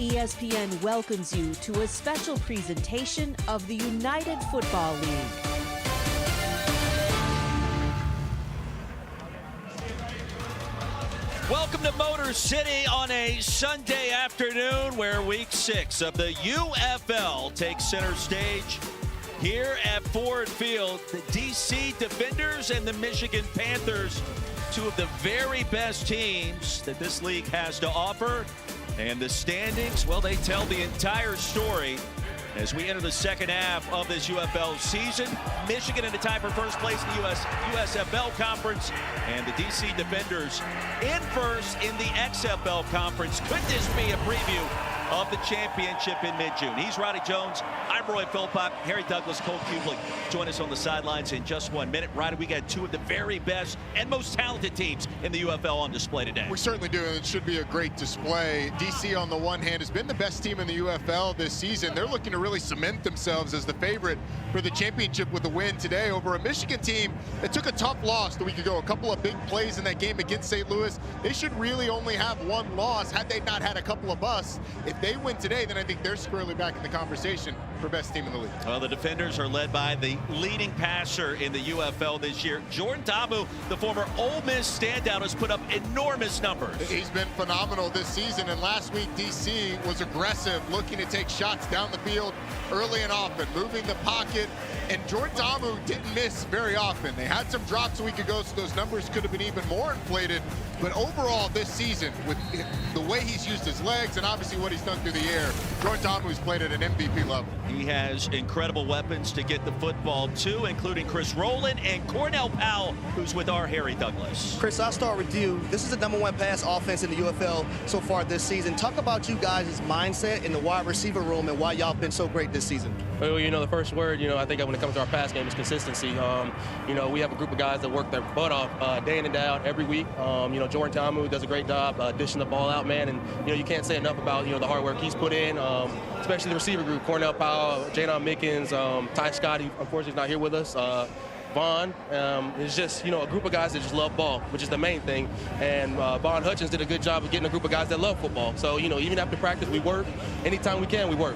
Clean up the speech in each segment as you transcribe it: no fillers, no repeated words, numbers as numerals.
ESPN welcomes you to a special presentation of the United Football League. Welcome to Motor City on a Sunday afternoon where Week 6 of the UFL takes center stage. Here at Ford Field, the DC Defenders and the Michigan Panthers, two of the very best teams that this league has to offer. And the standings, well, they tell the entire story as we enter the second half of this UFL season. Michigan in a tie for first place in the USFL Conference, and the DC Defenders in first in the XFL Conference. Could this be a preview of the championship in mid-June? He's Roddy Jones. I'm Roy Philpott. Harry Douglas, Cole Kublik join us on the sidelines in just 1 minute. Roddy, we got two of the very best and most talented teams in the UFL on display today. We certainly do, and it should be a great display. DC, on the one hand, has been the best team in the UFL this season. They're looking to really cement themselves as the favorite for the championship with a win today over a Michigan team that took a tough loss the week ago. A couple of big plays in that game against St. Louis. They should really only have one loss had they not had a couple of busts. If they win today, then I think they're squarely back in the conversation for best team in the league. Well, the Defenders are led by the leading passer in the UFL this year. Jordan Tamu, the former Ole Miss standout, has put up enormous numbers. He's been phenomenal this season, and last week DC was aggressive, looking to take shots down the field early and often, moving the pocket, and Jordan Tamu didn't miss very often. They had some drops a week ago, so those numbers could have been even more inflated. But overall this season, with the way he's used his legs and obviously what he's done through the air, Jordan Tamu's played at an MVP level. He has incredible weapons to get the football to, including Chris Rowland and Cornell Powell, who's with our Harry Douglas. Chris, I'll start with you. This is the #1 pass offense in the UFL so far this season. Talk about you guys' mindset in the wide receiver room and why y'all been so great this season. Well, the first word, I think when it comes to our pass game is consistency. We have a group of guys that work their butt off day in and day out every week. Jordan Tamu does a great job dishing the ball out, man. And, you can't say enough about, the hard work he's put in, especially the receiver group. Cornell Powell, Jadon Mickens, Ty Scott, unfortunately, is not here with us. Vaughn, it's just, a group of guys that just love ball, which is the main thing. And Vaughn Hutchins did a good job of getting a group of guys that love football. So, even after practice, we work. Anytime we can, we work.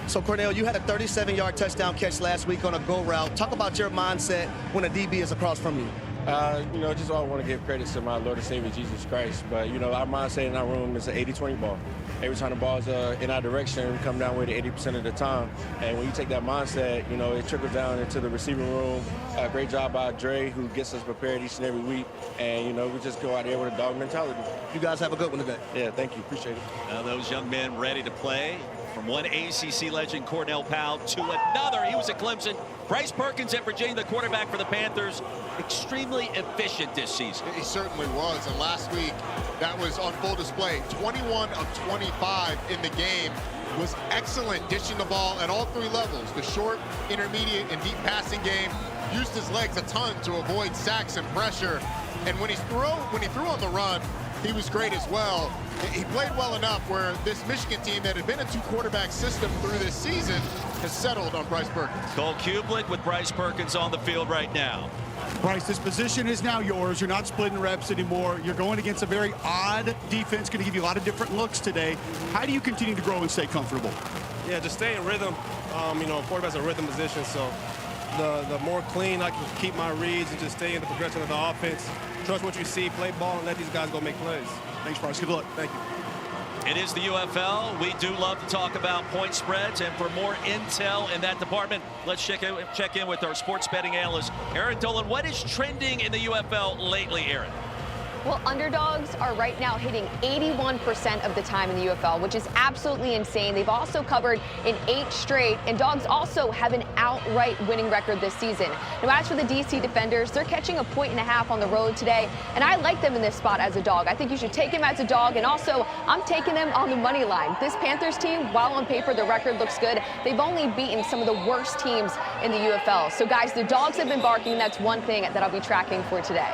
So, Cornell, you had a 37-yard touchdown catch last week on a go route. Talk about your mindset when a DB is across from you. Just all I want to give credit to my Lord and Savior, Jesus Christ. But, our mindset in our room is an 80-20 ball. Every time the ball's in our direction, we come down with it 80% of the time. And when you take that mindset, it trickles down into the receiving room. Great job by Dre, who gets us prepared each and every week. And, we just go out there with a dog mentality. You guys have a good one today. Yeah, thank you. Appreciate it. Now those young men ready to play. From one ACC legend, Cornell Powell, to another. He was at Clemson. Bryce Perkins at Virginia, the quarterback for the Panthers. Extremely efficient this season. He certainly was, and last week that was on full display. 21 of 25 in the game. Was excellent dishing the ball at all three levels. The short, intermediate, and deep passing game. Used his legs a ton to avoid sacks and pressure. And when he threw on the run, he was great as well. He played well enough where this Michigan team that had been a two-quarterback system through this season has settled on Bryce Perkins. Cole Kublik with Bryce Perkins on the field right now. Bryce, this position is now yours. You're not splitting reps anymore. You're going against a very odd defense, going to give you a lot of different looks today. How do you continue to grow and stay comfortable? Yeah, just stay in rhythm. Quarterback's a rhythm position, so the more clean I can keep my reads and just stay in the progression of the offense. Trust what you see, play ball, and let these guys go make plays. Thanks, Bryce. Good luck. Thank you. It is the UFL. We do love to talk about point spreads, and for more intel in that department, let's check in with our sports betting analyst, Aaron Dolan. What is trending in the UFL lately, Aaron? Well, underdogs are right now hitting 81% of the time in the UFL, which is absolutely insane. They've also covered in 8 straight, and dogs also have an outright winning record this season. Now, as for the DC Defenders, they're catching a 1.5 on the road today, and I like them in this spot as a dog. I think you should take them as a dog, and also I'm taking them on the money line. This Panthers team, while on paper the record looks good, they've only beaten some of the worst teams in the UFL. So, guys, the dogs have been barking. That's one thing that I'll be tracking for today.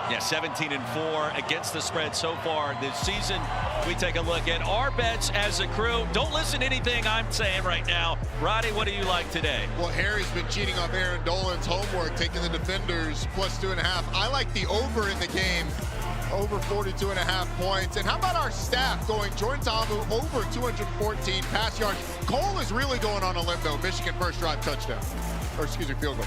Yeah, 17-4 against the spread so far this season. We take a look at our bets as a crew. Don't listen to anything I'm saying right now. Roddy, what do you like today? Well, Harry's been cheating off Aaron Dolan's homework, taking the Defenders +2.5. I like the over in the game. over 42.5 points. And how about our staff going? Jordan Ta'amu over 214 pass yards. Cole is really going on a limb, though. Michigan first drive touchdown. Or excuse me, field goal.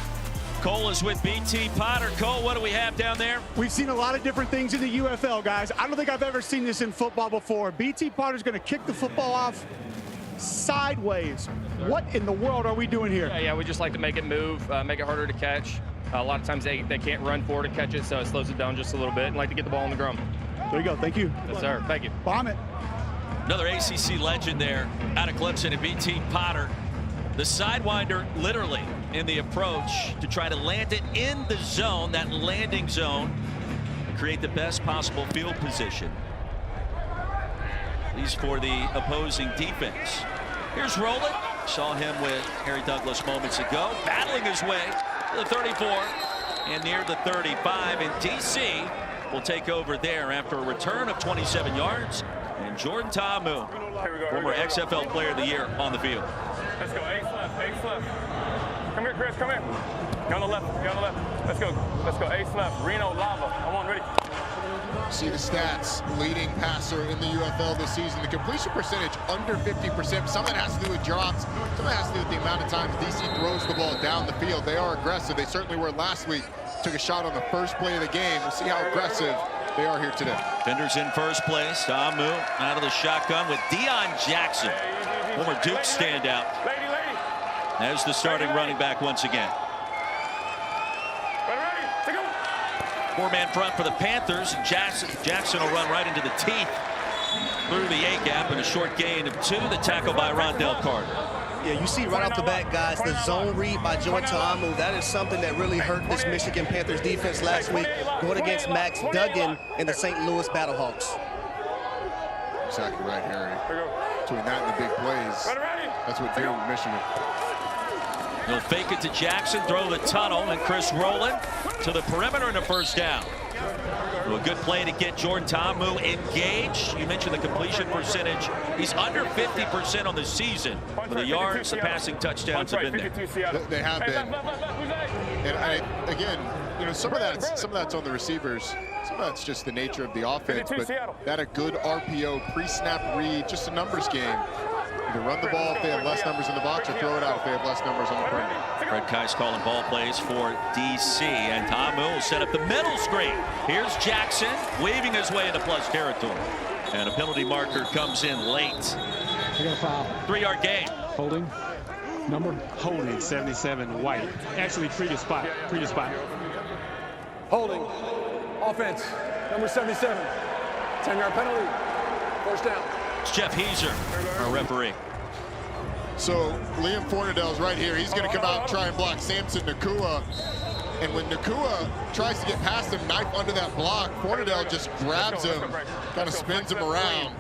Cole is with BT Potter. Cole, what do we have down there? We've seen a lot of different things in the UFL, guys. I don't think I've ever seen this in football before. BT Potter's going to kick the football off sideways. What in the world are we doing here? Yeah, we just like to make it move, make it harder to catch. A lot of times they can't run forward to catch it, so it slows it down just a little bit and like to get the ball on the ground. There you go. Thank you. Yes, sir. Thank you. Bomb it. Another ACC legend there out of Clemson and BT Potter. The sidewinder literally in the approach to try to land it in the zone, that landing zone, to create the best possible field position. These for the opposing defense. Here's Rowland. Saw him with Harry Douglas moments ago, battling his way to the 34 and near the 35. And DC will take over there after a return of 27 yards. And Jordan Ta'amu, former XFL Player of the Year, on the field. Let's go, ace left, ace left. Come here, Chris, come here. You're on the left, you're on the left. Let's go, ace left. Reno, Lava, I'm on, ready. See the stats, leading passer in the UFL this season. The completion percentage under 50%. Some of it has to do with drops. Some of it has to do with the amount of times DC throws the ball down the field. They are aggressive. They certainly were last week. Took a shot on the first play of the game. We'll see how aggressive they are here today. Defenders in first place. Ta'amu out of the shotgun with Deion Jackson, former Duke standout, as the starting running back once again. Four-man front for the Panthers. Jackson will run right into the teeth through the A-gap, and a short gain of 2. The tackle by Rondell Carter. Yeah, you see right off the bat, guys, the zone read by Jordan Ta'amu. That is something that really hurt this Michigan Panthers defense last week, going against Max Duggan and the St. Louis Battlehawks. Exactly right, Harry. Between that and the big plays, that's what doomed Michigan. He'll fake it to Jackson, throw the tunnel, and Chris Rowland to the perimeter and a first down. So a good play to get Jordan Ta'amu engaged. You mentioned the completion percentage. He's under 50% on the season. For the yards, the passing touchdowns have been there. They have been. And again, you know, some of that's on the receivers. Some of that's just the nature of the offense. But that a good RPO pre-snap read, just a numbers game. Either run the ball if they have less numbers in the box, or throw it out if they have less numbers on the perimeter. Fred Keiss calling ball plays for DC, and Ta'amu will set up the middle screen. Here's Jackson weaving his way into plus territory, and a penalty marker comes in late. They got a foul. 3-yard gain. Holding. Number? Holding 77 White. Actually, previous spot. Holding. Offense. Number 77. 10-yard penalty. First down. It's Jeff Heiser, our referee. So Liam Fornadell's right here. He's going to come out and try and block Samson Nakua. And when Nakua tries to get past him, knife under that block, Fornadell just grabs him, kind of spins him around.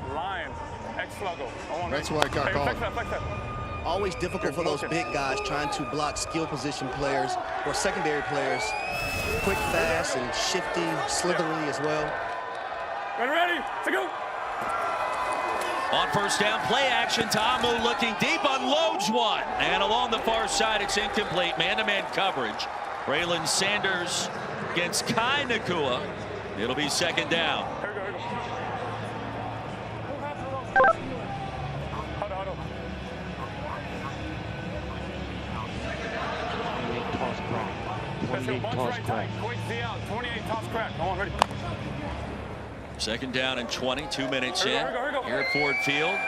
That's why it got called. Always difficult for those big guys trying to block skill position players or secondary players. Quick, fast, and shifty, slithery as well. Ready to go. On first down, play action. Ta'amu looking deep, unloads one. And along the far side, it's incomplete. Man-to-man coverage. Braylon Sanders against Kai Nakua. It'll be second down. Toss crack. 28 toss crack. Come on, ready. Second down and 20, 2 minutes in. Here at Ford Field.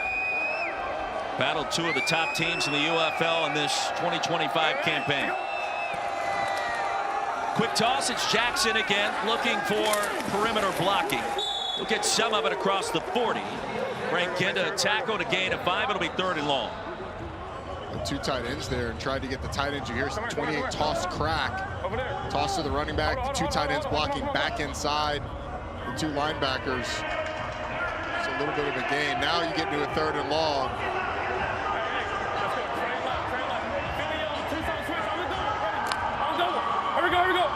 Battled 2 of the top teams in the UFL in this 2025 campaign. Quick toss, it's Jackson again, looking for perimeter blocking. He'll get some of it across the 40. Frank Kinda tackle to gain of 5. It'll be 3rd and long. 2 tight ends there and tried to get the tight ends. You hear some 28 toss crack. Toss to the running back. The 2 tight ends blocking back inside. The 2 linebackers. It's a little bit of a gain. Now you get into a 3rd and long. Here we go.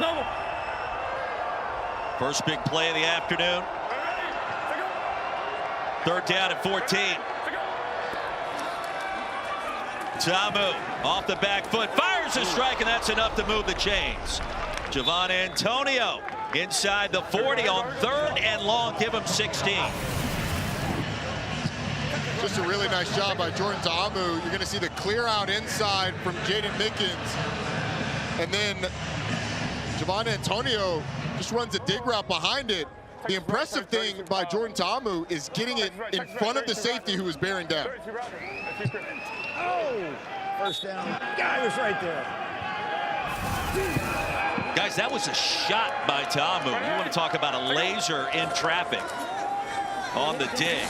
Double. First big play of the afternoon. 3rd down at 14. Ta'amu off the back foot, fires a strike, and that's enough to move the chains. Javon Antonio inside the 40 on 3rd and long. Give him 16. Just a really nice job by Jordan Ta'amu. You're going to see the clear out inside from Jaden Mickens. And then Javon Antonio just runs a dig route behind it. The impressive thing by Jordan Ta'amu is getting it in front of the safety who was bearing down. Oh, first down. Guy was right there. Guys, that was a shot by Ta'amu. You want to talk about a laser in traffic on the dig.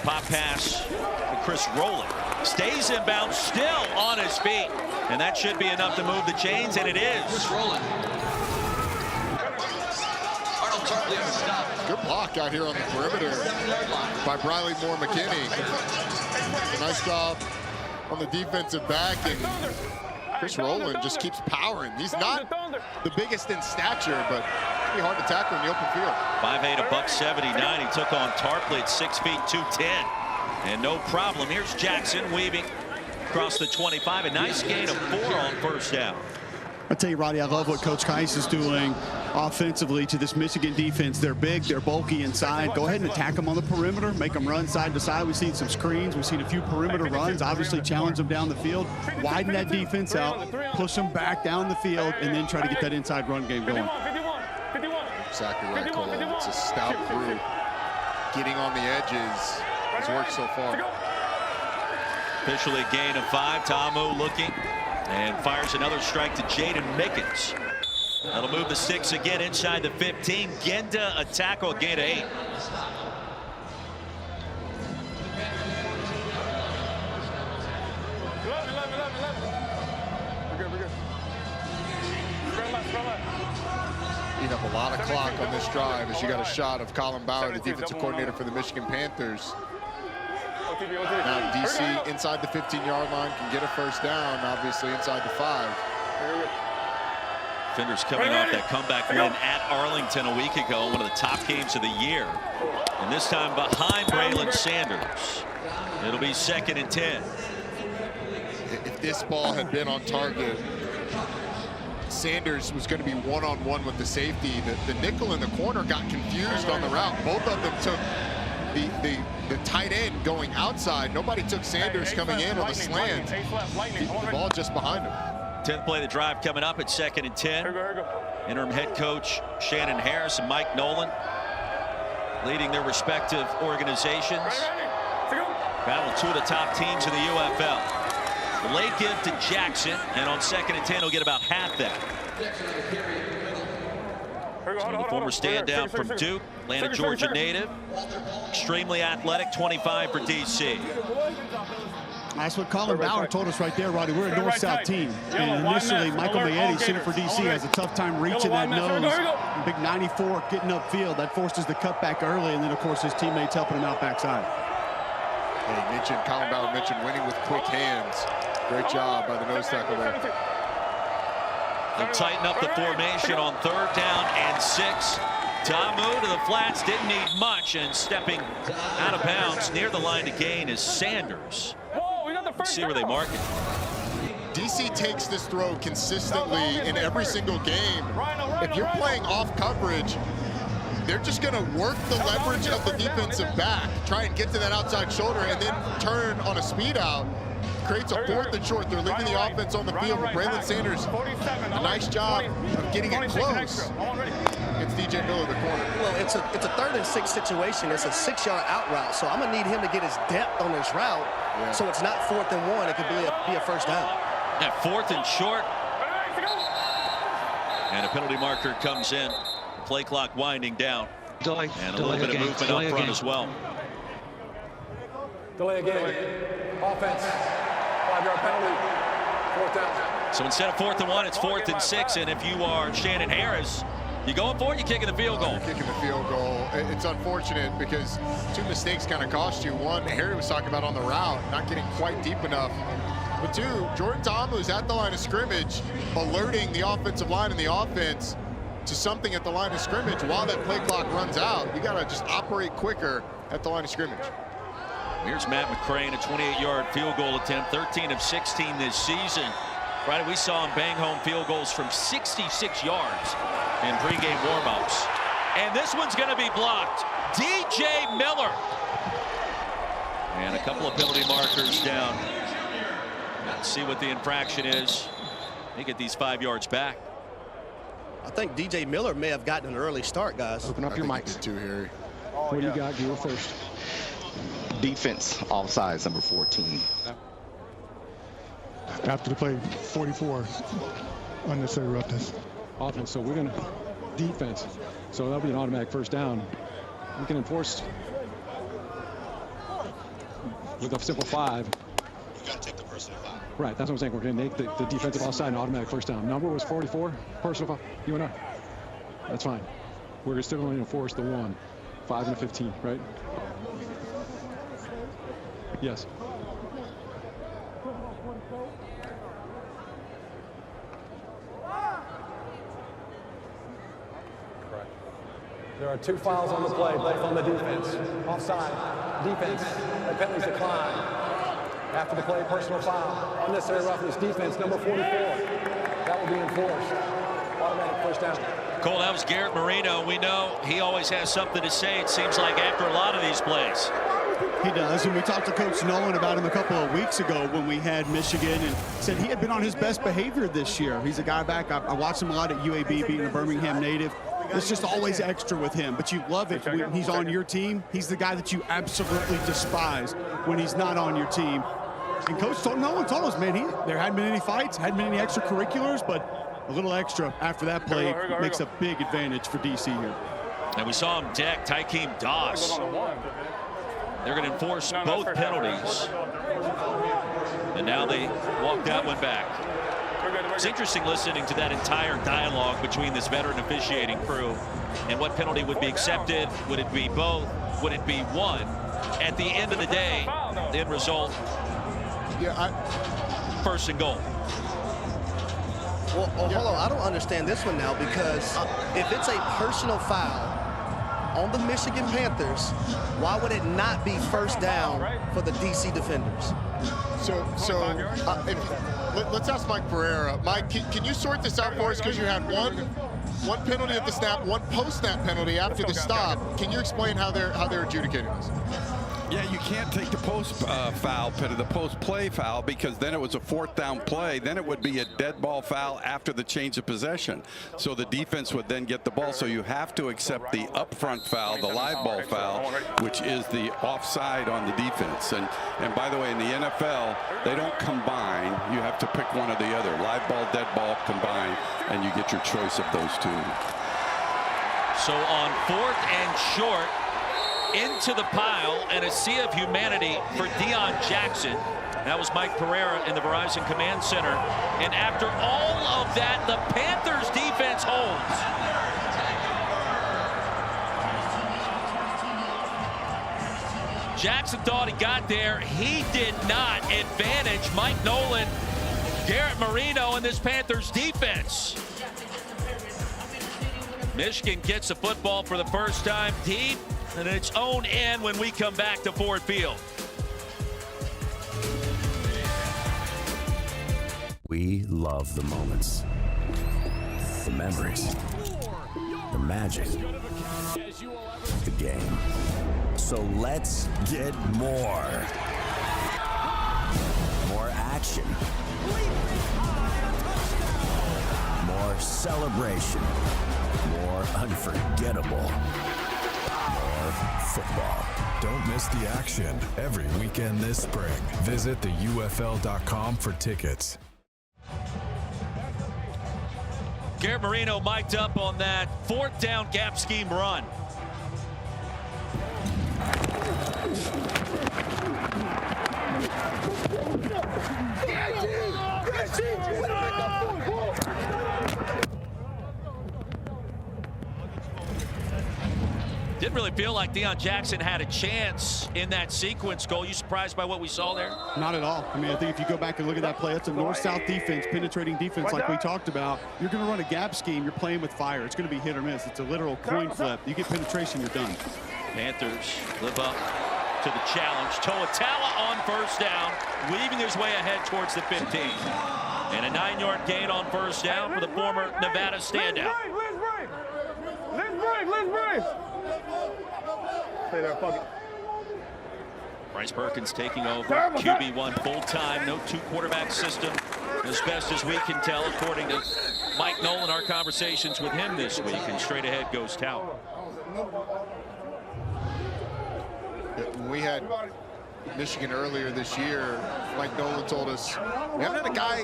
Pop pass to Chris Rowland. Stays inbound, still on his feet. And that should be enough to move the chains, and it is. Chris Rowland. Good block out here on the perimeter by Briley Moore McKinney. Nice job on the defensive back, and Chris Rowland just keeps powering. He's not the biggest in stature, but it's be hard to tackle in the open field. 5'8", $179. He took on Tarpley at 6 feet, 210. And no problem. Here's Jackson weaving across the 25. A nice gain of 4 on first down. I tell you, Roddy, I love what Coach Kice is doing offensively to this Michigan defense. They're big, they're bulky inside. Go ahead and attack them on the perimeter, make them run side to side. We've seen some screens, we've seen a few perimeter runs, obviously challenge them down the field, widen that defense out, push them back down the field, and then try to get that inside run game going. Exactly right, Cole. It's a stout group. Getting on the edges has worked so far. Officially a gain of 5. Ta'amu looking and fires another strike to Jaden Mickens. That'll move the 6 again inside the 15. Genda a tackle, gain of 8. Eating up a lot of clock on this drive as you got a shot of Colin Bauer, the defensive coordinator for the Michigan Panthers. Now DC inside the 15-yard line can get a first down, obviously inside the 5. Defenders coming off that comeback win at Arlington a week ago, one of the top games of the year. And this time behind Braylon Sanders. It'll be 2nd and 10. If this ball had been on target, Sanders was going to be one-on-one with the safety. The nickel in the corner got confused on the route. Both of them took the tight end going outside. Nobody took Sanders coming in on the slant. The ball just behind him. 10th play of the drive coming up at 2nd and 10. Interim head coach Shannon Harris and Mike Nolan leading their respective organizations. Battle 2 of the top teams in the UFL. Late give to Jackson, and on 2nd and 10 he'll get about half that. The former stand-down from Duke, Atlanta, Georgia native. Extremely athletic, 25 for DC. That's what Colin Bauer told us right there, Roddy. We're a north-south team. And initially, Michael Mayetti, center for DC, has a tough time reaching that nose. Big 94 getting upfield. That forces the cutback early, and then, of course, his teammates helping him out backside. Hey, Colin Bauer mentioned winning with quick hands. Great job by the nose tackle there. They'll tighten up the formation on 3rd down and 6. Ta'amu to the flats, didn't need much, and stepping out of bounds near the line to gain is Sanders. Let's see where they mark it. DC takes this throw consistently in every single game. If you're playing off coverage, they're just going to work the leverage of the defensive back, try and get to that outside shoulder, and then turn on a speed out. Creates a 4th and short. They're leaving the offense on the field with Braylon Sanders. A nice job of getting it close. It's DJ Miller, the corner. Well, it's a 3rd and 6 situation. It's a 6-yard out route, so I'm going to need him to get his depth on his route. Yeah. So it's not 4th and 1. It could be a first down. Yeah, 4th and short. And a penalty marker comes in. Play clock winding down. Delay. And a little bit of movement up front as well. Delay again. Offense. 5-yard penalty. 4th down. So instead of 4th and 1, it's 4th and 6. And if you are Shannon Harris, you going for it, you're kicking the field goal. You're kicking the field goal. It's unfortunate because 2 mistakes kind of cost you. One, Harry was talking about on the route, not getting quite deep enough. But 2, Jordan Ta'amu is at the line of scrimmage, alerting the offensive line and the offense to something at the line of scrimmage while that play clock runs out. You got to just operate quicker at the line of scrimmage. Here's Matt McCrane, a 28-yard field goal attempt, 13 of 16 this season. Friday, we saw him bang home field goals from 66 yards. in pregame warmups. And this one's going to be blocked. DJ Miller. And a couple of penalty markers down. Let's see what the infraction is. They get these 5 yards back. I think DJ Miller may have gotten an early start, guys. Open up your mics. Too, Harry. What do you got? You go first. Defense, offsides, number 14. After the play, 44. Unnecessary roughness. Offense, so we're going to defense. So that'll be an automatic first down. We can enforce with a simple 5. You got to take the personal foul. Right, that's what I'm saying. We're going to make the defensive offside an automatic first down. Number was 44. Personal foul. You and I. That's fine. We're still going to enforce the 1, 5, and a 15, right? Yes. There are 2 fouls on the play, both on the defense. Offside, defense, the penalties decline. After the play, personal foul. Unnecessary roughness, defense, number 44. That will be enforced. Automatic first down. Cole, that was Garrett Marino. We know he always has something to say, it seems like, after a lot of these plays. He does, and we talked to Coach Nolan about him a couple of weeks ago when we had Michigan, and said he had been on his best behavior this year. He's a guy back. I watched him a lot at UAB, being a Birmingham native. It's just always extra with him, but you love it when he's on your team. He's the guy that you absolutely despise when he's not on your team. And Coach Nolan told us, man, there hadn't been any fights, hadn't been any extracurriculars, but a little extra after that play makes a big advantage for DC here. And we saw him deck Tykeem Doss. They're going to enforce both penalties. And now they walk that one back. It's interesting listening to that entire dialogue between this veteran officiating crew and what penalty would be accepted. Would it be both? Would it be one? At the end of the day, the end result, first and goal. Well, hold on. I don't understand this one now, because if it's a personal foul on the Michigan Panthers, why would it not be first down for the DC defenders? Let's ask Mike Pereira. Mike, can you sort this out for us? Because you had one penalty at the snap, one post-snap penalty after the stop. Can you explain how they're adjudicating this? Yeah, you can't take the post-play foul, because then it was a 4th down play. Then it would be a dead ball foul after the change of possession. So the defense would then get the ball. So you have to accept the upfront foul, the live ball foul, which is the offside on the defense. And by the way, in the NFL, they don't combine. You have to pick one or the other. Live ball, dead ball, combine, and you get your choice of those 2. So on 4th and short, into the pile, and a sea of humanity for Deion Jackson. That was Mike Pereira in the Verizon Command Center. And after all of that, the Panthers defense holds. Jackson thought he got there. He did not. Advantage Mike Nolan, Garrett Marino, and this Panthers defense. Michigan gets the football for the first time deep in its own end when we come back to Ford Field. We love the moments, the memories, the magic, the game. So let's get more. More action. More celebration. More unforgettable. Football. Don't miss the action every weekend this spring. Visit theufl.com for tickets. Garrett Marino mic'd up on that 4th down gap scheme run. Didn't really feel like Deion Jackson had a chance in that sequence. Goal, you surprised by what we saw there? Not at all. I mean, I think if you go back and look at that play, that's a north-south defense, penetrating defense like we talked about. You're going to run a gap scheme. You're playing with fire. It's going to be hit or miss. It's a literal coin flip. You get penetration, you're done. Panthers live up to the challenge. Toatawa on first down, weaving his way ahead towards the 15. And a 9-yard gain on first down for the former Nevada standout. Stay there, fuck it. Bryce Perkins taking over QB1 full-time, no two-quarterback system, as best as we can tell, according to Mike Nolan, our conversations with him this week, and straight ahead goes Tower. When we had Michigan earlier this year, Mike Nolan told us, we haven't had a guy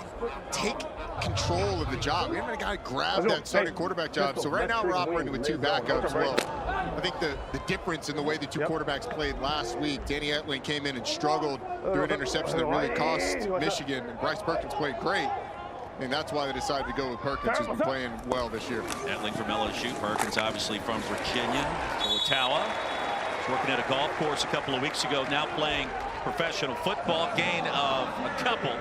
take control of the job. We haven't had a guy grab that starting quarterback job. So right now we're operating with two backups. Well, I think the difference in the way the two quarterbacks played last week, Danny Etling came in and struggled through an interception that really cost Michigan, and Bryce Perkins played great. And that's why they decided to go with Perkins, who's been playing well this year. Etling from LSU, Perkins obviously from Virginia. Ottawa was working at a golf course a couple of weeks ago, now playing professional football, gain of a couple,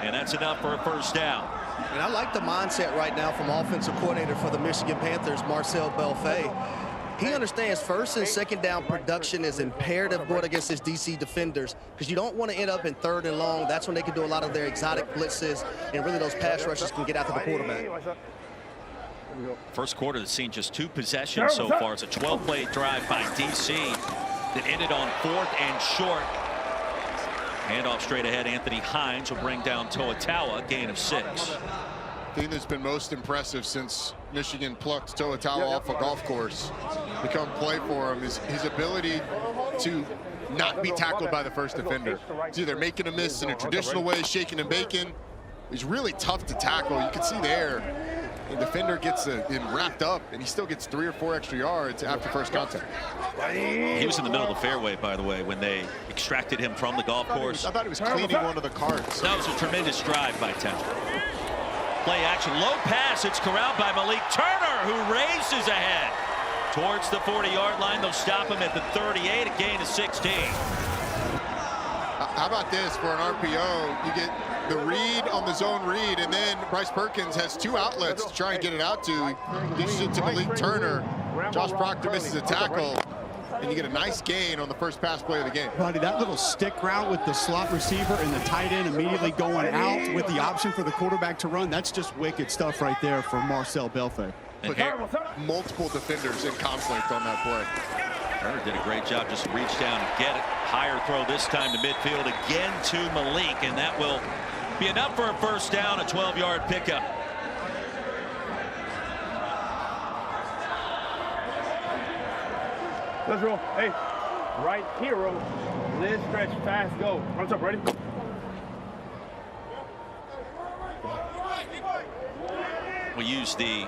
and that's enough for a first down. And I like the mindset right now from offensive coordinator for the Michigan Panthers, Marcel Belfay. He understands first and second down production is imperative going against his DC defenders, because you don't want to end up in third and long. That's when they can do a lot of their exotic blitzes, and really those pass rushes can get after the quarterback. First quarter has seen just 2 possessions so far. It's a 12-play drive by DC that ended on 4th and short. Handoff straight ahead. Anthony Hines will bring down Toa-Taua, gain of 6. The thing that's been most impressive since Michigan plucked Toa-Taua off a golf course to come play for him is his ability to not be tackled by the first defender. It's either making a miss in a traditional way, shaking and baking. He's really tough to tackle. You can see there, the defender gets him wrapped up, and he still gets 3 or 4 extra yards after first contact. He was in the middle of the fairway, by the way, when they extracted him from the golf course. I thought he was cleaning one of the carts. That was a tremendous drive by Town. Play action, low pass. It's corralled by Malik Turner, who races ahead towards the 40-yard line. They'll stop him at the 38, a gain of 16. How about this for an RPO? You get the read on the zone read, and then Bryce Perkins has 2 outlets to try and get it out to. Gives it to Malik Turner. Josh Proctor misses a tackle, and you get a nice gain on the first pass play of the game. Buddy, that little stick route with the slot receiver and the tight end immediately going out with the option for the quarterback to run, that's just wicked stuff right there for Marcel Belfay. Put multiple defenders in conflict on that play. Turner did a great job, just reach down and get it. Higher throw this time to midfield again to Malik, and that will be enough for a first down, a 12-yard pickup. Let's roll. Hey, right hero. Liz stretch, fast, go. Runs up, ready? We use the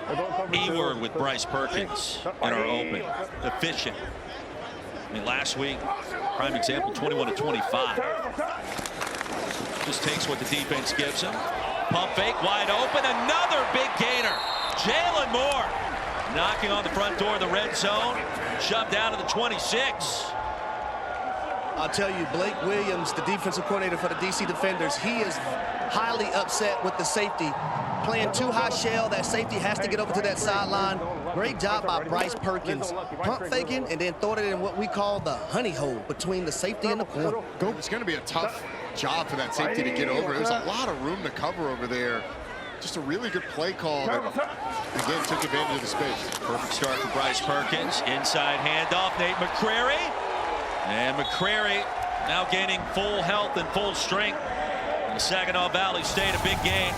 E word with Bryce Perkins in our open. Efficient. I mean, last week, prime example, 21 to 25. Just takes what the defense gives him. Pump fake, wide open. Another big gainer. Jalen Moore knocking on the front door of the red zone. Shoved down to the 26. I'll tell you, Blake Williams, the defensive coordinator for the DC Defenders, he is highly upset with the safety. Playing too high shell, that safety has to get over to that sideline. Great job by Bryce Perkins. Pump faking and then throwing it in what we call the honey hole between the safety and the corner. It's going to be a tough job for that safety to get over. There's a lot of room to cover over there. Just a really good play call that, again, took advantage of the space. Perfect start for Bryce Perkins. Inside handoff, Nate McCrary. And McCrary now gaining full health and full strength. The Saginaw Valley State, a big game.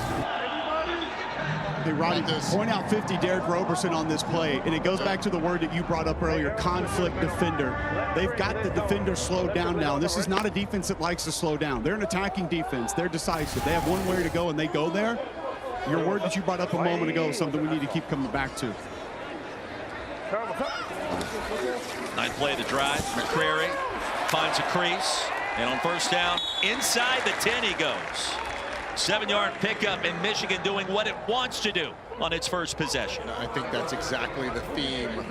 Hey, Roddy, point out 50, Derek Roberson on this play, and it goes back to the word that you brought up earlier, conflict defender. They've got the defender slowed down now, and this is not a defense that likes to slow down. They're an attacking defense. They're decisive. They have one way to go, and they go there. Your word that you brought up a moment ago is something we need to keep coming back to. Ninth play of the drive. McCrary finds a crease, and on first down, inside the 10 he goes. 7-yard pickup, and Michigan doing what it wants to do on its first possession. I think that's exactly the theme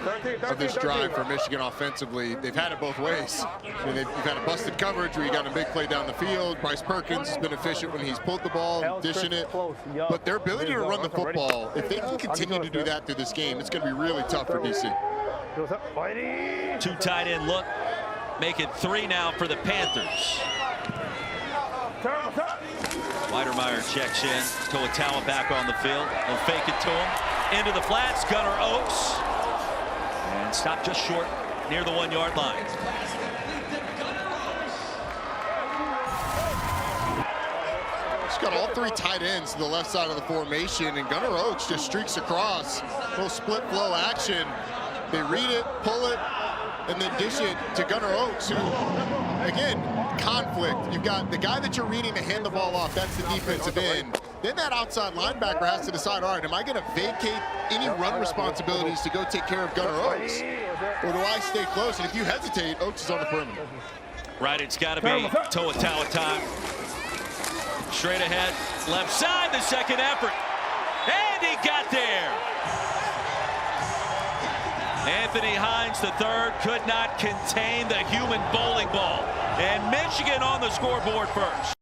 of this drive for Michigan offensively. They've had it both ways. I mean, you've had a busted coverage where you got a big play down the field. Bryce Perkins has been efficient when he's pulled the ball, dishing it. But their ability to run the football, if they can continue to do that through this game, it's going to be really tough for DC. 2 tight end look. Make it 3 now for the Panthers. Weidermeyer checks in. Toa-Taua back on the field. They'll fake it to him. Into the flats. Gunnar Oaks. And stopped just short near the 1-yard line. He's got all three tight ends to the left side of the formation, and Gunnar Oaks just streaks across. Little split flow action. They read it, pull it, and then dish it to Gunnar Oaks, who, again, conflict. You've got the guy that you're reading to hand the ball off. That's the defensive end. Then that outside linebacker has to decide, all right, am I going to vacate any run responsibilities to go take care of Gunnar Oaks? Or do I stay close? And if you hesitate, Oaks is on the perimeter. Right, it's got to be To'otaua time. Straight ahead, left side, the second effort. And he got there. Anthony Hines, the third, could not contain the human bowling ball. And Michigan on the scoreboard first.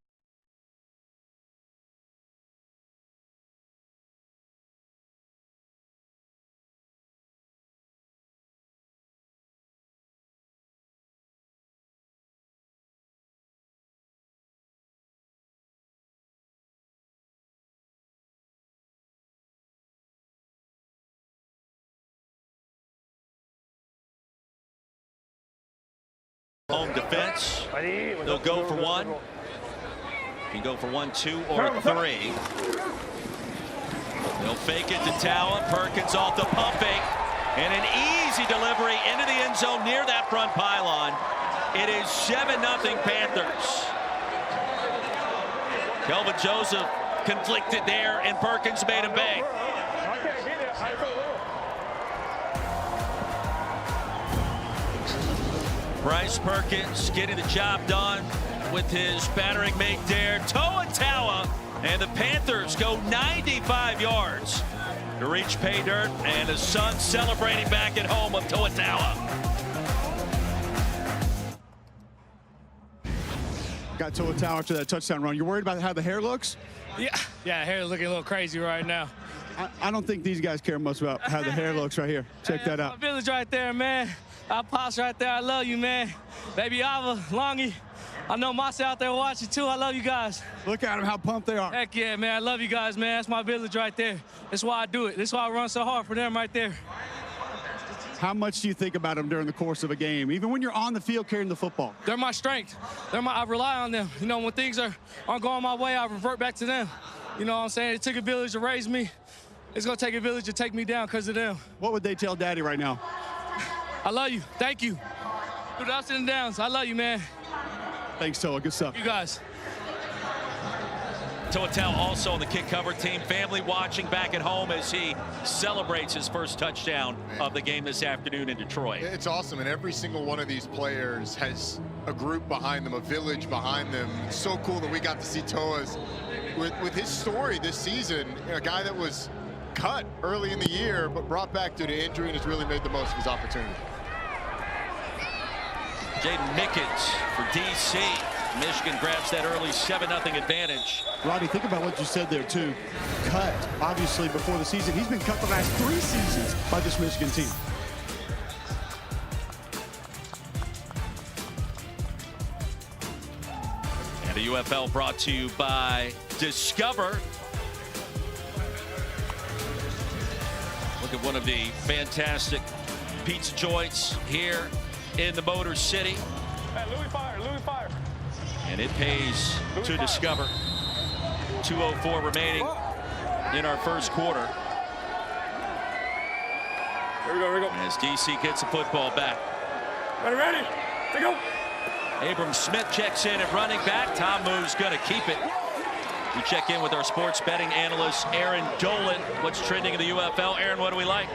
Home defense. They'll go for one. Can go for 1, 2, or 3. They'll fake it to Towa. Perkins off the pump fake. And an easy delivery into the end zone near that front pylon. It is 7-0 Panthers. Kelvin Joseph conflicted there, and Perkins made him bang. Bryce Perkins getting the job done with his battering mate there. To'otaua, and the Panthers go 95 yards to reach pay dirt, and the son celebrating back at home of To'otaua. Got To'otaua to that touchdown run. You're worried about how the hair looks? Yeah, hair is looking a little crazy right now. I don't think these guys care much about how the hair looks right here. Check that out. My village right there, man. Our pops right there. I love you, man. Baby Ava, Longy. I know Masa out there watching too. I love you guys. Look at them, how pumped they are. Heck yeah, man. I love you guys, man. That's my village right there. That's why I do it. That's why I run so hard for them right there. How much do you think about them during the course of a game, even when you're on the field carrying the football? They're my strength. I rely on them. You know, when things aren't going my way, I revert back to them. You know what I'm saying? It took a village to raise me. It's going to take a village to take me down because of them. What would they tell Daddy right now? I love you. Thank you. Through the ups and downs, I love you, man. Thanks, Toa. Good stuff. You guys. To'otaua also on the kick cover team. Family watching back at home as he celebrates his first touchdown of the game this afternoon in Detroit. It's awesome, and every single one of these players has a group behind them, a village behind them. It's so cool that we got to see Toa's with his story this season, a guy that was cut early in the year but brought back due to injury and has really made the most of his opportunity. Jaden Mickens for DC. Michigan grabs that early 7-0 advantage. Roddy, think about what you said there, too. Cut, obviously, before the season. He's been cut the last 3 seasons by this Michigan team. And the UFL brought to you by Discover. Look at one of the fantastic pizza joints here in the Motor City. Hey, Louis fire. And it pays to Discover. 2:04 remaining in our first quarter. Here we go. As DC gets the football back. Ready. To go. Abram Smith checks in at running back. Tom Moo's going to keep it. We check in with our sports betting analyst, Aaron Dolan. What's trending in the UFL? Aaron, what do we like?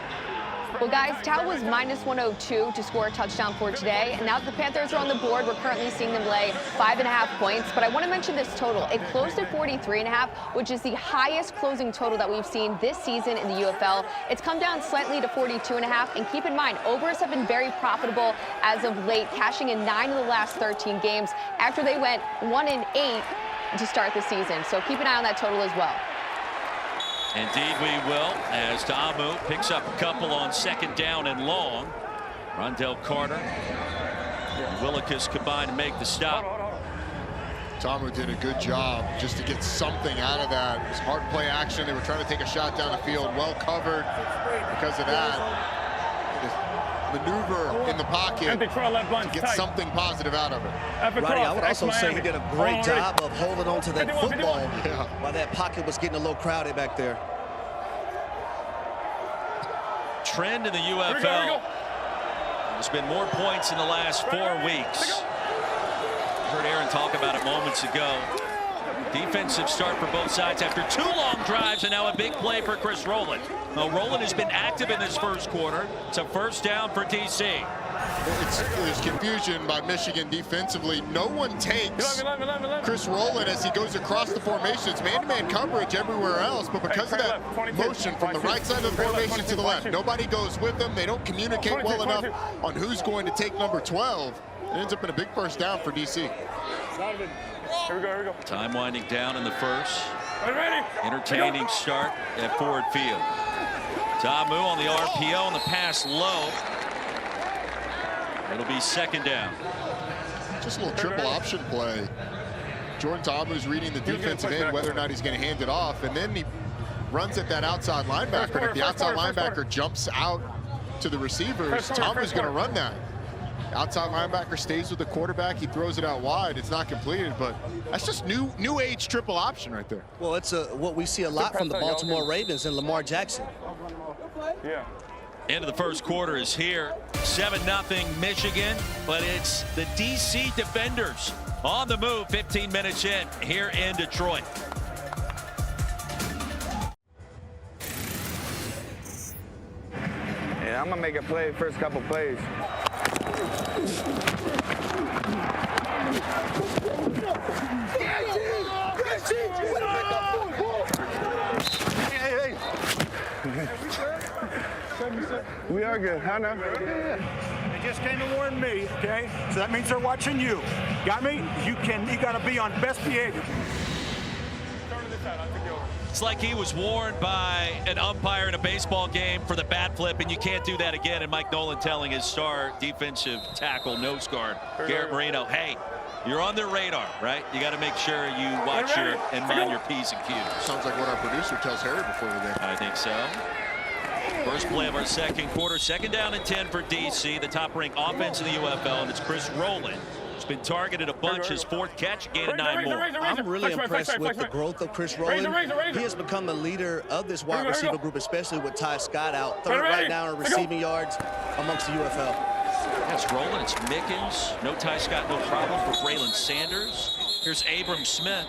Well, guys, Towa was -102 to score a touchdown for today. And now that the Panthers are on the board, we're currently seeing them lay 5.5 points. But I want to mention this total. It closed at 43.5, which is the highest closing total that we've seen this season in the UFL. It's come down slightly to 42.5. And keep in mind, overs have been very profitable as of late, cashing in 9 of the last 13 games after they went 1-8 to start the season. So keep an eye on that total as well. Indeed we will, as Ta'amu picks up a couple on second down and long. Rondell Carter and Willikis combined to make the stop. Ta'amu did a good job just to get something out of that. It was hard play action. They were trying to take a shot down the field, well covered because of that. maneuver in the pocket to get something positive out of it. Roddy, I would also say he did a great job of holding on to that football while that pocket was getting a little crowded back there. Trend in the UFL. There's been more points in the last 4 weeks. Heard Aaron talk about it moments ago. Defensive start for both sides after 2 long drives, and now a big play for Chris Rowland. Now, Rowland has been active in this first quarter. It's a first down for DC. There's confusion by Michigan defensively. No one takes Chris Rowland as he goes across the formations. Man-to-man coverage everywhere else, but because of that motion from the right side of the formation to the left, nobody goes with them. They don't communicate well enough on who's going to take number 12. It ends up in a big first down for DC. Here we go. Time winding down in the first. Entertaining start at Ford Field. Tamu on the RPO and the pass low. It'll be second down. Just a little triple option play. Jordan Tamu's reading the defensive end whether or not he's going to hand it off, and then he runs at that outside linebacker. And if the outside linebacker jumps out to the receivers, Tamu's going to run that. Outside linebacker stays with the quarterback. He throws it out wide. It's not completed, but that's just new age triple option right there. Well, it's what we see a lot from the Baltimore Ravens and Lamar Jackson. Yeah. End of the first quarter is here. 7-0 Michigan, but it's the DC Defenders on the move 15 minutes in here in Detroit. Yeah, I'm gonna make a play first couple plays. Hey. We are good, huh now? They just came to warn me, okay? So that means they're watching you. Got me? You gotta be on best behavior. It's like he was warned by an umpire in a baseball game for the bat flip, and you can't do that again. And Mike Nolan telling his star defensive tackle, nose guard, Garrett Marino, hey, you're on their radar, right? You got to make sure you watch and mind your P's and Q's. Sounds like what our producer tells Harry before the game. I think so. First play of our second quarter, second down and 10 for DC, the top-ranked offense in the UFL, and it's Chris Rowland. He's been targeted a bunch, his 4th catch, gained 9 more. I'm really impressed with the growth of Chris Rowland. He has become a leader of this wide receiver group, especially with Ty Scott out. Third right now in receiving yards amongst the UFL. That's Rowland, it's Mickens. No Ty Scott, no problem for Braylon Sanders. Here's Abram Smith.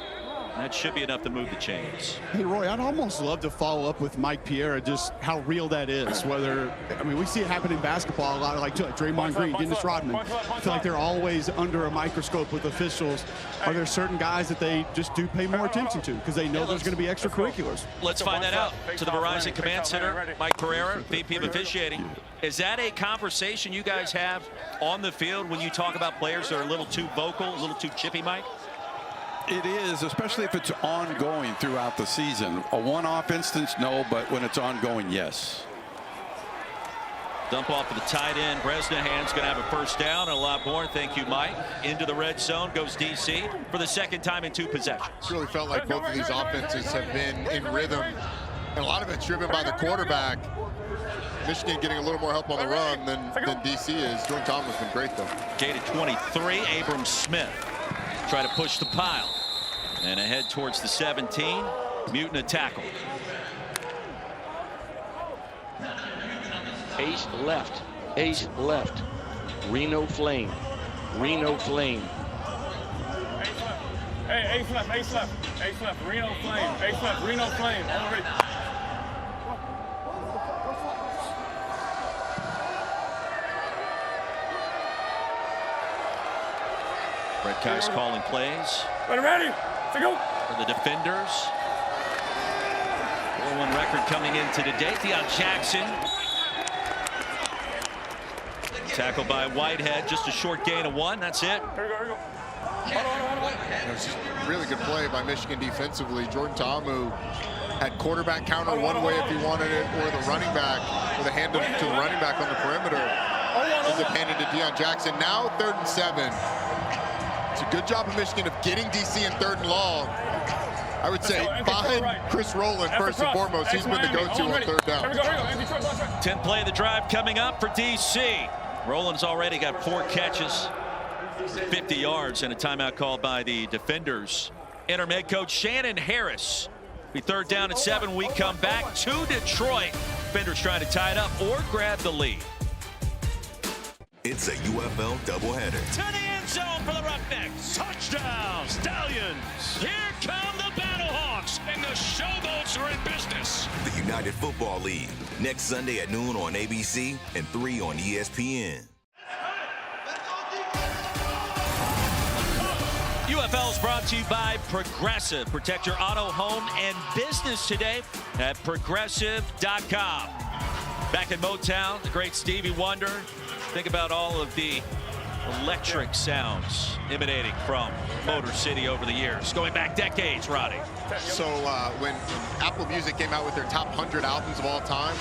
That should be enough to move the chains. Hey, Roy, I'd almost love to follow up with Mike Pierre, just how real that is. We see it happen in basketball a lot, like Draymond Green, Dennis Rodman. I feel like they're always under a microscope with officials. Are there certain guys that they just do pay more attention to because they know there's going to be extracurriculars? Let's find that out. To the Verizon Command Center, Mike Pereira, VP of Officiating. Is that a conversation you guys have on the field when you talk about players that are a little too vocal, a little too chippy, Mike? It is, especially if it's ongoing throughout the season. A one-off instance, no, but when it's ongoing, yes. Dump off of the tight end. Bresnahan's going to have a first down and a lot more. Thank you, Mike. Into the red zone goes DC for the second time in 2 possessions. It's really felt like both of these offenses have been in rhythm, and a lot of it's driven by the quarterback. Michigan getting a little more help on the run than DC is. Jordan Thomas has been great, though. Gated 23, Abram Smith. Try to push the pile. And ahead towards the 17. Mutant a tackle. Ace left. Ace left. Reno Flame. Reno Flame. Hey, ace left. Ace left. Ace left. Reno Flame. Ace left. Reno Flame. Already. Brett Kai's calling plays. Ready? To go. For the defenders. 4-1 record coming into today. Deion Jackson. Tackled by Whitehead. Just a short gain of 1. That's it. Here we go. It was a really good play by Michigan defensively. Jordan Tamu had quarterback counter one way if he wanted it, or the running back, with a hand to the running back on the perimeter. Ends up handed to Deion Jackson. Now 3rd and 7. It's a good job of Michigan of getting DC in 3rd and long. I would say behind Chris Rowland first and foremost. He's been the go-to on third down. 10th play of the drive coming up for DC. Rowland's already got 4 catches, 50 yards, and a timeout called by the defenders. Interim head coach Shannon Harris. Be 3rd down and 7. We come back to Detroit. Defenders trying to tie it up or grab the lead. It's a UFL doubleheader. To the end zone for the Roughnecks. Touchdown, Stallions. Here come the Battlehawks, and the Showboats are in business. The United Football League, next Sunday at noon on ABC and 3 on ESPN. UFL is brought to you by Progressive. Protect your auto, home, and business today at progressive.com. Back in Motown, the great Stevie Wonder. Think about all of the electric sounds emanating from Motor City over the years, going back decades, Roddy. So when Apple Music came out with their top 100 albums of all time,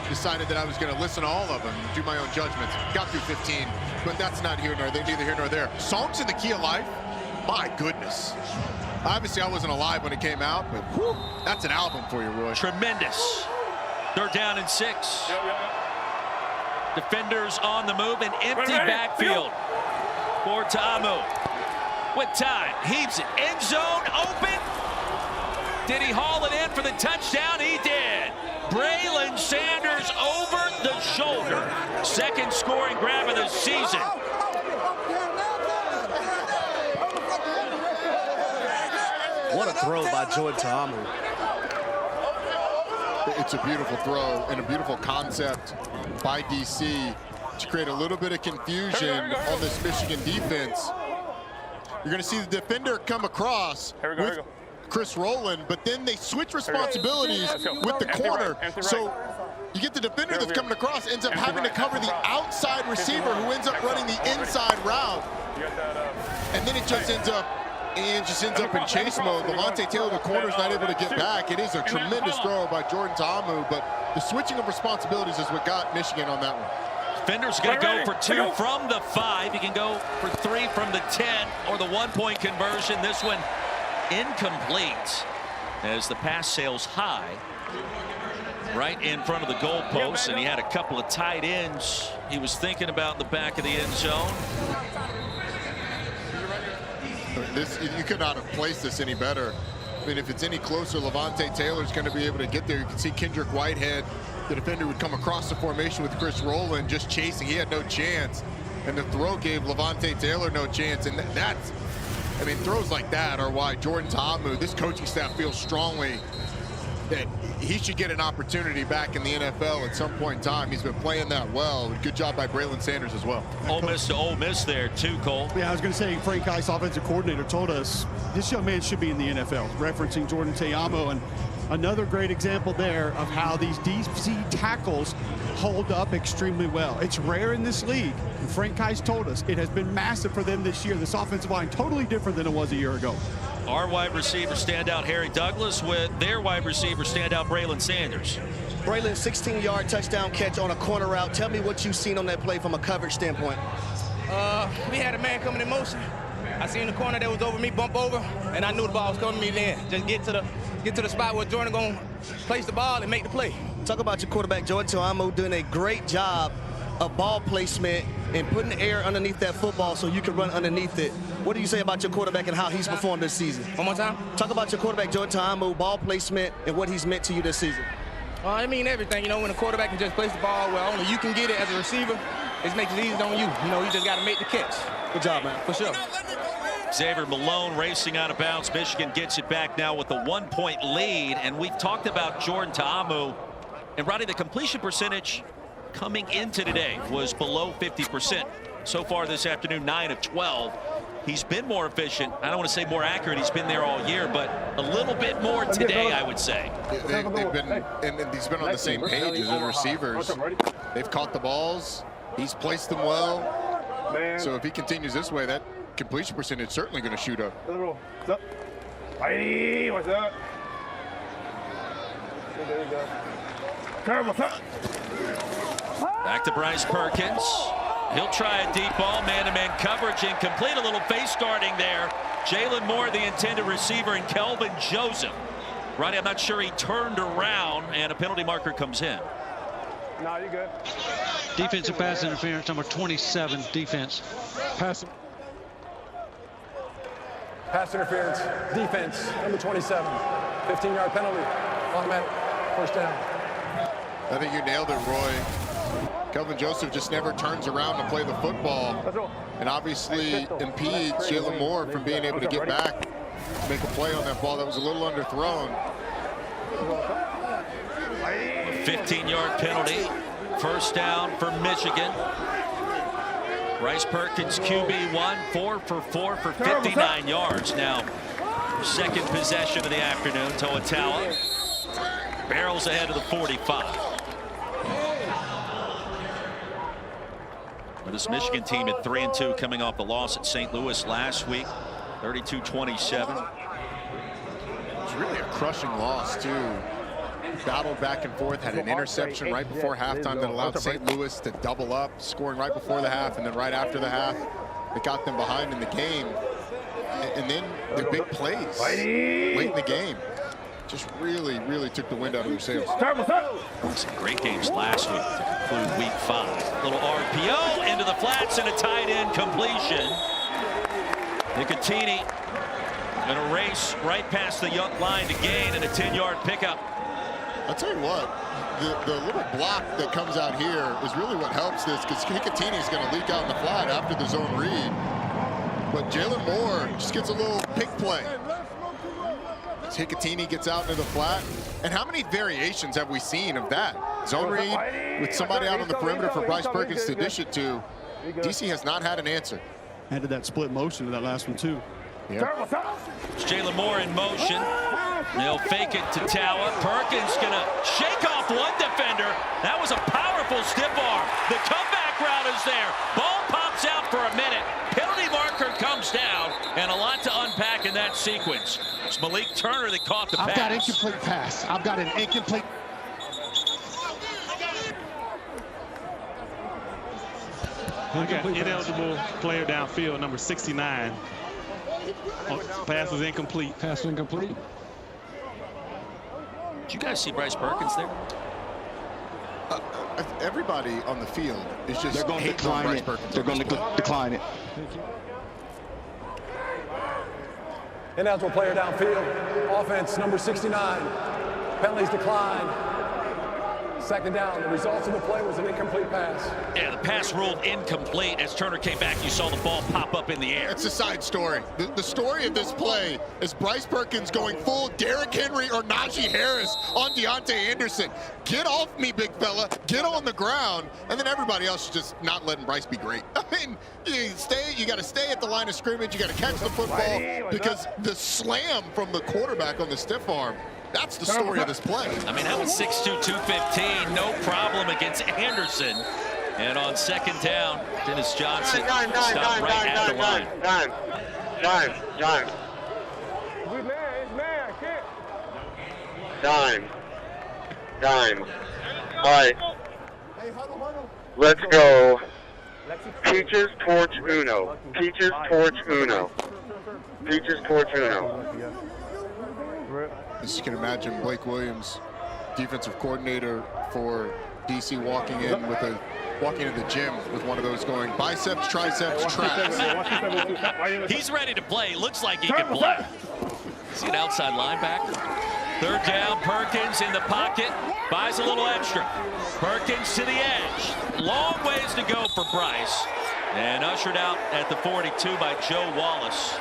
decided that I was going to listen to all of them, do my own judgments. Got through 15, but that's not here nor there, neither here nor there. Songs in the Key of Life, my goodness. Obviously, I wasn't alive when it came out, but whew, that's an album for you, Roy. Tremendous. 3rd down and 6. Defenders on the move, an empty backfield for Ta'amu. With time, heaves it, end zone open. Did he haul it in for the touchdown? He did. Braylon Sanders over the shoulder. 2nd scoring grab of the season. What a throw by Jordan Ta'amu. It's a beautiful throw and a beautiful concept by DC to create a little bit of confusion on this Michigan defense. You're going to see the defender come across with Chris Rowland, but then they switch responsibilities with the corner. So you get the defender that's coming across, ends up having to cover the outside receiver who ends up running the inside route. And then it just ends up in chase mode. Levante Taylor, the corner's not able to get back. It is a tremendous throw by Jordan Ta'amu, but the switching of responsibilities is what got Michigan on that one. Defender's going to go for 2 from the 5. He can go for 3 from the 10 or the 1-point conversion. This one incomplete as the pass sails high right in front of the goalpost, and he had a couple of tight ends he was thinking about in the back of the end zone. You could not have placed this any better. I mean, if it's any closer, Levante Taylor's going to be able to get there. You can see Kendrick Whitehead, the defender, would come across the formation with Chris Rowland just chasing. He had no chance, and the throw gave Levante Taylor no chance. And that's, I mean, throws like that are why Jordan Ta'amu, this coaching staff feels strongly that he should get an opportunity back in the NFL at some point in time. He's been playing that well. Good job by Braylon Sanders as well. Ole Miss to Ole Miss there too, Cole. Yeah, I was going to say, Frank Ice, offensive coordinator, told us this young man should be in the NFL, referencing Jordan Ta'amu. And another great example there of how these DC tackles hold up extremely well. It's rare in this league. And Frank Ice told us it has been massive for them this year. This offensive line totally different than it was a year ago. Our wide receiver standout Harry Douglas with their wide receiver standout Braylon Sanders. Braylon, 16-yard touchdown catch on a corner route. Tell me what you've seen on that play from a coverage standpoint. We had a man coming in motion. I seen the corner that was over me bump over, and I knew the ball was coming to me then. Just get to the spot where Jordan gonna place the ball and make the play. Talk about your quarterback, Jordan Ta'amu, doing a great job of ball placement and putting the air underneath that football so you can run underneath it. What do you say about your quarterback and how he's performed this season? One more time? Talk about your quarterback, Jordan Ta'amu, ball placement, and what he's meant to you this season. I mean everything. You know, when a quarterback can just place the ball where only you can get it as a receiver, it makes it easy on you. You know, you just got to make the catch. Good job, man. For sure. Xavier Malone racing out of bounds. Michigan gets it back now with a 1-point lead. And we've talked about Jordan Ta'amu. And, Roddy, the completion percentage coming into today was below 50%. So far this afternoon, 9 of 12. He's been more efficient. I don't want to say more accurate. He's been there all year, but a little bit more today, I would say. They've been, and he's been on the same page as the receivers. They've caught the balls. He's placed them well. So if he continues this way, that completion percentage is certainly going to shoot up. What's up? Hey, what's up? There you go. What's up? Back to Bryce Perkins. He'll try a deep ball, man-to-man coverage, incomplete. A little face guarding there. Jalen Moore, the intended receiver, and Kelvin Joseph. Ronnie, I'm not sure he turned around, and a penalty marker comes in. No, you're good. Defensive pass interference, number 27, defense. Pass interference, defense, number 27. 15-yard penalty, automatic, first down. I think you nailed it, Roy. Kelvin Joseph just never turns around to play the football, and obviously impedes Jalen Moore from being able to get back, make a play on that ball that was a little underthrown. A 15-yard penalty. First down for Michigan. Bryce Perkins, QB1, 4 for 4 for 59 yards. Now, second possession of the afternoon. Toa barrels ahead of the 45. This Michigan team at 3-2, coming off the loss at St. Louis last week, 32-27. It was really a crushing loss, too. Battled back and forth, had an interception right before halftime that allowed St. Louis to double up, scoring right before the half, and then right after the half, it got them behind in the game. And then the big plays late in the game just really took the wind out of their sails. Some great games last week to conclude week 5. Little RPO into the flats and a tight end completion. Nicotini gonna race right past the line to gain and a 10-yard pickup. I'll tell you what, the little block that comes out here is really what helps this, because Nicotini is going to leak out in the flat after the zone read. But Jalen Moore just gets a little pick play. Nicotini gets out into the flat. And how many variations have we seen of that? Zone read with somebody out on the perimeter for Bryce Perkins to dish it to. DC has not had an answer. Added that split motion to that last one, too. Yeah. It's Jalen Moore in motion. They'll fake it to Tawa. Perkins gonna shake off one defender. That was a powerful stiff arm. The comeback route is there. Ball pops out for a minute. Penalty marker comes down, and a lot to unpack in that sequence. It's Malik Turner that caught the pass. I've got incomplete pass. I've got an incomplete. I got ineligible player downfield, number 69. Pass was incomplete. Pass incomplete. Did you guys see Bryce Perkins there? Everybody on the field is just going to decline Bryce it. Perkins. They're going to decline it. Ineligible player downfield, offense number 69. Penalties decline. Second down. The results of the play was an incomplete pass. Yeah, the pass ruled incomplete. As Turner came back, you saw the ball pop up in the air. It's a side story. The story of this play is Bryce Perkins going full Derrick Henry or Najee Harris on Deontay Anderson. Get off me, big fella. Get on the ground. And then everybody else is just not letting Bryce be great. I mean, you got to stay at the line of scrimmage. You got to catch the football, because the slam from the quarterback on the stiff arm, that's the story of this play. I mean, that was 6'2", 215, no problem against Anderson. And on second down, Dennis Johnson stopped right at the line. Dime. Good man, it's man, kid. Dime. All right. Let's go. Peaches, torch, uno. Peaches, torch, uno. Peaches, torch, uno. As you can imagine, Blake Williams, defensive coordinator for DC, walking into the gym with one of those going biceps, triceps, traps. He's ready to play. Looks like he can play. See an outside linebacker. Third down, Perkins in the pocket, buys a little extra. Perkins to the edge. Long ways to go for Bryce. And ushered out at the 42 by Joe Wallace.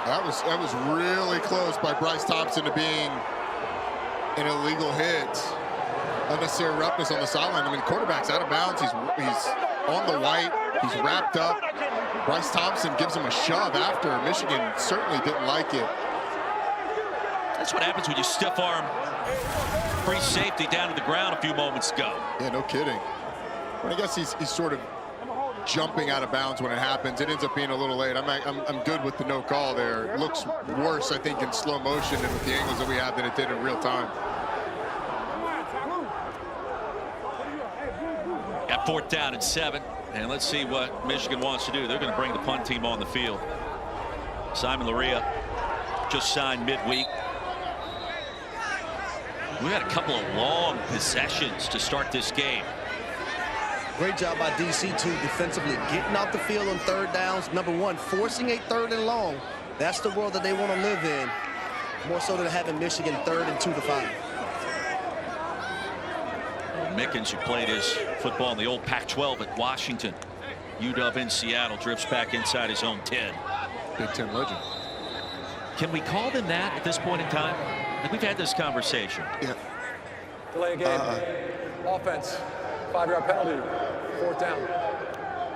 That was really close by Bryce Thompson to being an illegal hit. Unnecessary roughness on the sideline. I mean, quarterback's out of bounds. He's on the white. He's wrapped up. Bryce Thompson gives him a shove after. Michigan certainly didn't like it. That's what happens when you stiff arm free safety down to the ground a few moments ago. Yeah, no kidding. But I guess he's sort of jumping out of bounds when it happens. It ends up being a little late. I'm good with the no call there. It looks worse, I think, in slow motion and with the angles that we have than it did in real time. Got 4th down and 7. And let's see what Michigan wants to do. They're going to bring the punt team on the field. Simon Luria just signed midweek. We had a couple of long possessions to start this game. Great job by DC, too, defensively, getting off the field on 3rd downs. Number one, forcing a 3rd and long. That's the world that they want to live in, more so than having Michigan 3rd and 2 to 5. Mickens, who played his football in the old Pac-12 at Washington, UW in Seattle, drifts back inside his own 10. Big Ten legend. Can we call them that at this point in time? Like, we've had this conversation. Yeah. Delay a game. Offense. 5-yard penalty. 4th down.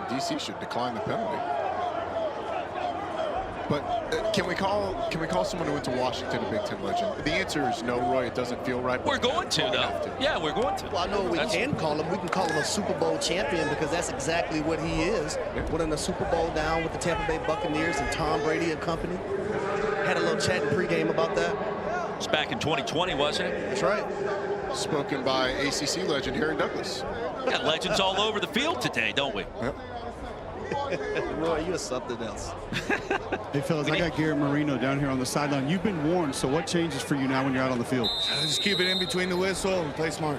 DC should decline the penalty. But can we call someone who went to Washington a Big Ten legend? The answer is no, Roy. It doesn't feel right. We're going to, though. Yeah, we're going to. Well, I know what we can call him. We can call him a Super Bowl champion because that's exactly what he is. Yeah. Winning the Super Bowl down with the Tampa Bay Buccaneers and Tom Brady and company. Had a little chat in pregame about that. It's back in 2020, wasn't it? That's right. Spoken by ACC legend Harry Douglas. We got legends all over the field today, don't we? Yep. Roy, you're something else. Hey, fellas, I got Garrett Marino down here on the sideline. You've been warned, so what changes for you now when you're out on the field? Just keep it in between the whistle and play smart.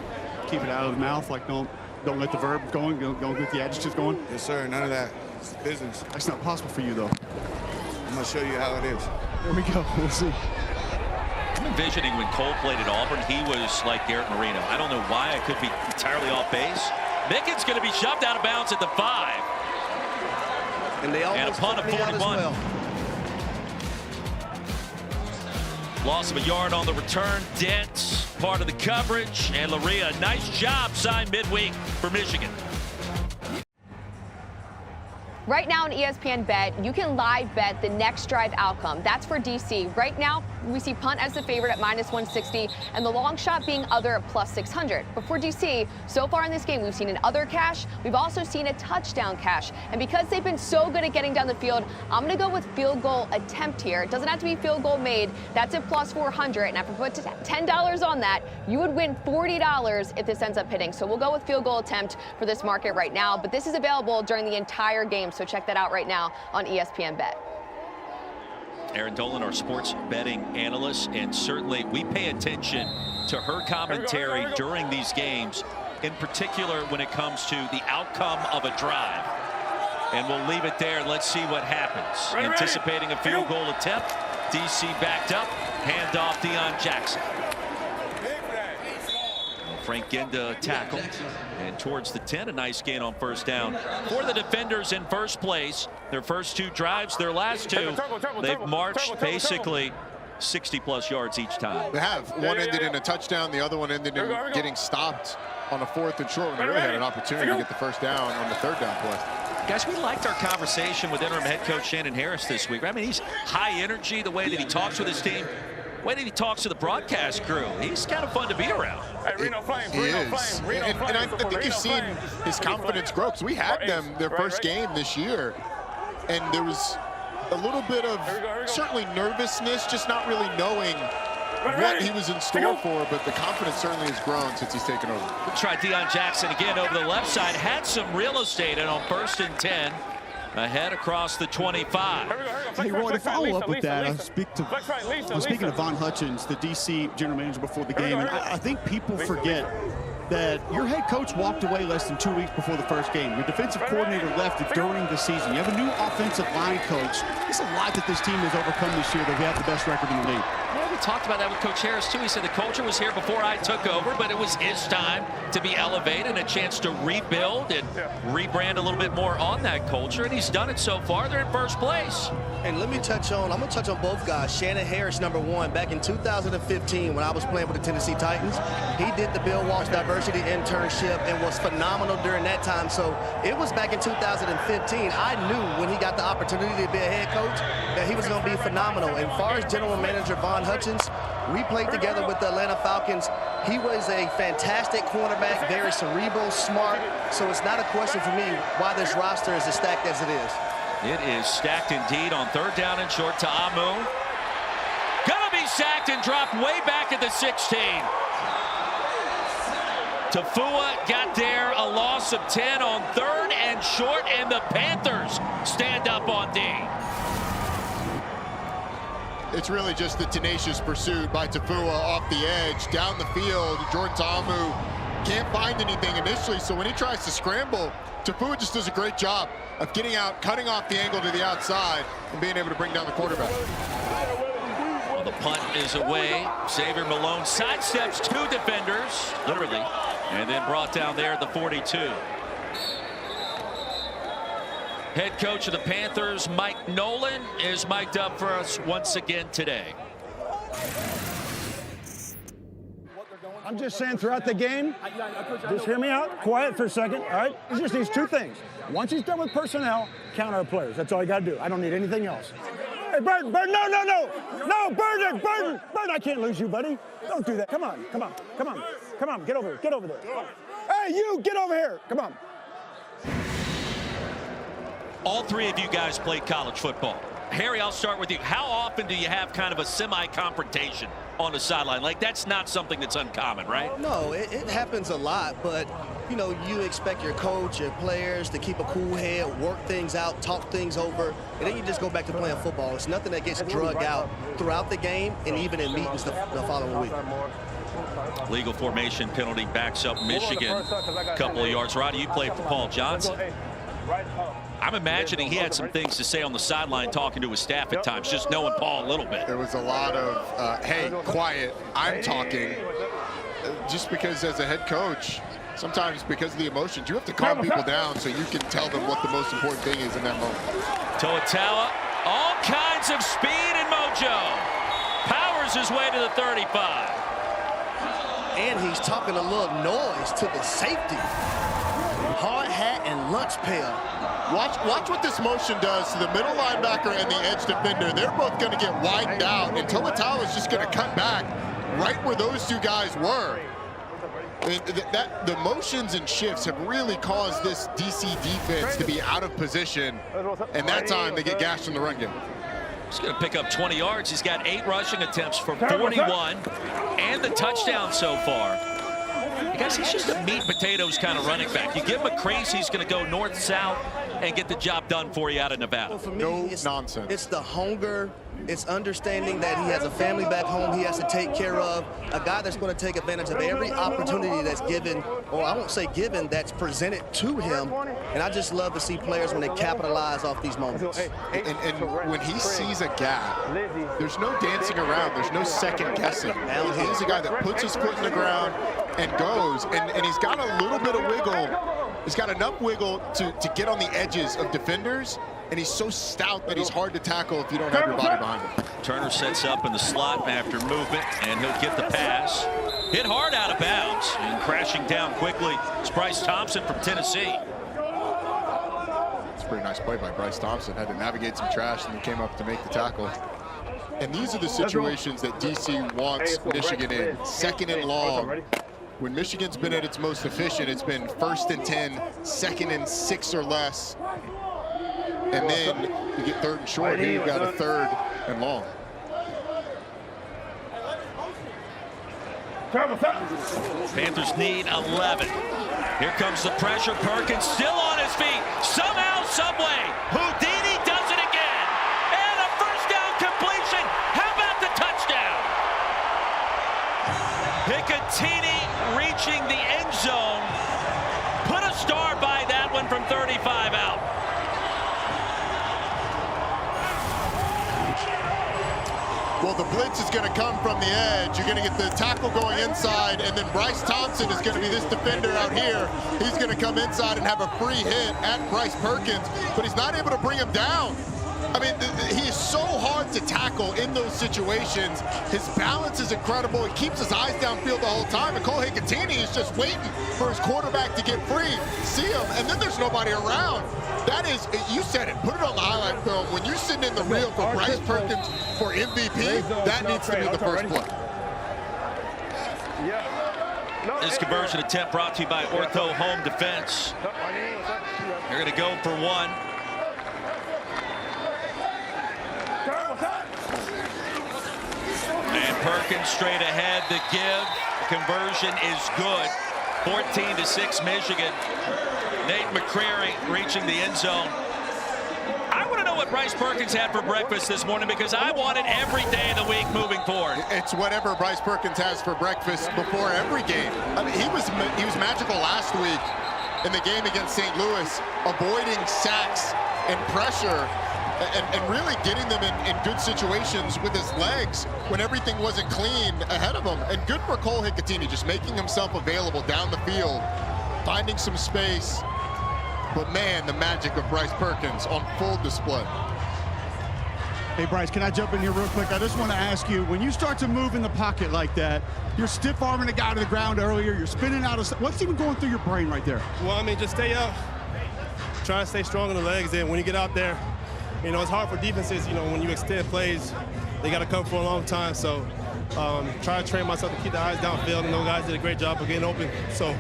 Keep it out of the mouth, like don't let the verb going, don't get the adjectives going? Yes, sir, none of that. It's business. That's not possible for you, though. I'm going to show you how it is. There we go. We'll see. I'm envisioning when Cole played at Auburn, he was like Garrett Marino. I don't know why. I could be entirely off base. Mickens going to be shoved out of bounds at the 5. And they almost and a punt of 41. Well. Loss of a yard on the return. Dent, part of the coverage. And Luria, nice job, signed midweek for Michigan. Right now on ESPN Bet, you can live bet the next drive outcome. That's for DC. Right now, we see punt as the favorite at -160 and the long shot being other at +600. But for DC, so far in this game, we've seen an other cash. We've also seen a touchdown cash. And because they've been so good at getting down the field, I'm going to go with field goal attempt here. It doesn't have to be field goal made. That's at +400. And if I put $10 on that, you would win $40 if this ends up hitting. So we'll go with field goal attempt for this market right now. But this is available during the entire game. So check that out right now on ESPN Bet. Erin Dolan, our sports betting analyst, and certainly we pay attention to her commentary during these games, in particular when it comes to the outcome of a drive. And we'll leave it there. Let's see what happens. Anticipating a field goal attempt. DC backed up. Handoff Deion Jackson. Frank Ginda tackle. And towards the 10, a nice gain on 1st down for the defenders in first place. Their first 2 drives, their last 2, they've marched basically 60-plus yards each time. They have. One ended in a touchdown. The other one ended in getting stopped on a 4th and short. We really had an opportunity to get the 1st down on the 3rd down play. Guys, we liked our conversation with interim head coach Shannon Harris this week. I mean, he's high energy, the way that he talks with his team. The way that he talks to the broadcast crew, he's kind of fun to be around. Hey, Reno Flames, Reno Flames, Reno Flames. And I think you've seen his confidence grow, because we had them their first game this year, and there was a little bit of certainly nervousness, just not really knowing what he was in store for, but the confidence certainly has grown since he's taken over. We'll try Deion Jackson again over the left side, had some real estate, and on 1st and 10. Ahead across the 25. Hey, Roy, to follow up with that, I was speaking to Von Hutchins, the DC general manager, before the game, and I think people forget that your head coach walked away less than 2 weeks before the first game. Your defensive coordinator left during the season. You have a new offensive line coach. There's a lot that this team has overcome this year that we have the best record in the league. Yeah, we talked about that with Coach Harris, too. He said the culture was here before I took over, but it was his time to be elevated and a chance to rebuild and rebrand a little bit more on that culture, and he's done it so far. They're in first place. And let me I'm going to touch on both guys. Shannon Harris, number one, back in 2015 when I was playing with the Tennessee Titans, he did the Bill Walsh Diversity Internship and was phenomenal during that time. So it was back in 2015. I knew when he got the opportunity to be a head coach that he was going to be phenomenal. And as far as general manager Von Hutchins, we played together with the Atlanta Falcons. He was a fantastic cornerback, very cerebral, smart. So it's not a question for me why this roster is as stacked as it is. It is stacked indeed on 3rd down and short to Amu. Gonna be sacked and dropped way back at the 16. Tafua got there, a loss loss of 10 on 3rd and short, and the Panthers stand up on D. It's really just the tenacious pursuit by Tafua off the edge, down the field. Jordan Ta'amu can't find anything initially, so when he tries to scramble, Tafua just does a great job of getting out, cutting off the angle to the outside, and being able to bring down the quarterback. Well, the punt is away. Xavier Malone sidesteps 2 defenders, literally, and then brought down there at the 42. Head coach of the Panthers, Mike Nolan, is mic'd up for us once again today. I'm just saying throughout the game, just hear me out, quiet for a second, all right? He just needs 2 things. Once he's done with personnel, count our players. That's all you got to do. I don't need anything else. Hey, Burton, no, Burton, I can't lose you, buddy. Don't do that. Come on, get over there. Hey, you, get over here, come on. All 3 of you guys played college football. Harry, I'll start with you. How often do you have kind of a semi-confrontation on the sideline? Like, that's not something that's uncommon, right? No, it happens a lot, but, you know, you expect your coach, your players to keep a cool head, work things out, talk things over, and then you just go back to playing football. It's nothing that gets drugged out throughout the game and even in meetings the following week. Legal formation penalty backs up Michigan a couple of yards. Roddy, you played for Paul Johnson. I'm imagining he had some things to say on the sideline talking to his staff at times, just knowing Paul a little bit. There was a lot of, hey, quiet, I'm talking. Just because as a head coach, sometimes because of the emotions, you have to calm people down so you can tell them what the most important thing is in that moment. Toatawa, all kinds of speed and mojo. Powers his way to the 35. And he's talking a little noise to the safety. Hard hat and lunch pail. Watch what this motion does to the middle linebacker and the edge defender. They're both going to get widened out, and Toatawa is just going to cut back right where those 2 guys were. I mean, the motions and shifts have really caused this DC defense to be out of position, and that time they get gashed in the run game. He's going to pick up 20 yards. He's got 8 rushing attempts for 41 and the touchdown so far. I guess he's just a meat and potatoes kind of running back. You give him a crease, he's going to go north-south and get the job done for you out of Nevada. Well, for me, no nonsense. It's the hunger. It's understanding that he has a family back home he has to take care of. A guy that's going to take advantage of every opportunity that's given, or I won't say given, that's presented to him. And I just love to see players when they capitalize off these moments. And when he sees a gap, there's no dancing around. There's no second guessing. He's a guy that puts his foot in the ground and goes. And he's got a little bit of wiggle. He's got enough wiggle to get on the edges of defenders. And he's so stout that he's hard to tackle if you don't have your body behind him. Turner sets up in the slot after movement, and he'll get the pass. Hit hard out of bounds, and crashing down quickly. It's Bryce Thompson from Tennessee. It's a pretty nice play by Bryce Thompson. Had to navigate some trash and then came up to make the tackle. And these are the situations that DC wants Michigan in. 2nd and long. When Michigan's been at its most efficient, it's been 1st and 10, 2nd and 6 or less. And then you get 3rd and short. Here you've got a 3rd and long. Panthers need 11. Here comes the pressure. Perkins still on his feet. Somehow, someway, Houdini does it again. And a 1st down completion. How about the touchdown? Picatinny reaching the end zone. Put a star by that one from 35 out. Well, the blitz is going to come from the edge. You're going to get the tackle going inside, and then Bryce Thompson is going to be this defender out here. He's going to come inside and have a free hit at Bryce Perkins, but he's not able to bring him down. I mean, he is so hard to tackle in those situations. His balance is incredible. He keeps his eyes downfield the whole time, and Cole Hicatini is just waiting for his quarterback to get free, see him, and then there's nobody around. That is, you said it, put it on the highlight film. When you're sitting in the reel for Bryce Perkins for MVP, that needs to be the first play. This conversion attempt brought to you by Ortho Home Defense. They're going to go for 1. And Perkins straight ahead. The give. Conversion is good. 14-6 Michigan. Nate McCrary reaching the end zone. I want to know what Bryce Perkins had for breakfast this morning, because I want it every day of the week moving forward. It's whatever Bryce Perkins has for breakfast before every game. I mean, he was magical last week in the game against St. Louis, avoiding sacks and pressure and really getting them in good situations with his legs when everything wasn't clean ahead of him. And good for Cole Hicatini, just making himself available down the field, finding some space. But man, the magic of Bryce Perkins on full display. Hey, Bryce, can I jump in here real quick? I just want to ask you, when you start to move in the pocket like that, you're stiff-arming a guy to the ground earlier, you're spinning out of... What's even going through your brain right there? Well, I mean, just stay up. Try to stay strong in the legs. And when you get out there, you know, it's hard for defenses, you know, when you extend plays, they got to come for a long time. So try to train myself to keep the eyes downfield, and those guys did a great job of getting open. So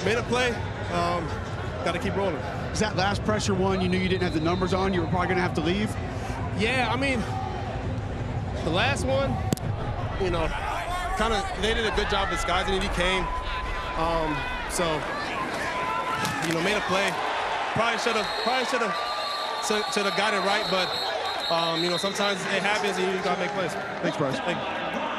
made a play, got to keep rolling. Is that last pressure one, you knew you didn't have the numbers on, you were probably going to have to leave? Yeah, I mean, the last one, you know, kind of, they did a good job disguising it. He came. So, you know, made a play. Probably should have got it right, but, you know, sometimes it happens and you got to make plays. Thanks, Bryce. Thank you.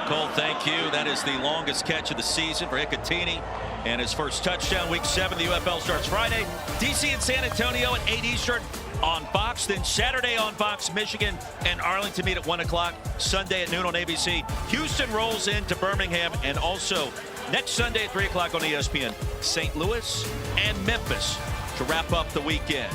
Cole, thank you. That is the longest catch of the season for Hicatini, and his first touchdown. Week 7, the UFL starts Friday. DC and San Antonio at 8 Eastern on Fox. Then Saturday on Fox, Michigan and Arlington meet at 1 o'clock. Sunday at noon on ABC. Houston rolls into Birmingham, and also next Sunday at 3 o'clock on ESPN, St. Louis and Memphis to wrap up the weekend.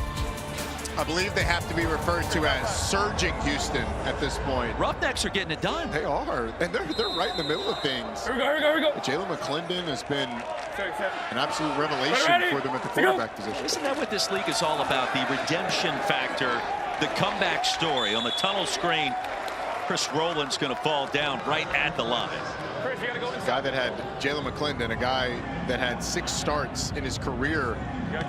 I believe they have to be referred to as surging Houston at this point. Roughnecks are getting it done. They are, and they're right in the middle of things. Here we go. Jalen McClendon has been an absolute revelation for them at the quarterback position. Isn't that what this league is all about? The redemption factor, the comeback story. On the tunnel screen, Chris Rowland's going to fall down right at the line. A guy that had Jalen McClendon, a guy that had 6 starts in his career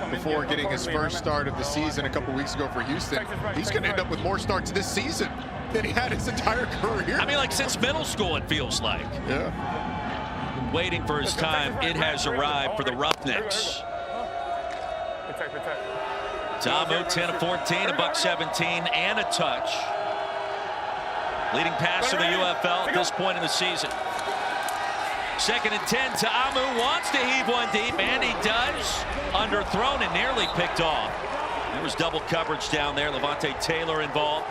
before getting his first start of the season a couple weeks ago for Houston. He's going to end up with more starts this season than he had his entire career. I mean, like since middle school, it feels like. Yeah. Waiting for his time. It has arrived for the Roughnecks. Tamu, 10 of 14, $117, and a touch. Leading passer of the UFL at this point in the season. 2nd and 10. Ta'amu wants to heave one deep, and he does. Underthrown and nearly picked off. There was double coverage down there. Levante Taylor involved.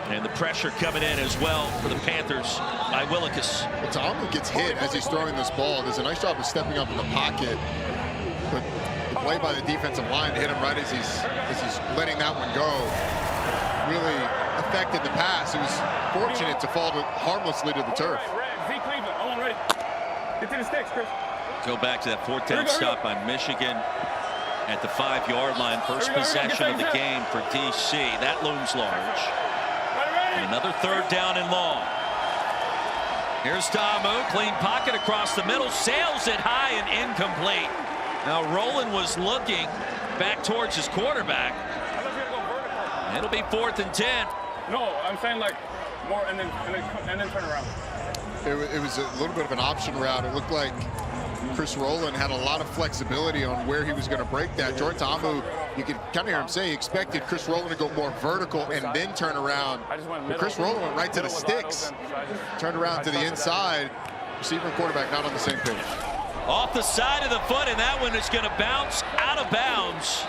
And the pressure coming in as well for the Panthers by Willikis. Well, Ta'amu gets hit as he's throwing this ball. Does a nice job of stepping up in the pocket. But the play by the defensive line to hit him right as he's letting that one go really affected the pass. It was fortunate to fall harmlessly to the turf. Get to the sticks, Chris. Go back to that 4th down stop by Michigan at the 5-yard line. First possession of the game for DC. That looms large. And another 3rd down and long. Here's Ta'amu. Clean pocket across the middle. Sails it high and incomplete. Now Rowland was looking back towards his quarterback. It'll be 4th and 10. No, I'm saying like more and then turn around. It was a little bit of an option route. It looked like Chris Rowland had a lot of flexibility on where he was going to break that. Jordan Ta'amu, you could kind of hear him say he expected Chris Rowland to go more vertical and then turn around. But Chris Rowland went right to the sticks, turned around to the inside. Receiver and quarterback not on the same page. Off the side of the foot, and that one is going to bounce out of bounds.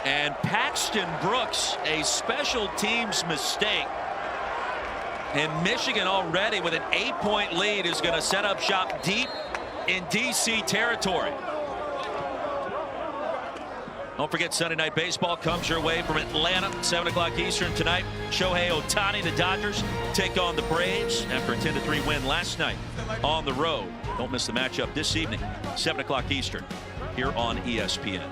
And Paxton Brooks, a special teams mistake. And Michigan already with an 8-point lead is going to set up shop deep in DC territory. Don't forget Sunday Night Baseball comes your way from Atlanta, 7 o'clock Eastern tonight. Shohei Ohtani, the Dodgers, take on the Braves after a 10-3 win last night on the road. Don't miss the matchup this evening, 7 o'clock Eastern, here on ESPN.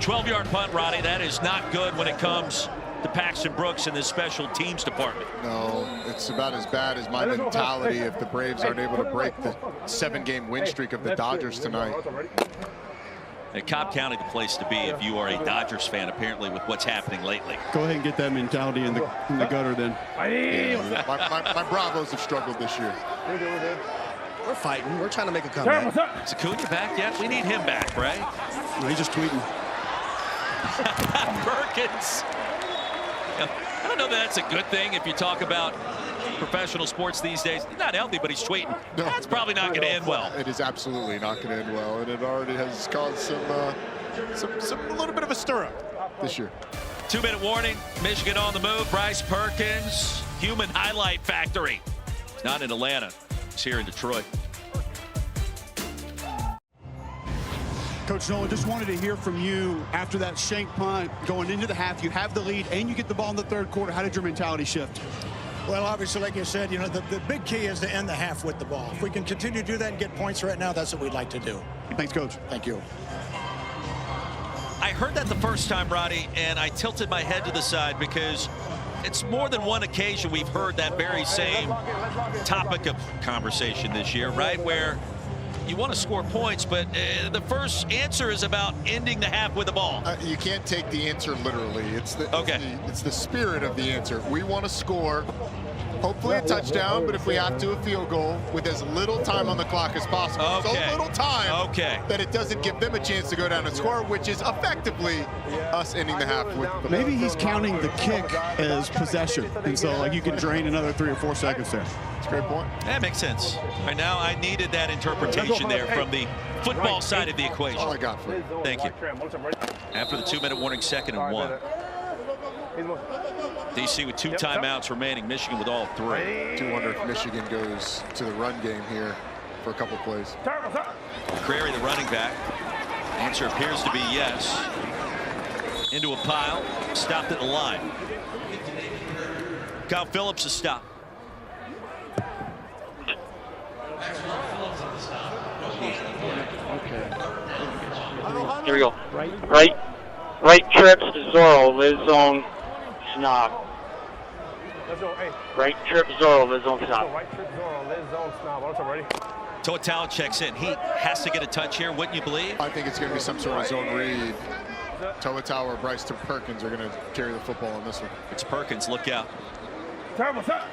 12-yard punt, Roddy. That is not good when it comes to Paxton Brooks in this special teams department. No, it's about as bad as my mentality if the Braves aren't able to break the 7-game win streak of the Dodgers tonight. And Cobb County, the place to be if you are a Dodgers fan, apparently, with what's happening lately. Go ahead and get that mentality in the gutter then. Yeah, my Bravos have struggled this year. We're fighting. We're trying to make a comeback. Is Acuna back yet? We need him back, right? No, he's just tweeting. Perkins. I don't know that that's a good thing if you talk about professional sports these days. He's not healthy, but he's tweeting. No, that's probably not going to end well. It is absolutely not going to end well, and it already has caused a little bit of a stir-up this year. 2-minute warning. Michigan on the move. Bryce Perkins, human highlight factory. He's not in Atlanta. He's here in Detroit. Coach Nolan, just wanted to hear from you after that shank punt going into the half. You have the lead and you get the ball in the third quarter. How did your mentality shift? Well, obviously, like you said, you know, the big key is to end the half with the ball. If we can continue to do that and get points right now, that's what we'd like to do. Thanks, Coach. Thank you. I heard that the first time, Roddy, and I tilted my head to the side because it's more than one occasion we've heard that very same topic of conversation this year, right? Where you want to score points, but the first answer is about ending the half with the ball. You can't take the answer literally. It's the spirit of the answer. We want to score, hopefully a touchdown, but if we have to, a field goal with as little time on the clock as possible. So little time that it doesn't give them a chance to go down and score, which is effectively us ending the half with the Maybe he's counting the kick as possession, and so like you can drain another 3 or 4 seconds there. That's a great point. That makes sense. Right now, I needed that interpretation there from the football side of the equation. That's all I got for you. Thank you. After the 2-minute warning, 2nd and 1. DC with 2 timeouts remaining. Michigan with all 3. I do wonder if Michigan goes to the run game here for a couple plays. McCrary, the running back. Answer appears to be yes. Into a pile. Stopped at the line. Kyle Phillips is stopped. Here we go. Right trips to Zorro, lives on Snob. Right trip Zorro, lives on Snob. Right trip Zorro, lives on Snob. What's up, ready? Total checks in. He has to get a touch here, wouldn't you believe? I think it's going to be some sort of zone read. Toa or Bryce Perkins are going to carry the football on this one. It's Perkins. Look out. What's up?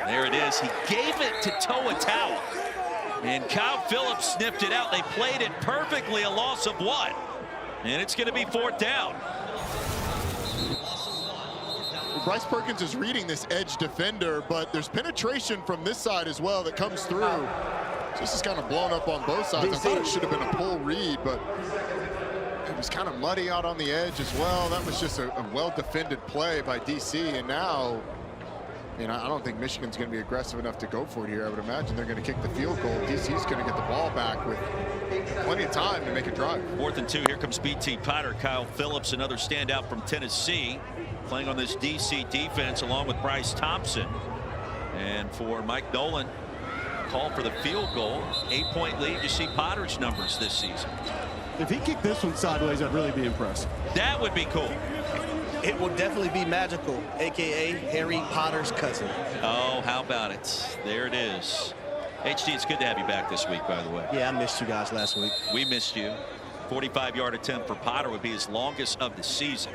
There it is. He gave it to Toa. And Kyle Phillips sniffed it out. They played it perfectly. A loss of 1. And it's going to be 4th down. Bryce Perkins is reading this edge defender, but there's penetration from this side as well that comes through. This is kind of blown up on both sides. I thought it should have been a pull read, but it was kind of muddy out on the edge as well. That was just a well-defended play by DC, and now, I don't think Michigan's going to be aggressive enough to go for it here. I would imagine they're going to kick the field goal. DC's going to get the ball back with plenty of time to make a drive. 4th and 2. Here comes BT Potter. Kyle Phillips, another standout from Tennessee, playing on this DC defense along with Bryce Thompson. And for Mike Nolan, call for the field goal. 8-point lead. You see Potter's numbers this season. If he kicked this one sideways, I'd really be impressed. That would be cool. It will definitely be magical, a.k.a. Harry Potter's cousin. Oh, how about it? There it is. HD, it's good to have you back this week, by the way. Yeah, I missed you guys last week. We missed you. 45-yard attempt for Potter would be his longest of the season.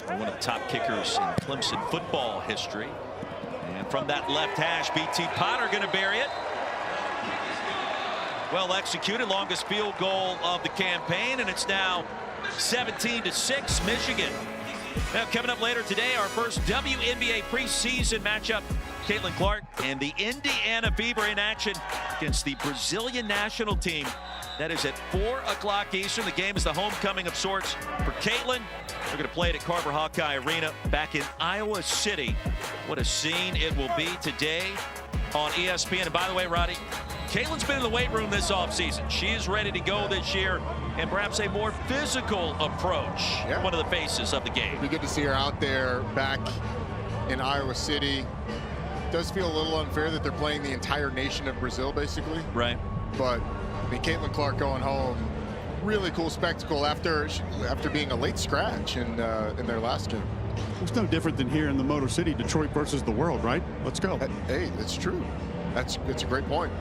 One of the top kickers in Clemson football history. And from that left hash, BT Potter going to bury it. Well executed, longest field goal of the campaign, and it's now 17-6 Michigan. Now coming up later today, our first WNBA preseason matchup. Caitlin Clark and the Indiana Fever in action against the Brazilian national team. That is at 4 o'clock Eastern. The game is the homecoming of sorts for Caitlin. They're going to play it at Carver Hawkeye Arena back in Iowa City. What a scene it will be today on ESPN. And by the way, Roddy, Caitlin's been in the weight room this offseason. She is ready to go this year, and perhaps a more physical approach. Yeah. One of the faces of the game. It'd be good to see her out there back in Iowa City. It does feel a little unfair that they're playing the entire nation of Brazil, basically. Right. But Caitlin Clark going home, really cool spectacle after being a late scratch in their last game. It's no different than here in the Motor City, Detroit versus the world, right? Let's go. Hey, that's true. That's a great point.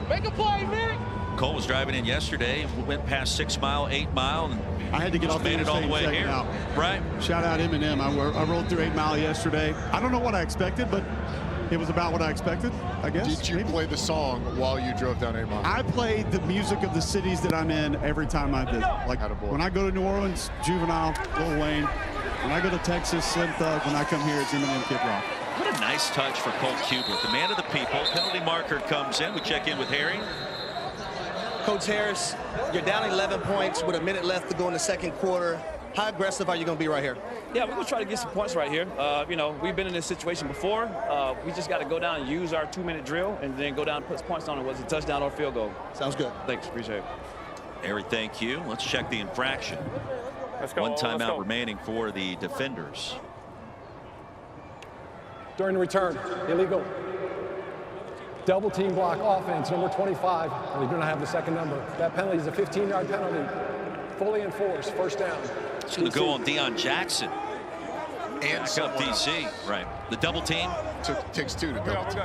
Make a play, Nick. Cole was driving in yesterday. We went past 6 Mile, 8 Mile, and I had to get off the made it all the way here. Out. Right. Shout out Eminem. I rolled through 8 Mile yesterday. I don't know what I expected, but it was about what I expected, I guess. Did you play the song while you drove down 8 Mile? I played the music of the cities that I'm in every time I visit. Like when I go to New Orleans, Juvenile, Lil Wayne. When I go to Texas, Slim Thug. When I come here, it's Eminem, Kid Rock. What a nice touch for Cole Kubert, the man of the people. Penalty marker comes in. We check in with Harry. Coach Harris, you're down 11 points with a minute left to go in the second quarter. How aggressive are you going to be right here? Yeah, we're going to try to get some points right here. You know, we've been in this situation before. We just got to go down and use our 2-minute drill and then go down and put points on it, whether it's a touchdown or field goal. Sounds good. Thanks. Appreciate it. Harry, thank you. Let's check the infraction. Let's go. One timeout remaining for the defenders. During the return, illegal. Double team block offense, number 25. We do not have the second number. That penalty is a 15-yard penalty. Fully enforced, first down. It's going to go on Deion Jackson. And back up DC. Right. The double team. Takes two to double team.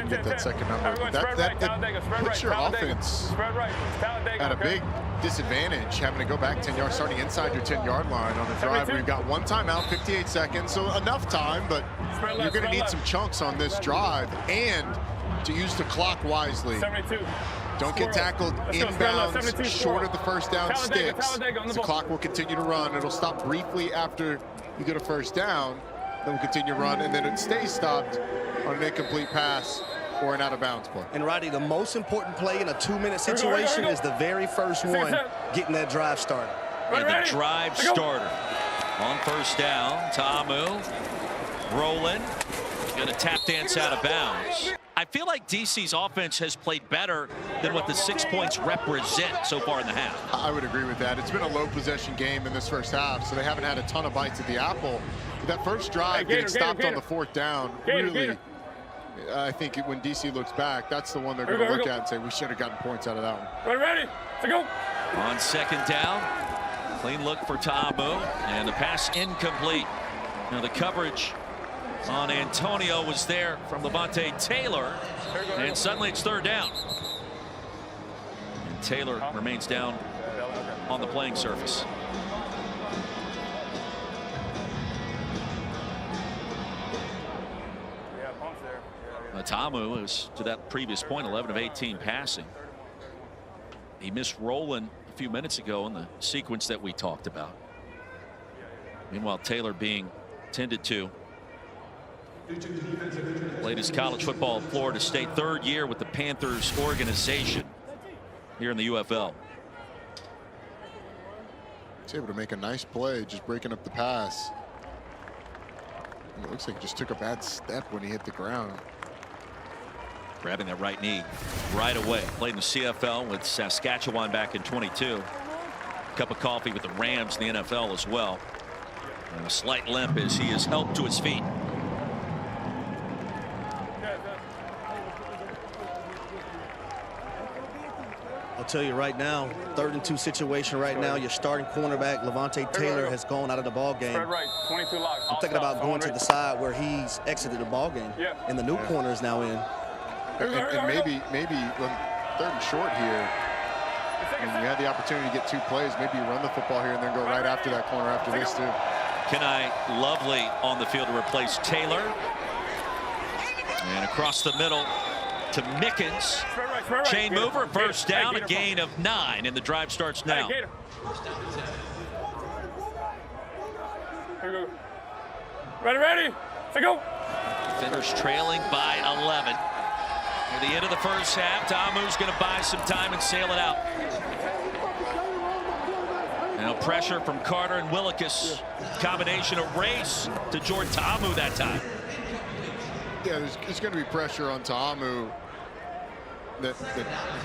Get that second number. That puts your offense at a big disadvantage, having to go back 10 yards, starting inside your 10-yard line on a drive where you've got one timeout, 58 seconds, so enough time, but you're going to need some chunks on this drive and to use the clock wisely. 72. Don't get tackled inbounds short of the first down sticks. The clock will continue to run. It'll stop briefly after you get a first down. Then will continue to run, and then it stays stopped on an incomplete pass or an out-of-bounds play. And, Roddy, the most important play in a 2-minute situation is the very first one, getting that drive started. Yeah, the drive starter. On first down, Ta'amu rolling. Going to tap dance out of bounds. I feel like DC's offense has played better than what the 6 points represent so far in the half. I would agree with that. It's been a low possession game in this first half, so they haven't had a ton of bites at the apple. But that first drive, getting stopped on the fourth down, really, I think when DC looks back, that's the one they're going to look at and say, we should have gotten points out of that one. Ready? To go. On second down, clean look for Ta'amu, and the pass incomplete. Now the coverage on Antonio was there from Levante Taylor, and suddenly it's third down. And Taylor remains down on the playing surface. Ta'amu is, to that previous point, 11 of 18 passing. He missed Rowland a few minutes ago in the sequence that we talked about. Meanwhile, Taylor being tended to. Played his college football at Florida State, third year with the Panthers organization here in the UFL. He's able to make a nice play, just breaking up the pass. And it looks like he just took a bad step when he hit the ground. Grabbing that right knee right away. Played in the CFL with Saskatchewan back in 22. Cup of coffee with the Rams in the NFL as well. And a slight limp as he is helped to his feet. I'll tell you right now, 3rd and 2 situation right now. Your starting cornerback, Levante Taylor, has gone out of the ball game. Right, 22 lock. I'm thinking about going to the side where he's exited the ball game. And the new corner is now in. And maybe when 3rd and short here, and you had the opportunity to get 2 plays, maybe you run the football here and then go right after that corner after this too. Kenai Lovely on the field to replace Taylor. And across the middle to Mickens. Chain mover, first down, a gain of 9, and the drive starts now. Here we go. Ready? To go. Defenders trailing by 11. Near the end of the first half, Ta'amu's going to buy some time and sail it out. Now pressure from Carter and Willikis. Combination of race to Jordan Ta'amu that time. Yeah, there's going to be pressure on Ta'amu that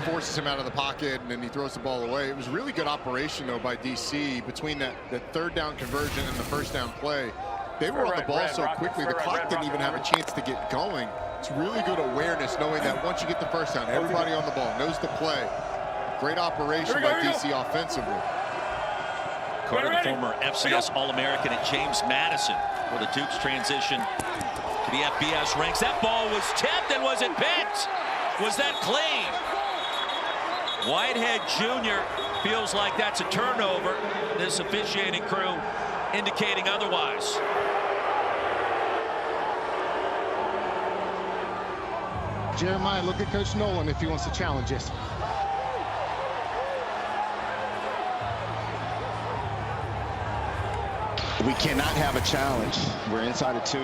forces him out of the pocket, and then he throws the ball away. It was really good operation, though, by DC between that 3rd down conversion and the first down play. They were on the ball so quickly, the clock didn't even have a chance to get going. It's really good awareness, knowing that once you get the first down, everybody on the ball knows the play. Great operation by DC offensively. Carter, the former FCS All-American at James Madison, where the Dukes transition to the FBS ranks. That ball was tipped, and was it picked? Was that clean? Whitehead Jr. feels like that's a turnover. This officiating crew indicating otherwise. Jeremiah, look at Coach Nolan if he wants to challenge us. We cannot have a challenge. We're inside of 2.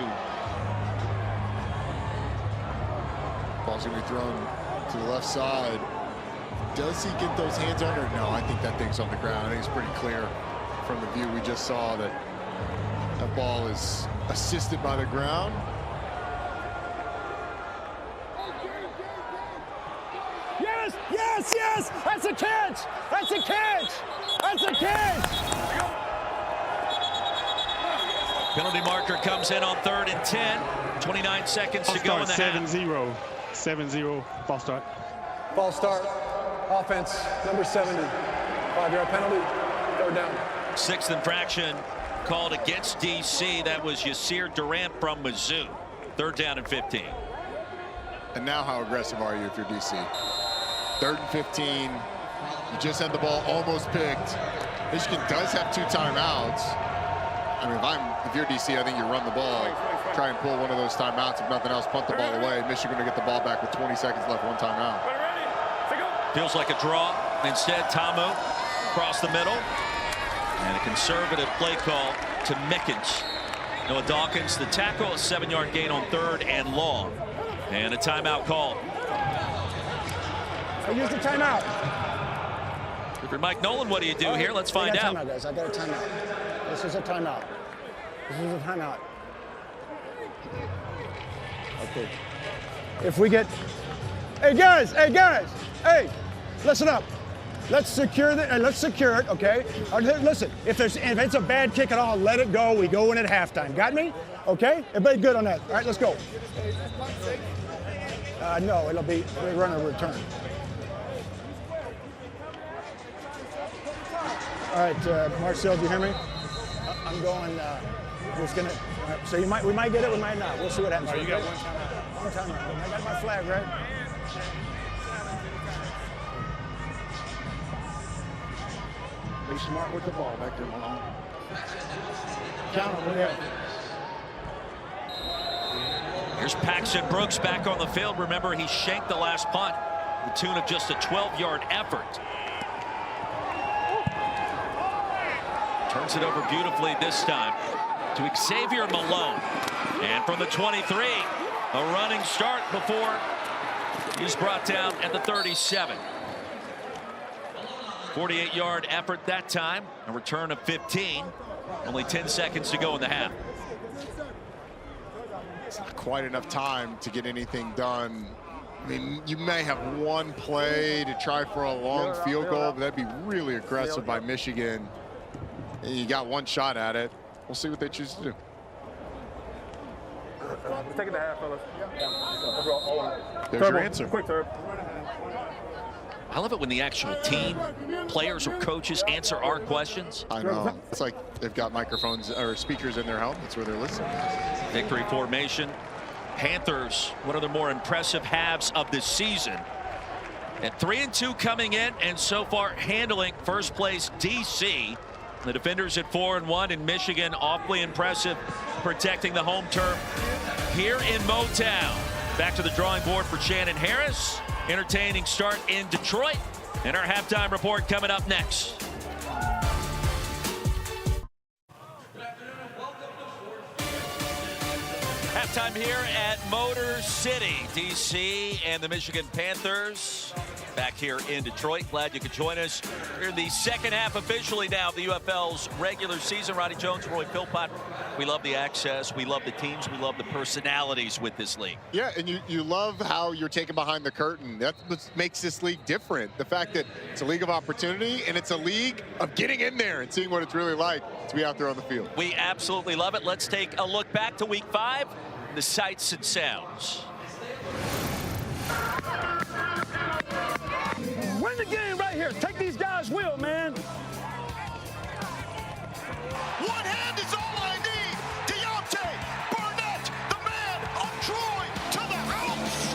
Ball's going to be thrown to the left side. Does he get those hands under? No, I think that thing's on the ground. I think it's pretty clear from the view we just saw that that ball is assisted by the ground. Yes, yes, yes! That's a catch! That's a catch! That's a catch! Penalty marker comes in on 3rd and 10. 29 seconds to go in the half. 7-0. 7-0. False start. False start. Offense, number 70. 5-yard penalty. 3rd down. 6th infraction called against DC. That was Yasir Durant from Mizzou. 3rd down and 15. And now how aggressive are you if you're DC? 3rd and 15. You just had the ball almost picked. Michigan does have 2 timeouts. I mean, if you're DC, I think you run the ball. Try and pull one of those timeouts. If nothing else, punt the ball away. Michigan to get the ball back with 20 seconds left, 1 timeout. Feels like a draw. Instead, Tamu across the middle. And a conservative play call to Mickens. Noah Dawkins, the tackle, a 7-yard gain on 3rd and long. And a timeout call. I used the timeout. If you're Mike Nolan, what do you do here? Let's find out. Timeout, guys. I got a timeout. This is a timeout. This is a timeout. Okay. If we get, hey guys, hey, listen up. Let's secure it, okay? Listen, if it's a bad kick at all, let it go. We go in at halftime. Got me? Okay? Everybody good on that? All right, let's go. No, it'll be we run a return. All right, Marcel, do you hear me? I'm going. Just gonna. So we might get it, we might not. We'll see what happens. You got 1 timeout. 1 timeout. I got my flag, right? Be smart with the ball back there, Malone. Count him, yeah. Here's Paxton Brooks back on the field. Remember, he shanked the last punt, the tune of just a 12-yard effort. Turns it over beautifully this time to Xavier Malone. And from the 23, a running start before he's brought down at the 37. 48-yard effort that time, a return of 15. Only 10 seconds to go in the half. It's not quite enough time to get anything done. I mean, you may have one play to try for a long field goal, but that'd be really aggressive by Michigan. And you got 1 shot at it. We'll see what they choose to do. Let's take it to half, fellas. There's your answer. Quick third. I love it when the actual team, players or coaches answer our questions. I know. It's like they've got microphones or speakers in their helmets where they're listening. Victory formation. Panthers, one of the more impressive halves of this season. At 3-2 coming in, and so far handling first place DC. The defenders at 4-1, and Michigan awfully impressive, protecting the home turf here in Motown. Back to the drawing board for Shannon Harris. Entertaining start in Detroit. And our halftime report coming up next. Halftime here at Motor City, DC, and the Michigan Panthers back here in Detroit. Glad you could join us. We're in the second half officially now of the UFL's regular season. Ronnie Jones, Roy Philpott. We love the access. We love the teams. We love the personalities with this league. Yeah, and you love how you're taking behind the curtain. That's what makes this league different. The fact that it's a league of opportunity and it's a league of getting in there and seeing what it's really like to be out there on the field. We absolutely love it. Let's take a look back to week 5, the sights and sounds. Win the game right here. Take these guys' will, man. One hand is all I need. Deontay Burnett, the man of Troy, to the house.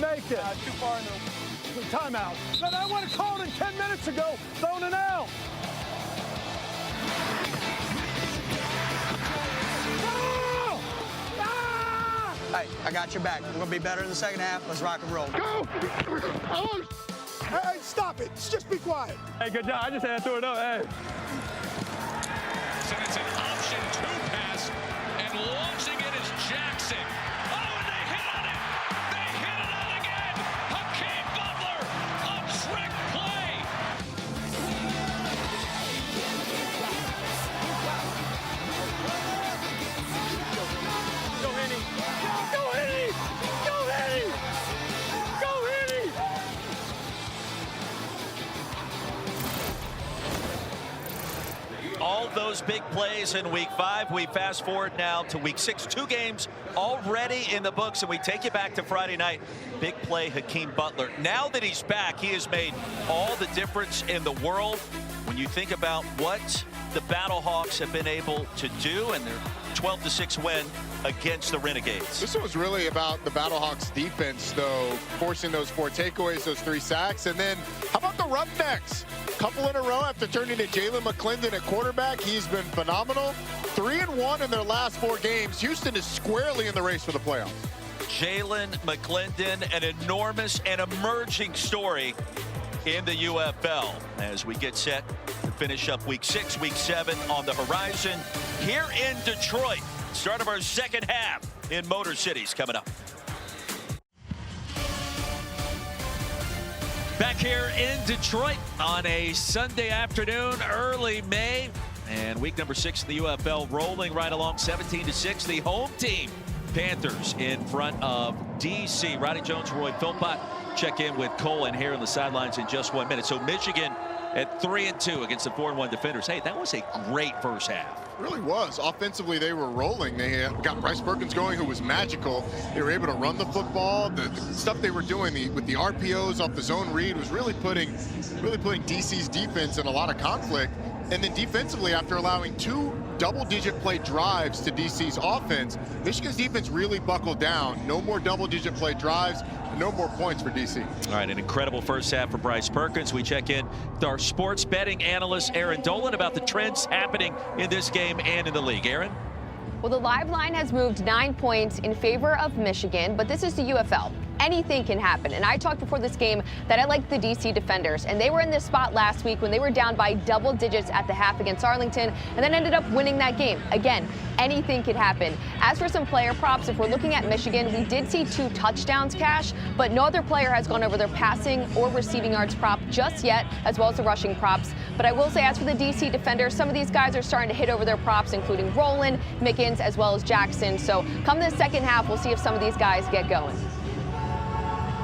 make it. Too far in the Timeout. But I would have called it 10 minutes ago. Throwing it out. Hey, I got your back. We're going to be better in the second half. Let's rock and roll. Go! Oh. Hey, stop it. Just be quiet. Hey, good job. I just had to throw it up. Hey. And it's an option 2 pass, and launching it is Jackson. Oh, and they hit on it. They hit it on again. Hakeem Butler, a trick play. Go, Henny. Go, Henny. Go, Henny. Go, Henny. All those big plays in week 5. We fast forward now to week 6. 2 games already in the books, and we take you back to Friday night. Big play, Hakeem Butler. Now that he's back, he has made all the difference in the world when you think about what the Battlehawks have been able to do and their 12-6 win against the Renegades. This was really about the Battlehawks defense, though, forcing those 4 takeaways, those 3 sacks. And then how about the Roughnecks? Couple in a row after turning to Jalen McClendon at quarterback. He's been phenomenal. 3-1 in their last 4 games. Houston is squarely in the race for the playoffs. Jalen McClendon, an enormous and emerging story in the UFL as we get set to finish up week 6, week 7 on the horizon here in Detroit. Start of our second half in Motor Cities coming up. Back here in Detroit on a Sunday afternoon, early May, and week number 6 in the UFL rolling right along 17-6. The home team, Panthers, in front of DC. Roddy Jones, Roy Philpott check in with Cole and here on the sidelines in just 1 minute. So Michigan at 3-2 against the 4-1 defenders. Hey, that was a great first half. It really was. Offensively, they were rolling. They got Bryce Perkins going, who was magical. They were able to run the football. The stuff they were doing with the RPOs off the zone read was really putting DC's defense in a lot of conflict. And then defensively, after allowing 2 double-digit play drives to DC's offense, Michigan's defense really buckled down. No more double-digit play drives, no more points for DC. All right, an incredible first half for Bryce Perkins. We check in with our sports betting analyst, Aaron Dolan, about the trends happening in this game and in the league. Aaron? Well, the live line has moved 9 points in favor of Michigan, but this is the UFL. Anything can happen. And I talked before this game that I like the DC defenders, and they were in this spot last week when they were down by double digits at the half against Arlington and then ended up winning that game. Again, anything could happen. As for some player props, if we're looking at Michigan, we did see 2 touchdowns cash, but no other player has gone over their passing or receiving yards prop just yet, as well as the rushing props. But I will say, as for the DC defenders, some of these guys are starting to hit over their props, including Rowland, Mickens, as well as Jackson. So come the second half, we'll see if some of these guys get going.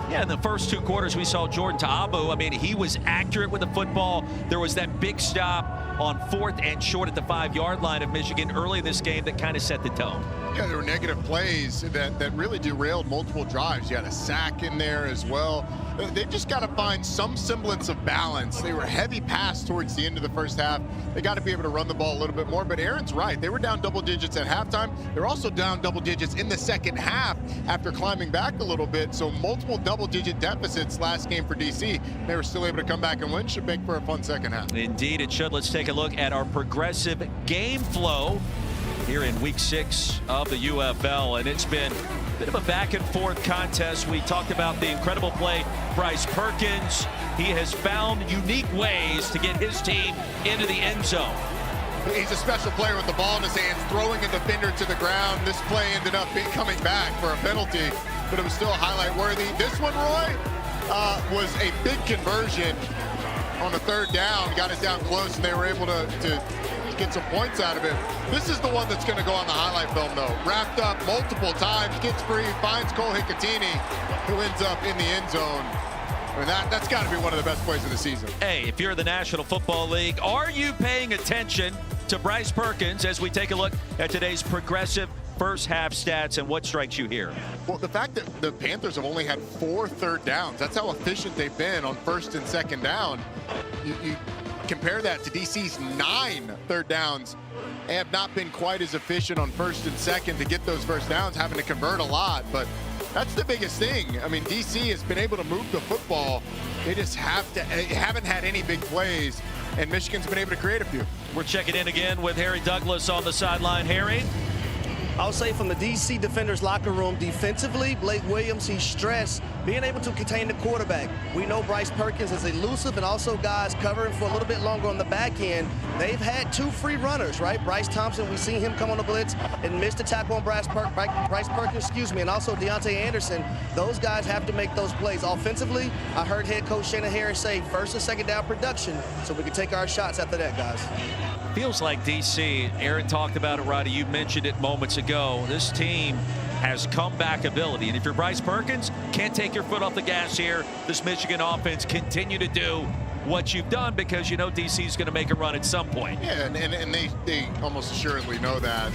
Yeah, in the first 2 quarters, we saw Jordan Ta'abu. I mean, he was accurate with the football. There was that big stop on 4th and short at the 5-yard line of Michigan early in this game that kind of set the tone. Yeah, there were negative plays that really derailed multiple drives. You had a sack in there as well. They've just got to find some semblance of balance. They were heavy pass towards the end of the first half. They got to be able to run the ball a little bit more. But Aaron's right. They were down double digits at halftime. They're also down double digits in the second half after climbing back a little bit. So multiple double-digit deficits last game for DC. They were still able to come back and win. Should make for a fun second half. Indeed, it should. Let's take a look at our progressive game flow here in week 6 of the UFL, and it's been a bit of a back and forth contest. We talked about the incredible play, Bryce Perkins. He has found unique ways to get his team into the end zone. He's a special player with the ball in his hands, throwing a defender to the ground. This play ended up coming back for a penalty, but it was still highlight worthy. This one, Roy, was a big conversion on a 3rd down, got it down close, and they were able to get some points out of it. This is the one that's going to go on the highlight film, though. Wrapped up multiple times, gets free, finds Cole Hicatini, who ends up in the end zone. I mean, that's got to be one of the best plays of the season. Hey, if you're the National Football League, are you paying attention to Bryce Perkins as we take a look at today's progressive first half stats and what strikes you here? Well, the fact that the Panthers have only had 4 3rd downs, that's how efficient they've been on 1st and 2nd down. You compare that to DC's 9 3rd downs. They have not been quite as efficient on 1st and 2nd to get those 1st downs, having to convert a lot. But That's the biggest thing. I mean, DC has been able to move the football. They just haven't had any big plays, and Michigan's been able to create a few. We're checking in again with Harry Douglas on the sideline. Harry? I would say from the DC defenders' locker room, defensively, Blake Williams, he's stressed, being able to contain the quarterback. We know Bryce Perkins is elusive, and also guys covering for a little bit longer on the back end. They've had 2 free runners, right? Bryce Thompson, we've seen him come on the blitz and missed a tackle on Bryce Perkins, and also Deontay Anderson. Those guys have to make those plays. Offensively, I heard head coach Shannon Harris say first and second down production, so we can take our shots after that, guys. Feels like DC, Aaron talked about it, Roddy, you mentioned it moments ago. This team has comeback ability, and if you're Bryce Perkins, can't take your foot off the gas here. This Michigan offense continue to do what you've done, because you know DC is going to make a run at some point. Yeah, and they almost assuredly know that.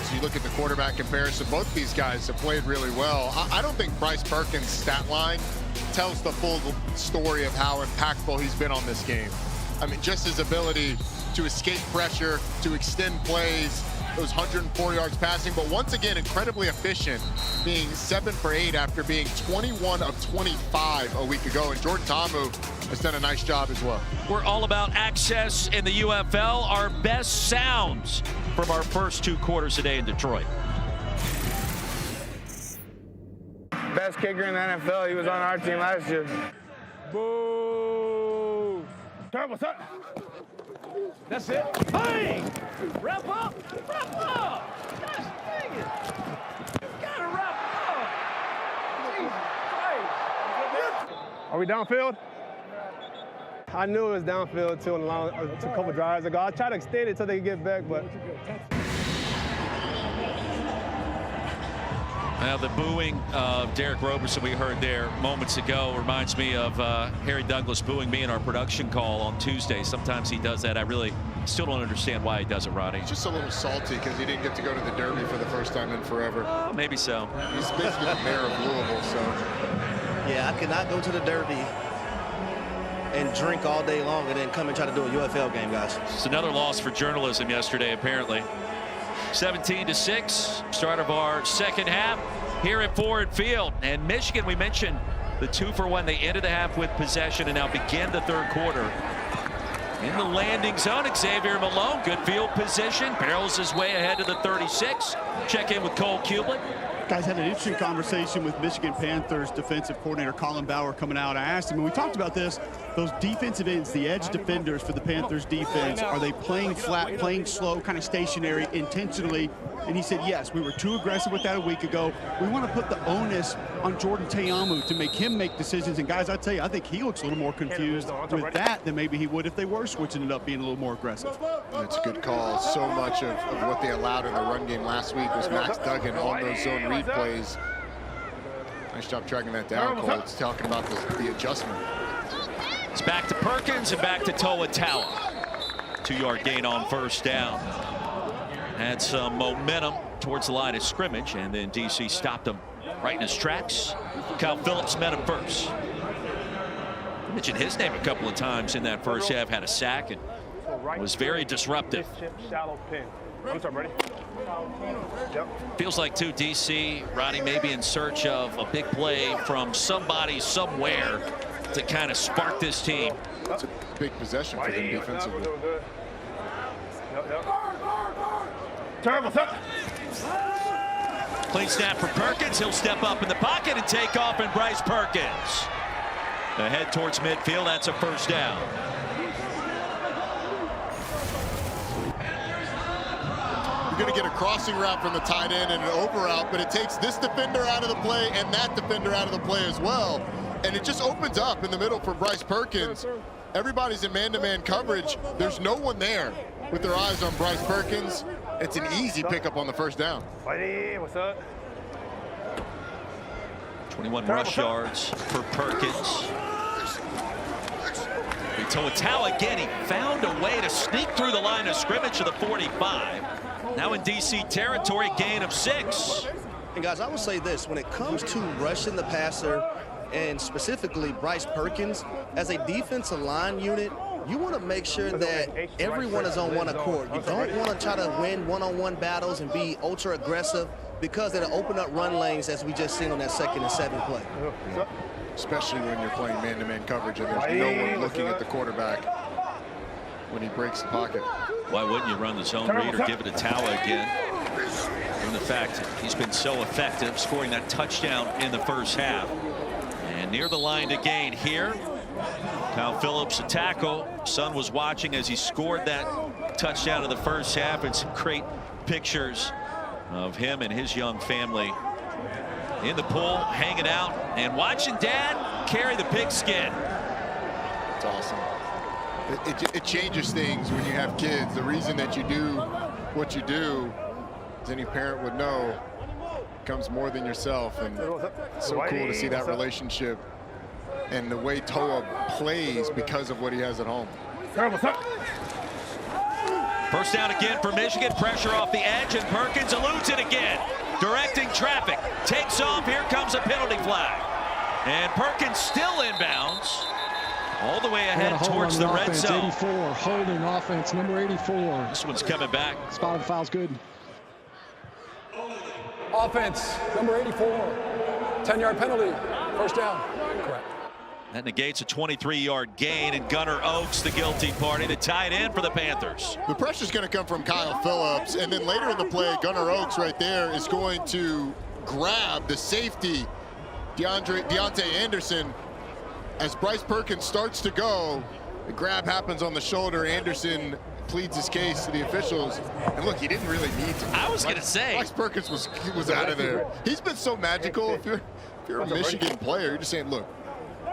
So you look at the quarterback comparison, both of these guys have played really well. I don't think Bryce Perkins' stat line tells the full story of how impactful he's been on this game. I mean, just his ability to escape pressure, to extend plays, those 104 yards passing, but once again, incredibly efficient, being 7 for 8 after being 21 of 25 a week ago. And Jordan Ta'amu has done a nice job as well. We're all about access in the UFL. Our best sounds from our first 2 quarters today in Detroit. Best kicker in the NFL. He was on our team last year. Boo! Terrible touch. That's it. Hey! Wrap up! Wrap up! Gosh dang it! Gotta wrap up! Jesus Christ! Are we downfield? I knew it was downfield too, a couple drives ago. I tried to extend it until they could get back, but. Now the booing of Derek Roberson we heard there moments ago reminds me of Harry Douglas booing me in our production call on Tuesday. Sometimes he does that. I really still don't understand why he does it, Roddy. He's just a little salty because he didn't get to go to the Derby for the first time in forever. Maybe so. He's basically the mayor of Louisville, so. Yeah, I could not go to the Derby and drink all day long and then come and try to do a UFL game, guys. It's another loss for journalism yesterday, apparently. 17-6, start of our second half here at Ford Field. And Michigan, we mentioned the 2-for-1. They ended the half with possession and now begin the third quarter. In the landing zone, Xavier Malone, good field position, barrels his way ahead to the 36. Check in with Cole Kublik. Guys, had an interesting conversation with Michigan Panthers defensive coordinator Colin Bauer coming out. I asked him, and we talked about this, those defensive ends, the edge defenders for the Panthers defense, are they playing flat, playing slow, kind of stationary, intentionally? And he said, yes, we were too aggressive with that a week ago. We want to put the onus on Jordan Ta'amu to make him make decisions. And guys, I tell you, I think he looks a little more confused with that than maybe he would if they were switching it up, being a little more aggressive. That's a good call. So much of what they allowed in the run game last week was Max Duggan on those zone read plays. Nice job tracking that down, Cole. It's talking about the adjustment. It's back to Perkins and back to Toa Taua. 2-yard gain on first down. Had some momentum towards the line of scrimmage, and then DC stopped him right in his tracks. Kyle Phillips met him first. I mentioned his name a couple of times in that first half, had a sack and was very disruptive. Feels like, too, DC, Roddy may be in search of a big play from somebody somewhere to kind of spark this team. It's a big possession for them defensively. Terrible. Clean snap for Perkins. He'll step up in the pocket and take off, and Bryce Perkins ahead towards midfield. That's a first down. You're going to get a crossing route from the tight end and an over route, but it takes this defender out of the play and that defender out of the play as well. And it just opens up in the middle for Bryce Perkins. Everybody's in man-to-man coverage. There's no one there with their eyes on Bryce Perkins. It's an easy pickup on the first down. What's up? 21 rush yards for Perkins. Toa Taua again, he found a way to sneak through the line of scrimmage to the 45. Now in DC territory, gain of 6. And guys, I will say this, when it comes to rushing the passer, and specifically Bryce Perkins, as a defensive line unit, you want to make sure that everyone is on one accord. You don't want to try to win one-on-one battles and be ultra aggressive. because it'll open up run lanes as we just seen on that 2nd and 7 play. Especially when you're playing man-to-man coverage and there's no one looking at the quarterback when he breaks the pocket. Why wouldn't you run the zone read or give it to Tawa again? Given the fact he's been so effective scoring that touchdown in the first half. And near the line to gain here. Kyle Phillips, a tackle. Son was watching as he scored that touchdown in the first half, and some great pictures of him and his young family in the pool, hanging out and watching Dad carry the pigskin. It's awesome. It changes things when you have kids. The reason that you do what you do, as any parent would know, comes more than yourself. And it's so cool to see that relationship and the way Toa plays because of what he has at home. First down again for Michigan. Pressure off the edge, and Perkins eludes it again. Directing traffic. Takes off. Here comes a penalty flag. And Perkins still inbounds. All the way ahead towards the red zone. 84, holding offense, number 84. This one's coming back. Spot of the foul's good. Offense, number 84. 10-yard penalty. First down. Correct. That negates a 23-yard gain, and Gunnar Oaks, the guilty party, to tie it in for the Panthers. The pressure's going to come from Kyle Phillips, and then later in the play, Gunnar Oaks right there is going to grab the safety, Deontay Anderson. As Bryce Perkins starts to go, the grab happens on the shoulder. Anderson pleads his case to the officials, and look, he didn't really need to. I was going to say, Bryce Perkins was out of there. He's been so magical. If you're a Michigan player, you're just saying, look,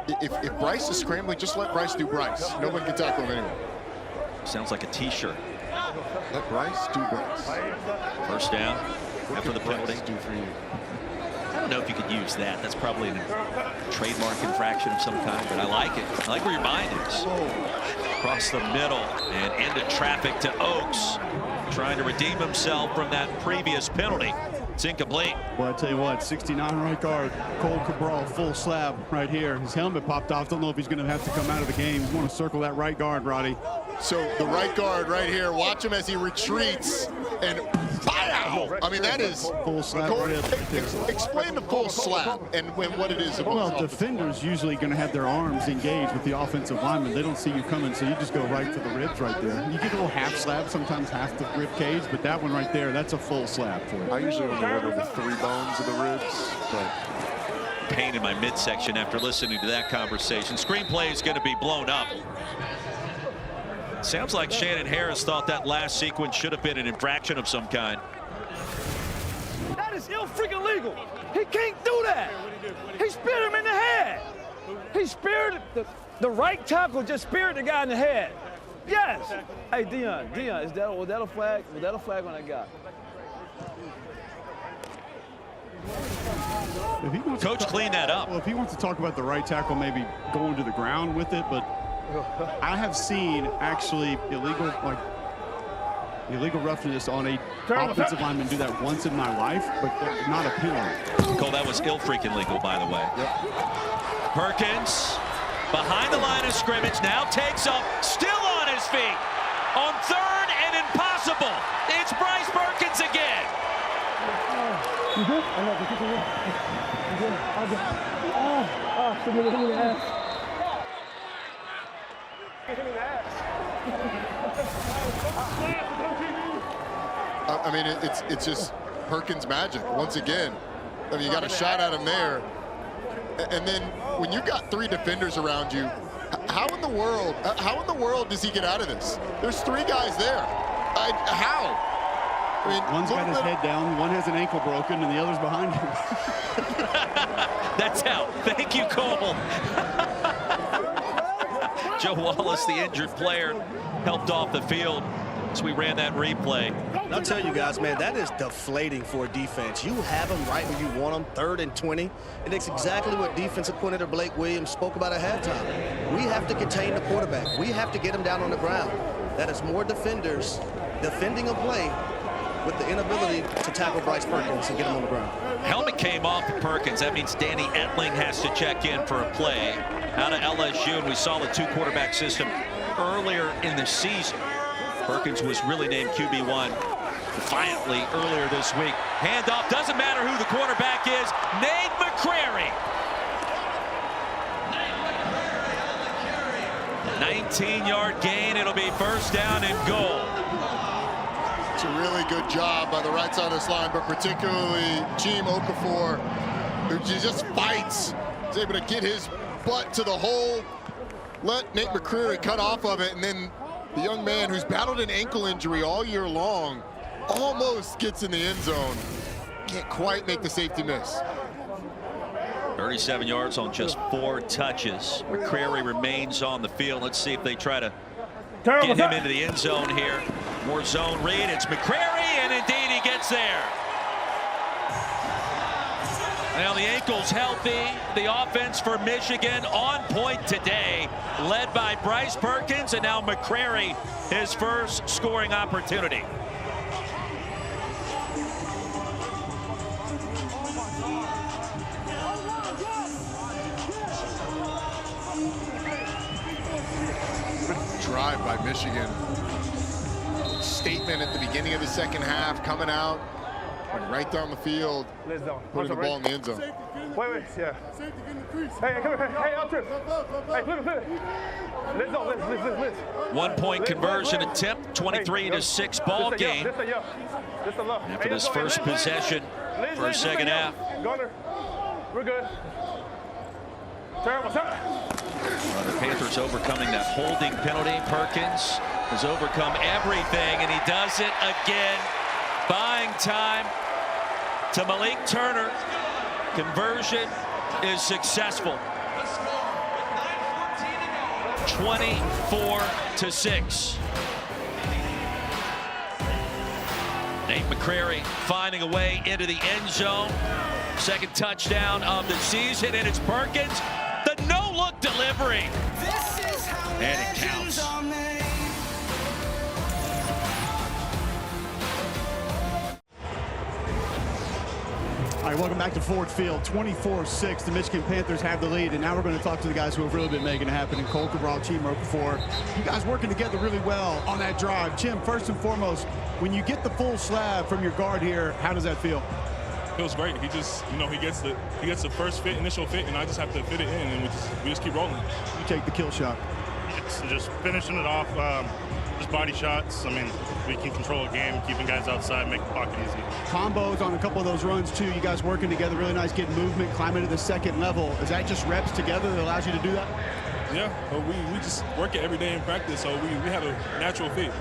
if Bryce is scrambling, just let Bryce do Bryce. No one can tackle him anyway. Sounds like a T-shirt. Let Bryce do Bryce. First down after the penalty. Do for you. I don't know if you could use that. That's probably a trademark infraction of some kind, but I like it. I like where your mind is. Across the middle and into traffic to Oaks, trying to redeem himself from that previous penalty. It's incomplete. Well, I tell you what, 69 right guard, Cole Cabral, full slab right here. His helmet popped off. Don't know if he's going to have to come out of the game. You want to circle that right guard, Roddy. So the right guard right here, watch him as he retreats and pow! I mean, that is full slap. Explain the full slap and what it is. Well, defenders usually going to have their arms engaged with the offensive lineman. They don't see you coming, so you just go right to the ribs right there. You get a little half slap, sometimes half the rib cage, but that one right there, that's a full slap for you. I usually only order the 3 bones of the ribs, but pain in my midsection after listening to that conversation. Screenplay is going to be blown up. Sounds like Shannon Harris thought that last sequence should have been an infraction of some kind. That is freaking legal. He can't do that. He speared him in the head. He speared the right tackle, just speared the guy in the head. Yes. Hey, Dion, was that a flag? Was that a flag on that guy? Coach cleaned that up. Well, if he wants to talk about the right tackle maybe going to the ground with it, but I have seen actually illegal roughness on a offensive lineman do that once in my life, but not a penalty. Cole, that was freaking legal, by the way. Yep. Perkins behind the line of scrimmage, now takes up, still on his feet. On 3rd and impossible. It's Bryce Perkins again. You good? I'm not good. You good? I'm good. Hit me in the ass. I mean, it's just Perkins magic once again. I mean, you got a shot at him there, and then when you got 3 defenders around you, how in the world does he get out of this? There's 3 guys there. How? I mean, one's got his head down, one has an ankle broken, and the other's behind him. That's how. Thank you, Cole. Joe Wallace, the injured player, helped off the field as we ran that replay. I'll tell you guys, man, that is deflating for a defense. You have them right where you want them, 3rd and 20. And it's exactly what defensive coordinator Blake Williams spoke about at halftime. We have to contain the quarterback. We have to get him down on the ground. That is more defenders defending a play with the inability to tackle Bryce Perkins and get him on the ground. Helmet came off of Perkins. That means Danny Etling has to check in for a play out of LSU, and we saw the 2-quarterback system earlier in the season. Perkins was really named QB1 defiantly earlier this week. Handoff, doesn't matter who the quarterback is. Nate McCrary. 19-yard gain. It'll be first down and goal. It's a really good job by the right side of this line, but particularly Jim Okafor, who just fights. He's able to get his butt to the hole, let Nate McCreary cut off of it, and then the young man who's battled an ankle injury all year long almost gets in the end zone. Can't quite make the safety miss. 37 yards on just 4 touches. McCrary remains on the field. Let's see if they try to get him into the end zone here. More zone read. It's McCrary, and indeed he gets there. Now the ankle's healthy. The offense for Michigan on point today, led by Bryce Perkins, and now McCrary, his first scoring opportunity. Drive by Michigan. Statement at the beginning of the second half, coming out and right down the field, putting the ball in the end zone. Wait, yeah. Hey, come here. Hey, up here. Hey, flip. Let's go. Let's. 1-point conversion attempt, 23-6 ball game. After this first possession for a second half. Gunner, we're good. The Panthers overcoming that holding penalty. Perkins has overcome everything, and he does it again. Buying time to Malik Turner. Conversion is successful. 24-6. Nate McCrary finding a way into the end zone. Second touchdown of the season, and it's Perkins. The no-look delivery. And it counts. All right, welcome back to Ford Field. 24-6. The Michigan Panthers have the lead, and now we're going to talk to the guys who have really been making it happen. And Cole Cabral, Jim Okafor. You guys working together really well on that drive. Jim, first and foremost, when you get the full slab from your guard here, how does that feel? Feels great. He just, he gets the first fit, initial fit, and I just have to fit it in, and we just keep rolling. You take the kill shot. It's just finishing it off, just body shots. I mean, we can control a game, keeping guys outside, make the pocket easy. Combos on a couple of those runs too. You guys working together really nice, getting movement, climbing to the second level. Is that just reps together that allows you to do that? Yeah, but we just work it every day in practice, so we have a natural fit.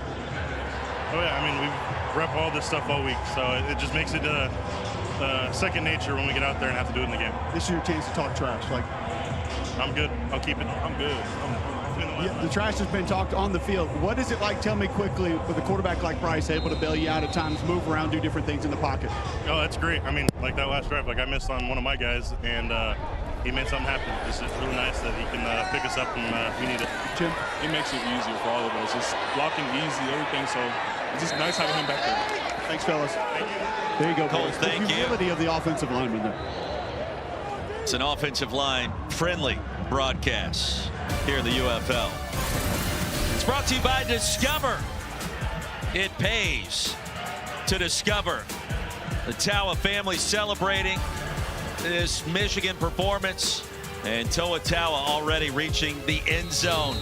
Oh yeah, I mean, we rep all this stuff all week, so it just makes it second nature when we get out there and have to do it in the game. This is your chance to talk trash. Like, I'm good. I'll keep it. I'm good. Yeah, the trash has been talked on the field. What is it like? Tell me quickly, with a quarterback like Bryce, able to bail you out at times, move around, do different things in the pocket. Oh, that's great. I mean, like that last drive, like I missed on one of my guys, and he made something happen. It's just really nice that he can pick us up when we need it. Jim? It makes it easier for all of us. It's blocking easy, everything, so it's just nice having him back there. Thanks, fellas. Thank you. There you go, Cole, boys. thank the humility of the offensive lineman there. It's an offensive line friendly broadcast here in the UFL. It's brought to you by Discover. It pays to discover. The Tawa family celebrating this Michigan performance, and Toa Tawa already reaching the end zone.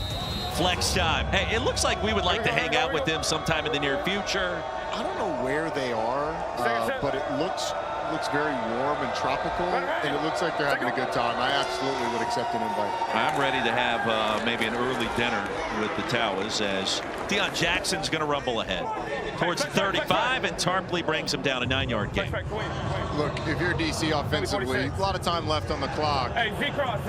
Flex time. Hey, it looks like we would like to hang out with them sometime in the near future. I don't know where they are, but it looks very warm and tropical, and it looks like they're having a good time. I absolutely would accept an invite. I'm ready to have maybe an early dinner with the Tawas, as Deion Jackson's going to rumble ahead towards 35, and Tarpley brings him down a 9-yard gain. Look, if you're DC offensively, a lot of time left on the clock. Hey, Z-Cross.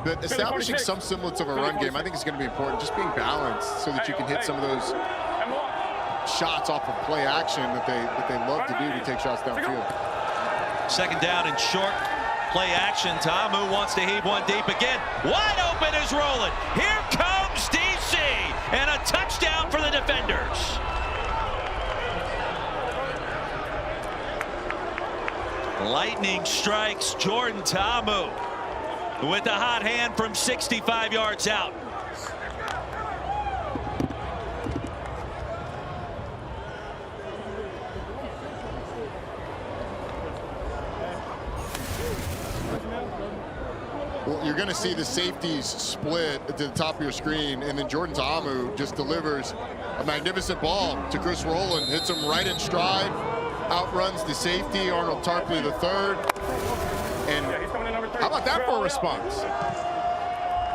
But establishing some semblance of a run game, I think is going to be important. Just being balanced so that you can hit some of those shots off of play action that they love to do to take shots downfield. Second down and short. Play action. Tamu wants to heave one deep again. Wide open is rolling. Here comes DC, and a touchdown for the defenders. Lightning strikes Jordan Tamu with a hot hand from 65 yards out. you're going to see the safeties split to the top of your screen, and then Jordan Ta'amu just delivers a magnificent ball to Chris Rowland, hits him right in stride, outruns the safety, Arnold Tarpley III. And how about that for a response?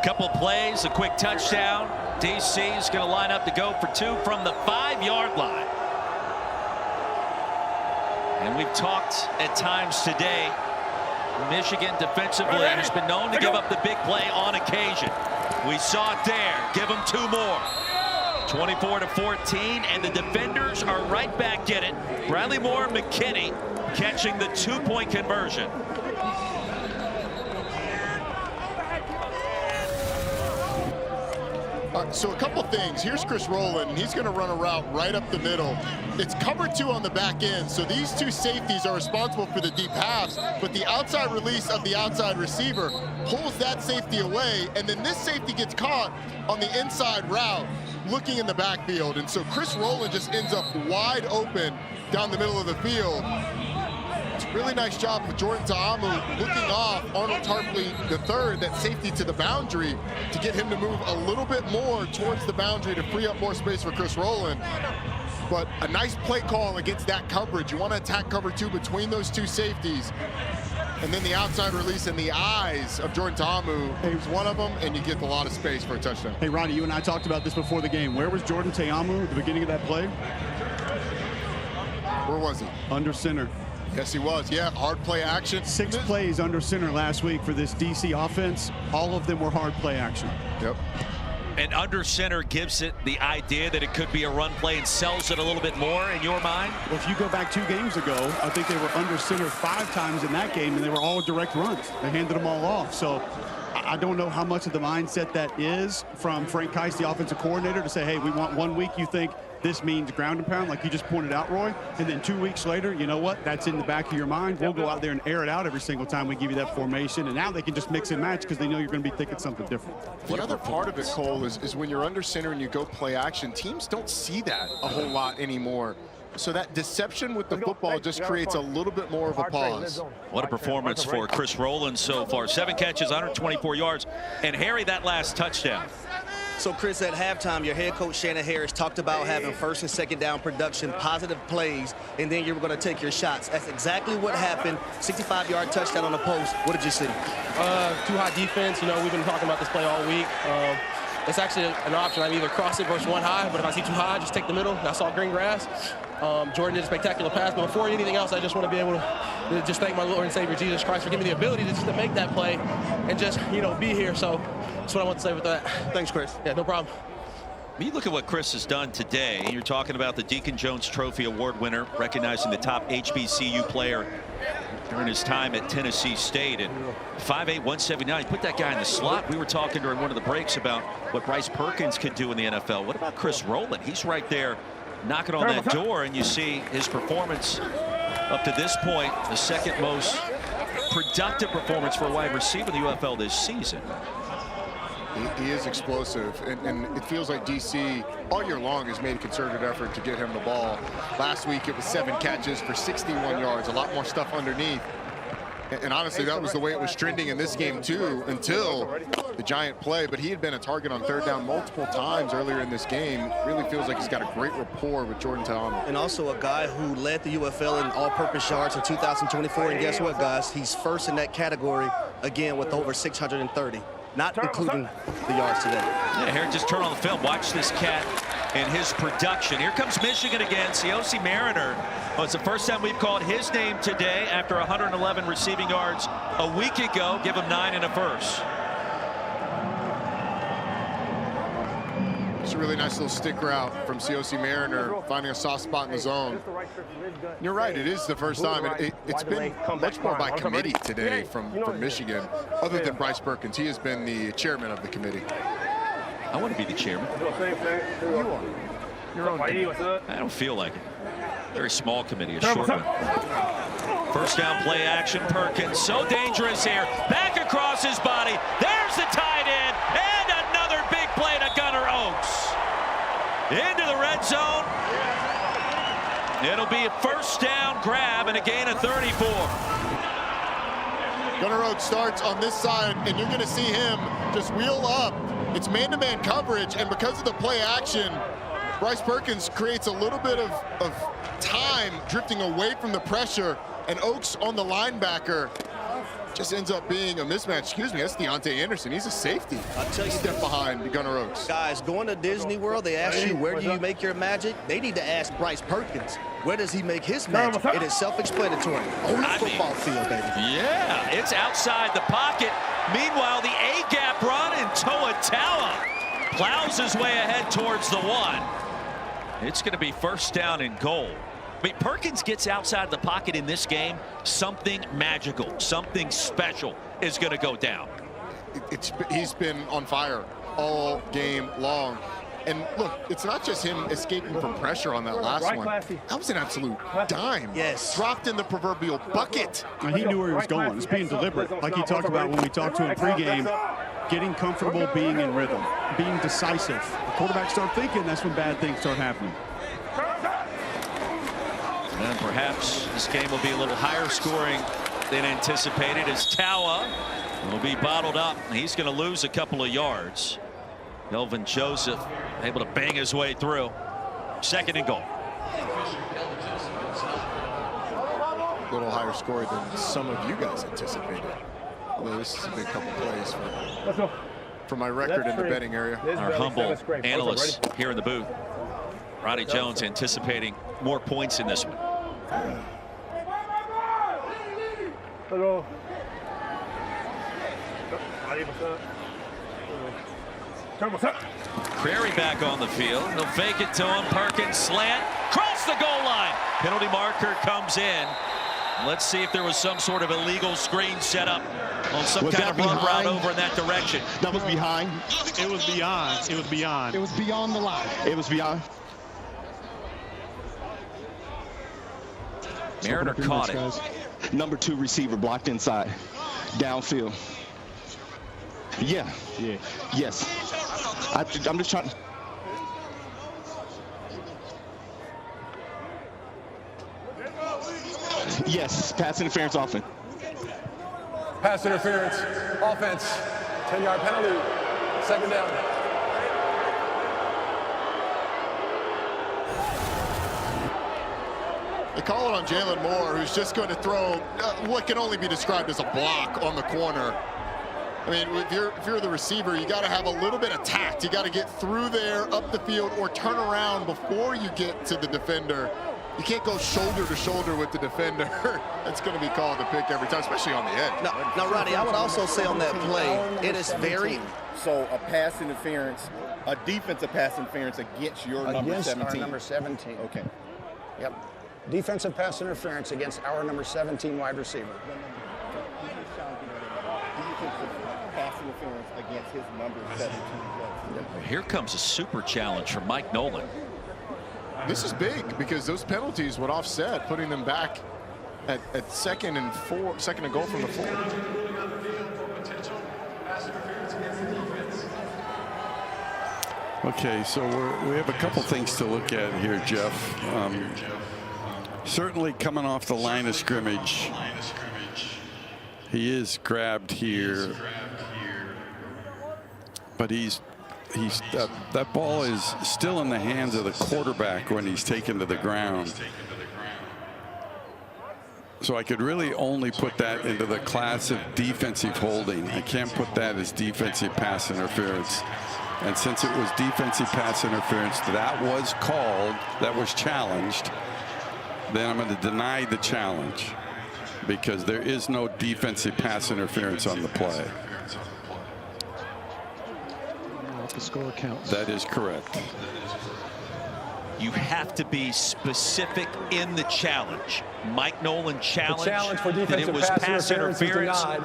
Couple plays, a quick touchdown. DC is going to line up to go for 2 from the 5-yard line. And we've talked at times today, Michigan defensively has been known to give up the big play on occasion. We saw it there. Give them 2 more. 24-14, and the defenders are right back in it. Bradley Moore McKinney catching the 2-point conversion. So a couple things. Here's Chris Rowland. He's going to run a route right up the middle. It's cover 2 on the back end. So these 2 safeties are responsible for the deep halves, but the outside release of the outside receiver pulls that safety away. And then this safety gets caught on the inside route looking in the backfield. And so Chris Rowland just ends up wide open down the middle of the field. Really nice job with Jordan Ta'amu looking off Arnold Tarpley III, that safety to the boundary, to get him to move a little bit more towards the boundary to free up more space for Chris Rowland. But a nice play call against that coverage. You want to attack cover 2 between those 2 safeties. And then the outside release in the eyes of Jordan Ta'amu is one of them, and you get a lot of space for a touchdown. Hey, Ronnie, you and I talked about this before the game. Where was Jordan Ta'amu at the beginning of that play? Where was he? Under center. Yes, he was. Yeah, hard play action. 6 plays under center last week for this DC offense. All of them were hard play action. Yep. And under center gives it the idea that it could be a run play and sells it a little bit more in your mind? Well, if you go back 2 games ago, I think they were under center 5 times in that game, and they were all direct runs. They handed them all off. So I don't know how much of the mindset that is from Frank Keiss, the offensive coordinator, to say, hey, we want 1 week you think this means ground and pound, like you just pointed out, Roy, and then 2 weeks later, you know what? That's in the back of your mind. We'll go out there and air it out every single time we give you that formation, and now they can just mix and match because they know you're going to be thinking something different. The other part of it, Cole, is when you're under center and you go play action, teams don't see that a whole lot anymore. So that deception with the football just creates a little bit more of a pause. What a performance for Chris Rowland so far. 7 catches, 124 yards, and Harry, that last touchdown. So, Chris, at halftime, your head coach, Shannon Harris, talked about having 1st and 2nd down production, positive plays, and then you were going to take your shots. That's exactly what happened. 65-yard touchdown on the post. What did you see? Too high defense. You know, we've been talking about this play all week. It's actually an option. I either cross it versus 1 high, but if I see 2 high, just take the middle. I saw green grass. Jordan did a spectacular pass, but before anything else, I just want to be able to just thank my Lord and Savior Jesus Christ for giving me the ability to make that play and just, you know, be here. So that's what I want to say with that. Thanks, Chris. Yeah, no problem. When you look at what Chris has done today, you're talking about the Deacon Jones Trophy Award winner, recognizing the top HBCU player during his time at Tennessee State, and 5'8", 179. Put that guy in the slot. We were talking during one of the breaks about what Bryce Perkins could do in the NFL. What about Chris Rowland? He's right there knocking on that door, and you see his performance up to this point, the 2nd most productive performance for a wide receiver in the UFL this season. He is explosive, and it feels like DC all year long has made a concerted effort to get him the ball. Last week it was 7 catches for 61 yards, a lot more stuff underneath. And honestly, that was the way it was trending in this game too, until the giant play. But he had been a target on 3rd down multiple times earlier in this game. Really feels like he's got a great rapport with Jordan Ta'amu. And also a guy who led the UFL in all-purpose yards in 2024. And guess what, guys? He's 1st in that category again with over 630. Not including the yards today. Yeah, here, just turn on the film. Watch this cat and his production. Here comes Michigan again. Siaosi Mariner. Oh, it's the first time we've called his name today after 111 receiving yards a week ago. Give him 9 and a first. It's a really nice little stick route from Siaosi Mariner, finding a soft spot in the zone. You're right, it is the first time. It's been much more by committee today from Michigan, other than Bryce Perkins. He has been the chairman of the committee. I want to be the chairman. You are. Your own committee. I don't feel like it. Very small committee, a short one. 1st down play action, Perkins. So dangerous here. Back across his body. There's the tight end. And another big play to Gunnar Oaks. Into the red zone. It'll be a 1st down grab and a gain of 34. Gunnar Oak starts on this side, and you're going to see him just wheel up. It's man-to-man coverage, and because of the play action, Bryce Perkins creates a little bit of time drifting away from the pressure, and Oaks on the linebacker just ends up being a mismatch. Excuse me, that's Deontay Anderson. He's a safety. I'll tell you, step behind Gunnar Oaks. Guys, going to Disney World, they ask you, where do you make your magic? They need to ask Bryce Perkins, where does he make his magic? It is self-explanatory. On the football field, baby. Yeah, it's outside the pocket. Meanwhile, the A-gap run, and Toa Taua plows his way ahead towards the 1. It's going to be first down and goal. I mean, Perkins gets outside the pocket in this game, something magical, something special is going to go down. He's been on fire all game long. And look, it's not just him escaping from pressure on that last one. That was an absolute dime. Yes. Dropped in the proverbial bucket. He knew where he was going. It's being deliberate. Like he talked about when we talked to him pregame, getting comfortable, being in rhythm, being decisive. The quarterbacks start thinking, that's when bad things start happening. And perhaps this game will be a little higher scoring than anticipated as Taua will be bottled up. He's going to lose a couple of yards. Melvin Joseph able to bang his way through. Second and goal. A little higher score than some of you guys anticipated. Although this is a big couple plays for my record in the betting area. Our humble analysts here in the booth. Roddy Jones anticipating more points in this one. Hello. Prairie back on the field. They'll fake it to him. Perkins slant. Cross the goal line. Penalty marker comes in. Let's see if there was some sort of illegal screen set up on some kind of run route over in that direction. That was behind. It was beyond. It was beyond. It was beyond the line. It was beyond. Mariner caught it. Number 2 receiver blocked inside. Downfield. Yeah. Yes. I'm just trying. Yes. Pass interference offense. Pass interference offense. 10-yard penalty. Second down. They call it on Jalen Moore, who's just going to throw what can only be described as a block on the corner. I mean, if you're the receiver, you got to have a little bit of tact. You got to get through there, up the field, or turn around before you get to the defender. You can't go shoulder to shoulder with the defender. That's going to be called a pick every time, especially on the edge. Now, Roddy, I would also say on that play, it is very... So a pass interference, a defensive pass interference against your number 17. Against our number 17. Okay. Yep. Defensive pass interference against our number 17 wide receiver. Pass interference against his number 17. Here comes a super challenge from Mike Nolan. This is big because those penalties would offset, putting them back at second and goal from the 4. Okay, so we have a couple things to look at here, Jeff. Certainly coming off the line of scrimmage, he is grabbed here, but that ball is still in the hands of the quarterback when he's taken to the ground. So I could really only put that into the class of defensive holding. I can't put that as defensive pass interference. And since it was defensive pass interference that was called, that was challenged, then I'm going to deny the challenge because there is no defensive pass interference on the play. The score counts. That is correct. You have to be specific in the challenge. Mike Nolan challenged for that it was pass interference. Denied.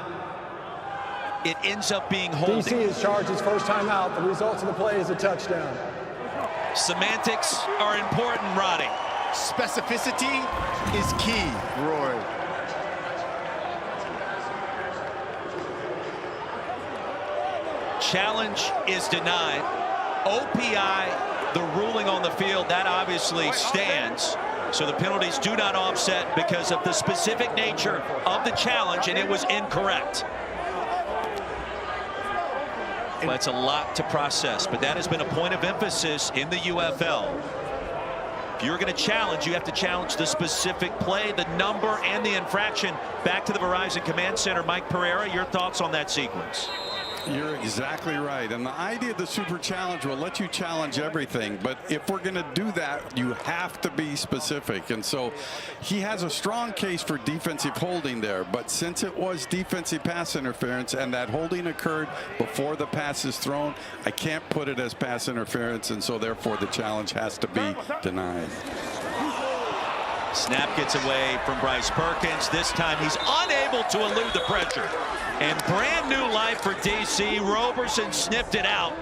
It ends up being holding. DC is charged his first time out. The results of the play is a touchdown. Semantics are important, Roddy. Specificity is key, Roy. Challenge is denied. OPI, the ruling on the field, that obviously stands. So the penalties do not offset because of the specific nature of the challenge, and it was incorrect. Well, that's a lot to process, but that has been a point of emphasis in the UFL. If you're going to challenge, you have to challenge the specific play, the number, and the infraction. Back to the Verizon Command Center. Mike Pereira, your thoughts on that sequence? You're exactly right. And the idea of the super challenge will let you challenge everything. But if we're going to do that, you have to be specific. And so he has a strong case for defensive holding there. But since it was defensive pass interference and that holding occurred before the pass is thrown, I can't put it as pass interference. And so therefore the challenge has to be denied. Snap gets away from Bryce Perkins. This time he's unable to elude the pressure. And brand new life for DC. Roberson sniffed it out.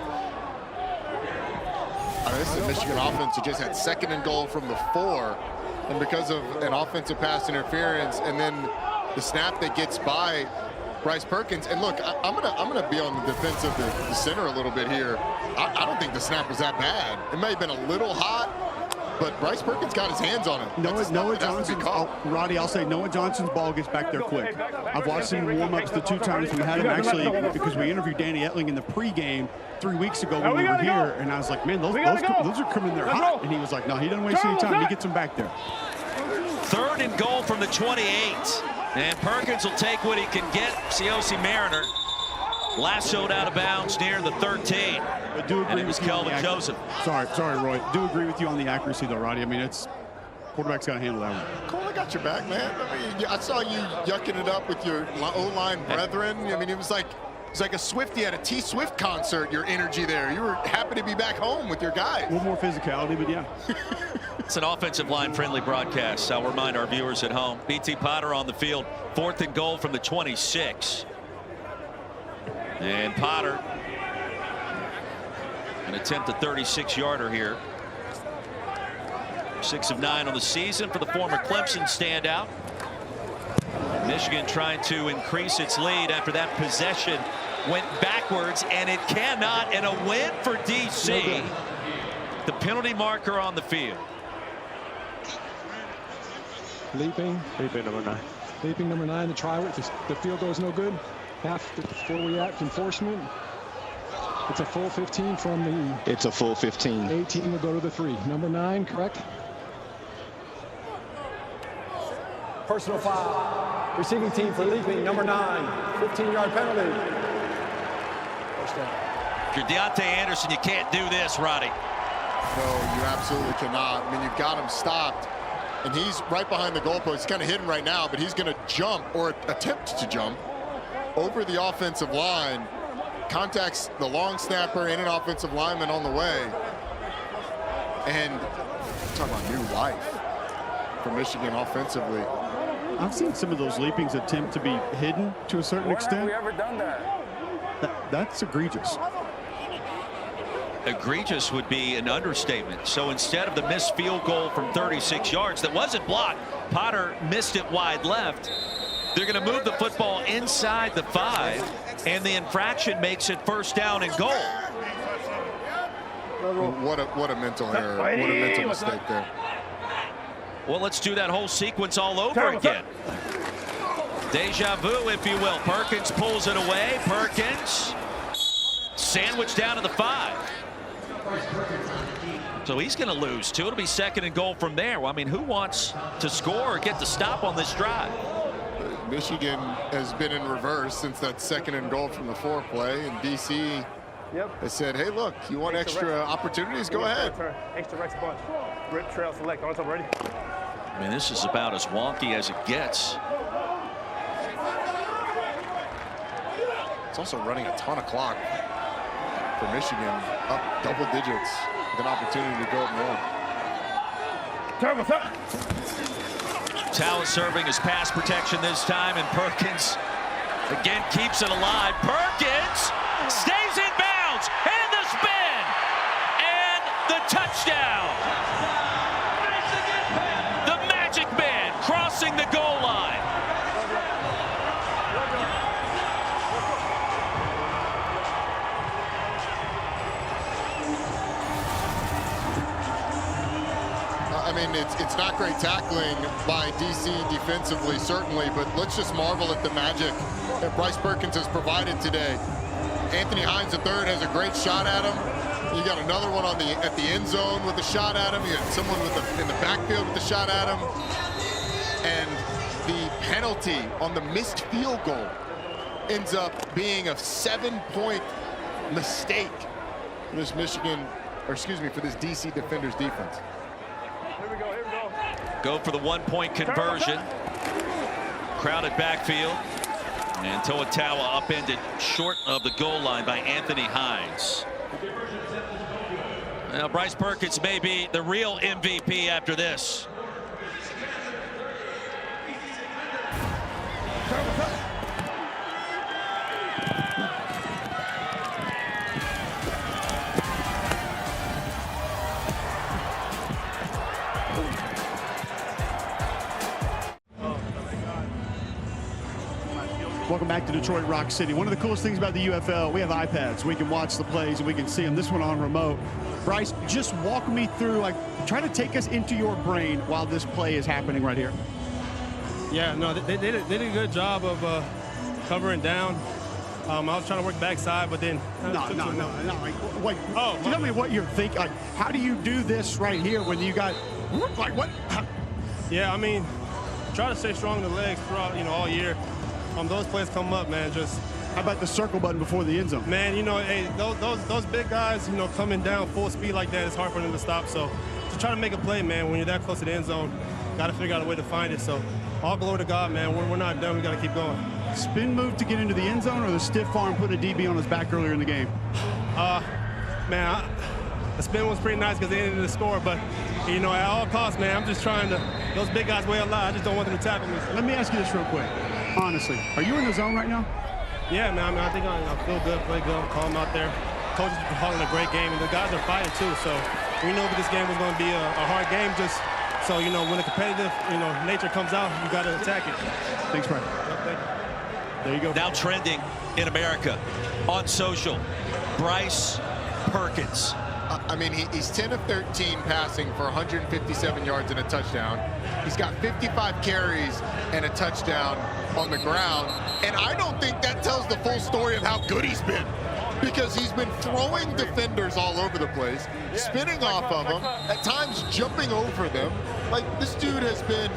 This is a Michigan offense who just had 2nd and goal from the 4. And because of an offensive pass interference and then the snap that gets by Bryce Perkins. And look, I'm gonna be on the defense of the center a little bit here. I don't think the snap was that bad. It may have been a little hot, but Bryce Perkins got his hands on it. Noah Johnson, Roddy, I'll say Noah Johnson's ball gets back there quick. I've watched him warm-ups the 2 times we had him, actually, because we interviewed Danny Etling in the pregame 3 weeks ago when we were here, and I was like, man, those are coming there hot. And he was like, no, he doesn't waste any time. He gets them back there. 3rd and goal from the 28. And Perkins will take what he can get. Cioce Mariner lassoed out of bounds near the 13. But do agree and it was Kelvin Joseph. Sorry, Roy. Do agree with you on the accuracy, though, Roddy. I mean, quarterback's got to handle that one. Cole, I got your back, man. I mean, I saw you yucking it up with your O-line brethren. I mean, it was like a Swiftie at a T Swift concert, your energy there. You were happy to be back home with your guys. A little more physicality, but yeah. It's an offensive line friendly broadcast. I'll remind our viewers at home. BT Potter on the field. 4th and goal from the 26. And Potter an attempt at 36-yarder here. 6 of 9 on the season for the former Clemson standout. Michigan trying to increase its lead after that possession went backwards, and it cannot. And a win for DC. The penalty marker on the field. Leaping number 9. Leaping number 9 to try with. The field goal is no good. Half before we act enforcement. It's a full 15 from the. It's a full 15. 18 will go to the 3. Number 9, correct? Personal foul. Receiving team for leaping, number 9. 15-yard penalty. First down. If you're Deontay Anderson, you can't do this, Roddy. No, you absolutely cannot. I mean, you've got him stopped, and he's right behind the goalpost. He's kind of hidden right now, but he's going to jump or attempt to jump over the offensive line, contacts the long snapper and an offensive lineman on the way. And talk about new life for Michigan offensively. I've seen some of those leapings attempt to be hidden to a certain extent. When have we ever done that? That's egregious. Egregious would be an understatement. So instead of the missed field goal from 36 yards that wasn't blocked, Potter missed it wide left. They're going to move the football inside the 5, and the infraction makes it 1st down and goal. What a mental error. What a mental mistake there. Well, let's do that whole sequence all over again. Deja vu, if you will. Perkins pulls it away. Perkins sandwiched down to the 5. So he's going to lose 2. It'll be 2nd and goal from there. Well, I mean, who wants to score or get the stop on this drive? Michigan has been in reverse since that 2nd and goal from the 4 play, and DC has said, hey, look, you want extra opportunities? Go ahead. Extra Rex bunch. Rip trail select. On top ready. I mean, this is about as wonky as it gets. It's also running a ton of clock for Michigan, up double digits with an opportunity to go up more. Tallis serving as pass protection this time, and Perkins again keeps it alive. Perkins stays in bounds, and the spin, and the touchdown. The Magic Man crossing the goal line. I mean, it's not great tackling by DC defensively, certainly, but let's just marvel at the magic that Bryce Perkins has provided today. Anthony Hines III has a great shot at him. You got another one at the end zone with a shot at him. You got someone in the backfield with a shot at him. And the penalty on the missed field goal ends up being a 7-point mistake for this for this DC Defenders defense. Here we go. Go for the 1-point conversion. Crowded backfield. And Toatawa upended short of the goal line by Anthony Hines. Now Bryce Perkins may be the real MVP after this. Welcome back to Detroit Rock City. One of the coolest things about the UFL, we have iPads. We can watch the plays and we can see them. This one on remote. Bryce, just walk me through, try to take us into your brain while this play is happening right here. Yeah, no, they did a good job of covering down. I was trying to work backside, but then no. Tell me what you're thinking. How do you do this right here when you got what? Yeah, I mean, try to stay strong in the legs throughout, all year. Those plays come up, man. Just how about the circle button before the end zone? Man, hey, those big guys, coming down full speed like that, it's hard for them to stop. So just try to make a play, man. When you're that close to the end zone, got to figure out a way to find it. So all glory to God, man. We're not done. We got to keep going. Spin move to get into the end zone, or the stiff arm put a DB on his back earlier in the game? Man, the spin was pretty nice because they ended the score, but at all costs, man, I'm just trying to. Those big guys weigh a lot. I just don't want them to tackle me. Let me ask you this real quick. Honestly, are you in the zone right now? Yeah, man. I think I feel good, play good, calm out there. Coaches are calling a great game, and the guys are fighting too. So we know that this game was going to be a hard game. Just so when the competitive nature comes out, you got to attack it. Thanks, Brian. Thank you. There you go. Now trending in America on social, Bryce Perkins. I mean, he's 10 of 13 passing for 157 yards and a touchdown. He's got 55 carries and a touchdown on the ground. And I don't think that tells the full story of how good he's been, because he's been throwing defenders all over the place, spinning off of them, at times jumping over them. This dude has been,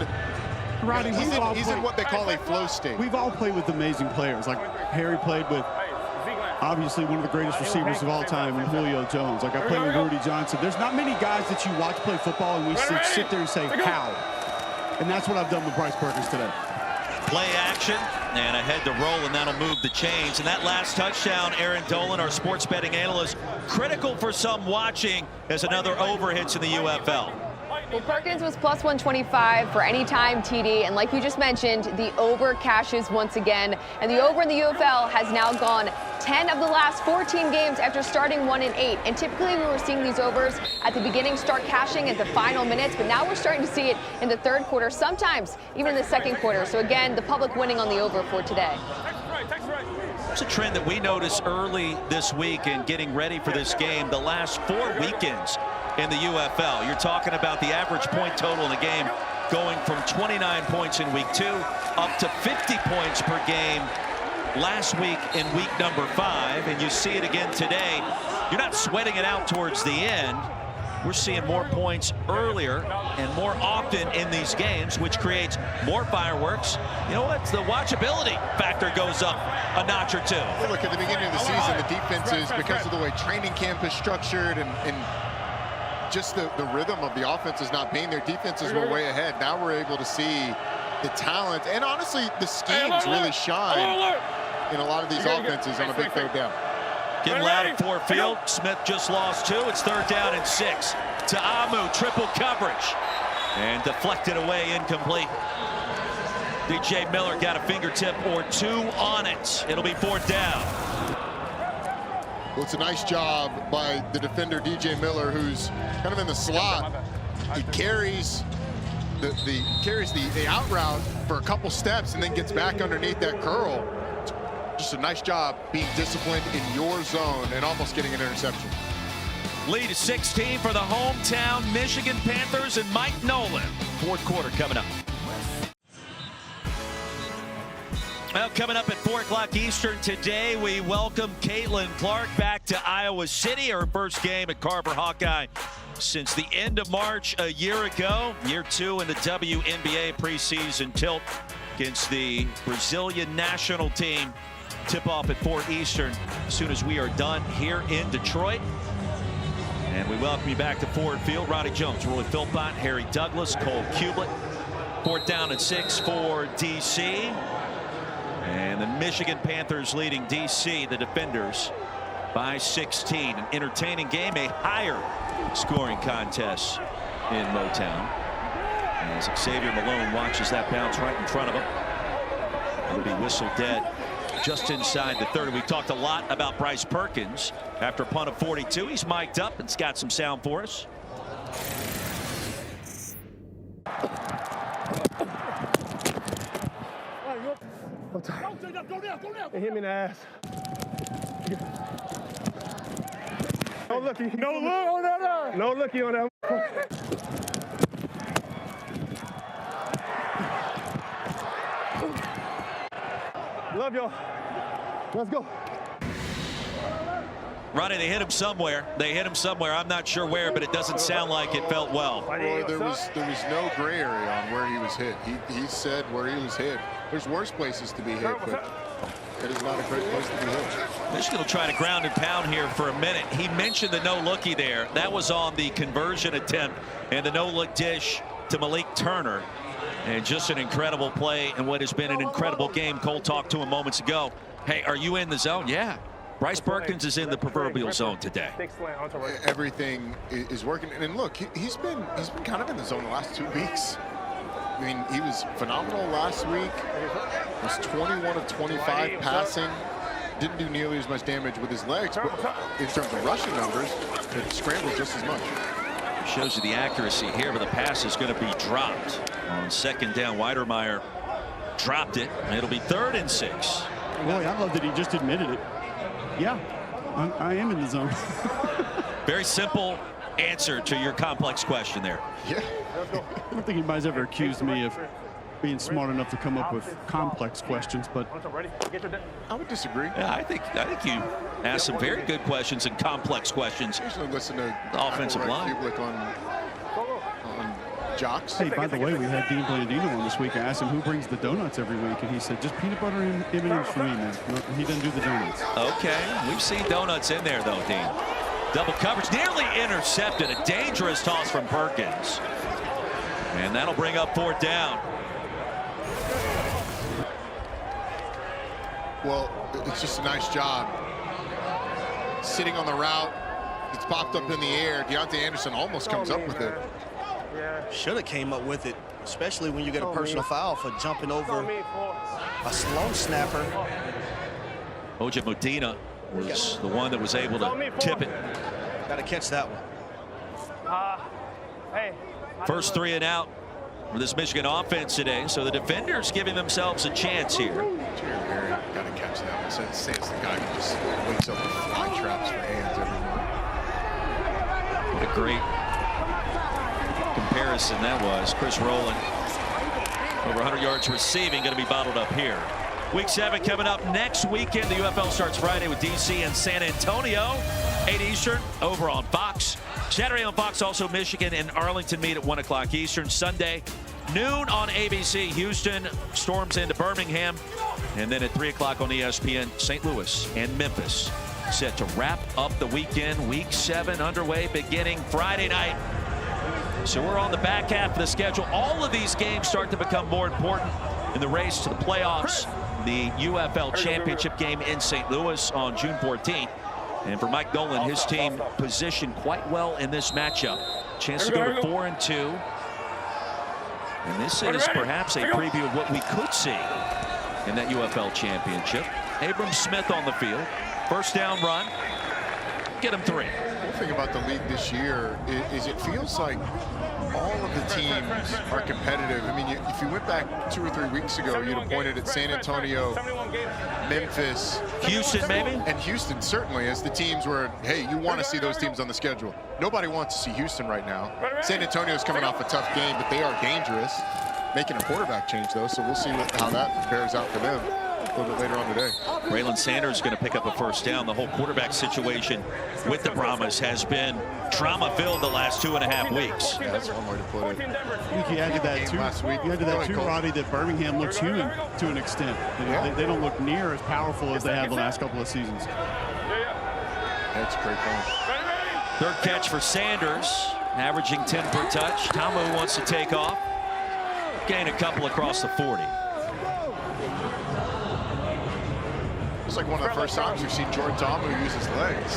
Rodney, he's in what they call a flow state. We've all played with amazing players. Harry played with obviously one of the greatest receivers of all time, and Julio Jones. I played with Rudy Johnson. There's not many guys that you watch play football and we sit there and say, how? And that's what I've done with Bryce Perkins today. Play action, and ahead to roll, and that'll move the chains. And that last touchdown, Aaron Dolan, our sports betting analyst, critical for some watching as another over hits in the UFL. Well, Perkins was plus 125 for any time TD, and like you just mentioned, the over cashes once again, and the over in the UFL has now gone 10 of the last 14 games after starting 1-8. And typically we were seeing these overs at the beginning start cashing at the final minutes, but now we're starting to see it in the third quarter, sometimes even in the second quarter. So again, the public winning on the over for today. It's a trend that we noticed early this week in getting ready for this game. The last 4 weekends in the UFL, you're talking about the average point total in the game going from 29 points in week 2 up to 50 points per game last week in week number 5, and you see it again today. You're not sweating it out towards the end. We're seeing more points earlier and more often in these games, which creates more fireworks. You know what? The watchability factor goes up a notch or 2. Well, look, at the beginning of the season, the defenses, because of the way training camp is structured and just the rhythm of the offenses not being there, defenses were way ahead. Now we're able to see the talent, and honestly, the schemes really shine in a lot of these offenses on a big third down. Getting loud at Ford Field. Smith just lost 2. It's 3rd down and 6. To Amu, triple coverage. And deflected away, incomplete. DJ Miller got a fingertip or 2 on it. It'll be 4th down. Well, it's a nice job by the defender, DJ Miller, who's kind of in the slot. He carries the out route for a couple steps and then gets back underneath that curl. Just a nice job being disciplined in your zone and almost getting an interception. Lead is 16 for the hometown Michigan Panthers and Mike Nolan. Fourth quarter coming up. Well, coming up at 4 o'clock Eastern today, we welcome Caitlin Clark back to Iowa City. Her first game at Carver Hawkeye since the end of March a year ago. Year 2 in the WNBA preseason tilt against the Brazilian national team. Tip-off at 4 Eastern as soon as we are done here in Detroit. And we welcome you back to Ford Field. Ronnie Jones, Roy Philpott, Harry Douglas, Cole Kublet. 4th down and 6 for D.C. And the Michigan Panthers leading D.C., the defenders, by 16. An entertaining game, a higher scoring contest in Motown. As Xavier Malone watches that bounce right in front of him. It'll be whistled dead just inside the 30. We talked a lot about Bryce Perkins after a punt of 42. He's mic'd up and's got some sound for us. It hit me in the ass. No looky. No look on that eye. No looky on that. Love y'all. Let's go. Ronnie, they hit him somewhere. They hit him somewhere. I'm not sure where, but it doesn't sound like it felt well. Well, there was no gray area on where he was hit. He said where he was hit. There's worse places to be hit, but it is not a great place to be hit. Michigan will try to ground and pound here for a minute. He mentioned the no-looky there. That was on the conversion attempt and the no-look dish to Malik Turner. And just an incredible play and what has been an incredible game. Cole talked to him moments ago. Hey, are you in the zone? Yeah. Bryce Perkins is in the proverbial zone today. Everything is working. And look, he's been kind of in the zone the last 2 weeks. I mean, he was phenomenal last week. Was 21 of 25 passing. Didn't do nearly as much damage with his legs, but in terms of rushing numbers, it scrambled just as much. Shows you the accuracy here, but the pass is going to be dropped on 2nd down. Weidermeyer dropped it. It'll be 3rd and 6. Boy, I love that he just admitted it. Yeah, I am in the zone. Very simple answer to your complex question there. Yeah. I don't think anybody's ever accused me of being smart enough to come up with complex questions, but I would disagree. Yeah, I think you asked some very good questions and complex questions. Usually listen to the offensive line. On Jocks. Hey, by the way, we had Dean Blandino on this week. I asked him who brings the donuts every week, and he said just peanut butter and M&M's for me, man. No, he doesn't do the donuts. Okay, we've seen donuts in there though, Dean. Double coverage, nearly intercepted. A dangerous toss from Perkins, and that'll bring up 4th down. Well, it's just a nice job sitting on the route. It's popped up in the air. Deontay Anderson almost comes up with it. Should have came up with it, especially when you get a personal foul for jumping over a slow snapper. Oja Modena was the one that was able to tip it. Got to catch that one. First 3 and out for this Michigan offense today, so the defenders giving themselves a chance here. Got to catch that one. Sans the guy who just wakes up with fly traps for hands everywhere. What a great comparison that was. Chris Rowland, over 100 yards receiving, going to be bottled up here. Week 7 coming up next weekend. The UFL starts Friday with DC and San Antonio, 8 Eastern, over on Fox. Saturday on Fox, also Michigan and Arlington meet at 1 o'clock Eastern. Sunday, noon on ABC. Houston storms into Birmingham. And then at 3 o'clock on ESPN, St. Louis and Memphis set to wrap up the weekend. Week 7 underway beginning Friday night. So we're on the back half of the schedule. All of these games start to become more important in the race to the playoffs. The UFL championship game in St. Louis on June 14th. And for Mike Nolan, his team positioned quite well in this matchup. Chance to go to 4-2. And this is perhaps a preview of what we could see in that UFL championship. Abram Smith on the field. First down run. Get him 3. thing about the league this year is it feels like all of the teams are competitive. I mean, if you went back 2 or 3 weeks ago, you'd have pointed at San Antonio, Memphis, Houston, maybe? And Houston, certainly, as the teams where, hey, you want to see those teams on the schedule. Nobody wants to see Houston right now. San Antonio's coming off a tough game, but they are dangerous. Making a quarterback change, though, so we'll see how that bears out for them a little bit later on today. Braylon Sanders is going to pick up a first down. The whole quarterback situation with the Brahmas has been trauma-filled the last 2.5 weeks. Yeah, that's one way to put it. I think you added that too. You added that too, Roddy, that Birmingham looks human to an extent. They don't look near as powerful as they have the last couple of seasons. That's a great point. Third catch for Sanders, averaging 10 per touch. Tamu wants to take off. Gain a couple across the 40. It's like one of the first times we've seen Jordan Tamu use his legs.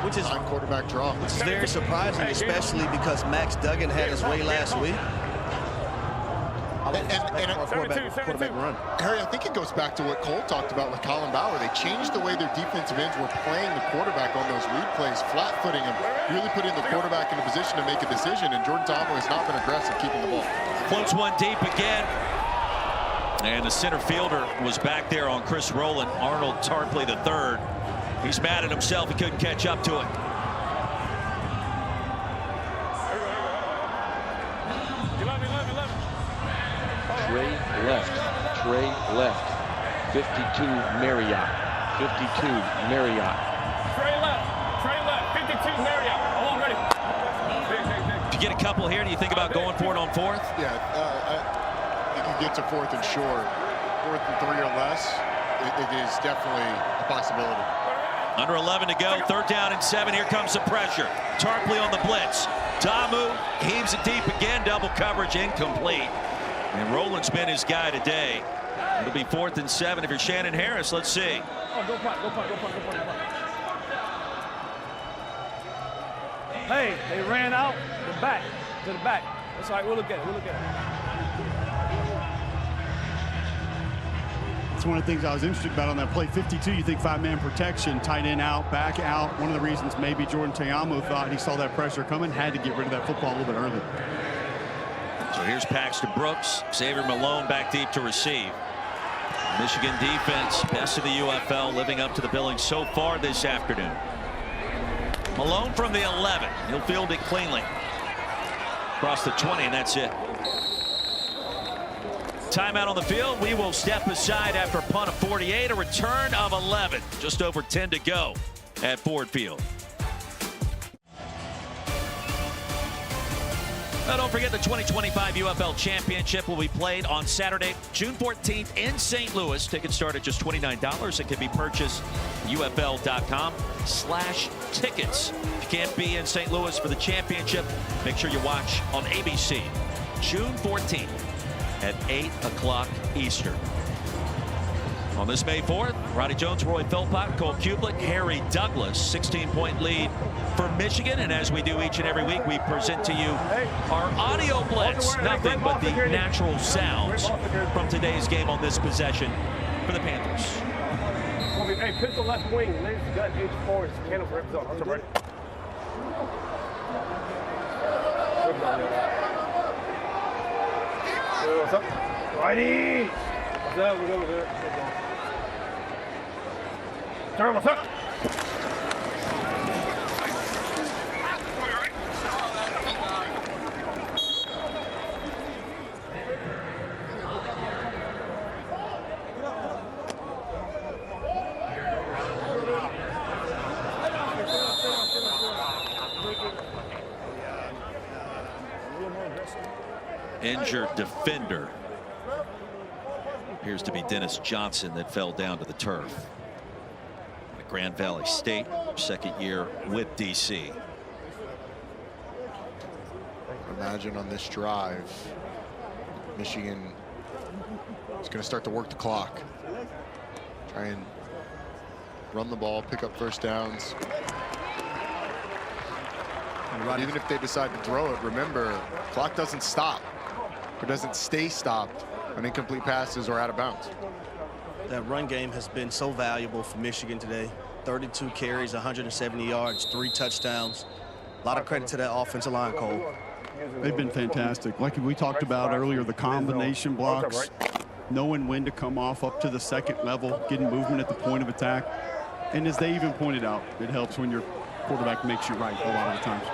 Which is quarterback draw. Which is very surprising, especially because Max Duggan had his way last week. And quarterback run. Harry, I think it goes back to what Cole talked about with Colin Bauer. They changed the way their defensive ends were playing the quarterback on those read plays, flat-footing him, really putting the quarterback in a position to make a decision, and Jordan Tamu has not been aggressive keeping the ball. Floats one deep again. And the center fielder was back there on Chris Rowland. Arnold Tarpley III. He's mad at himself. He couldn't catch up to it. Trey left. 52 Marriott. 52 Marriott. Trey left. 52 Marriott. All ready. If you get a couple here, do you think about going for it on fourth? Yeah, I think you get to fourth and short. 4th and 3 or less, it is definitely a possibility. Under 11 to go, 3rd down and 7. Here comes the pressure. Tarpley on the blitz. Tamu heaves it deep again. Double coverage incomplete. And Rowland's been his guy today. It'll be 4th and 7 if you're Shannon Harris. Let's see. Oh, go punt. Hey, they ran out to the back. That's all right. We'll look at it. That's one of the things I was interested about on that play. 52, you think 5-man protection, tight end out, back out. One of the reasons maybe Jordan Tamu thought he saw that pressure coming, had to get rid of that football a little bit early. So here's Paxton Brooks. Xavier Malone back deep to receive. Michigan defense, best of the UFL, living up to the billing so far this afternoon. Malone from the 11. He'll field it cleanly. Across the 20, and that's it. Timeout on the field. We will step aside after a punt of 48, a return of 11. Just over 10 to go at Ford Field. Now, don't forget the 2025 UFL Championship will be played on Saturday, June 14th in St. Louis. Tickets start at just $29 and can be purchased UFL.com/tickets. If you can't be in St. Louis for the championship, make sure you watch on ABC, June 14th at 8 o'clock Eastern. On this May 4th, Roddy Jones, Roy Philpott, Cole Kublik, Harry Douglas, 16-point lead for Michigan. And as we do each and every week, we present to you our audio blitz. Nothing but the natural sounds from today's game on this possession for the Panthers. Hey, pistol left wing, legs gut, H4, candle for rip zone. I'm ready. What's up? Righty! What's up? We're good. Turn, what's up? Injured defender. Appears to be Dennis Johnson that fell down to the turf. At Grand Valley State, 2nd year with DC. Imagine on this drive, Michigan is going to start to work the clock. Try and run the ball, pick up first downs. And even if they decide to throw it, remember, clock doesn't stop. Or doesn't stay stopped on incomplete passes or out of bounds. That run game has been so valuable for Michigan today. 32 carries, 170 yards, 3 touchdowns. A lot of credit to that offensive line, Cole. They've been fantastic. Like we talked about earlier, the combination blocks, knowing when to come off up to the second level, getting movement at the point of attack. And as they even pointed out, it helps when your quarterback makes you right a lot of the times.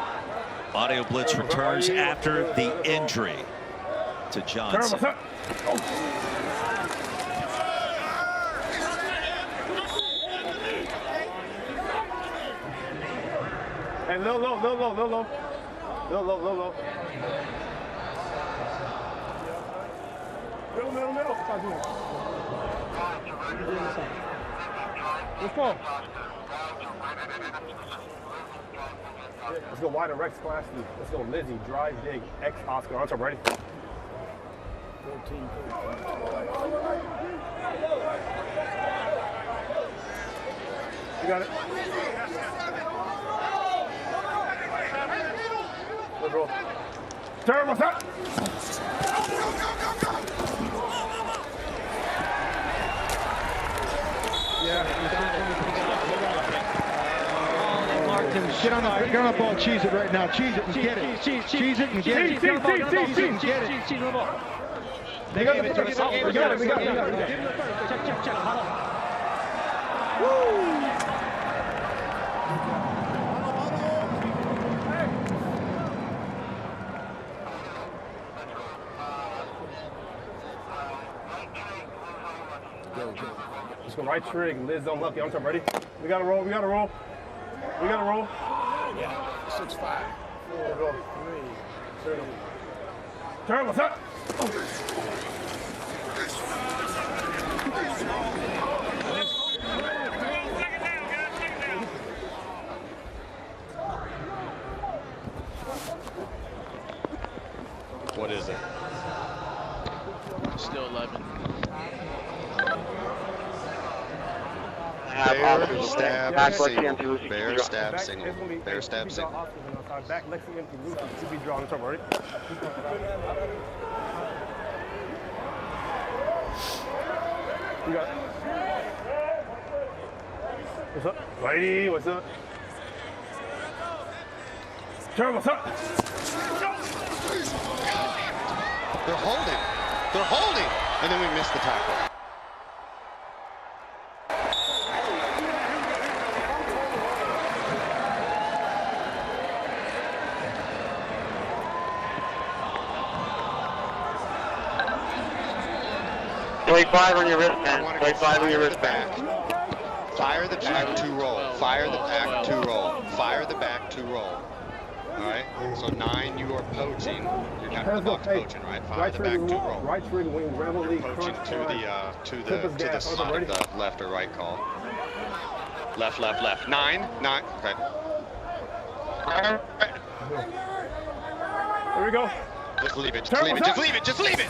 Audio blitz returns after the injury to Johnson. And low. Middle. Let's go. Let's go wide and Rex Classy. Let's go Lizzie, drive big, X Oscar. On top, ready? 14. You got it. Let's roll. Turn, what's up? Get on the ball, cheese it right now. Cheese it and get it. Cheese it and get it. Cheese it and get it. They got it. We got it. Check. Woo! Let's go right trig. Liz unlucky. I'm top, ready? We gotta roll. Yeah. 6-5. 4, 3, 2. Turn, what's up? What is it? Still 11. Bear stab single. Bear stab single. Bear stab single. Back, Lexi empty, Lucy, QB draw on the top, ready? You got it. What's up? Righty, what's up? Turn, what's up? They're holding. And then we missed the tackle. Plate 5 on your wristband. Plate 5 on your wristband. Fire the back to roll. Fire the back to roll. Fire the back to roll. All right. So 9, you are poaching. You're kind of the box poaching, right? Fire the back to roll. Right trig wing, rebel league, poaching to the side of the left or right call. Left. 9. Okay. Here we go. Just leave it. Just leave it.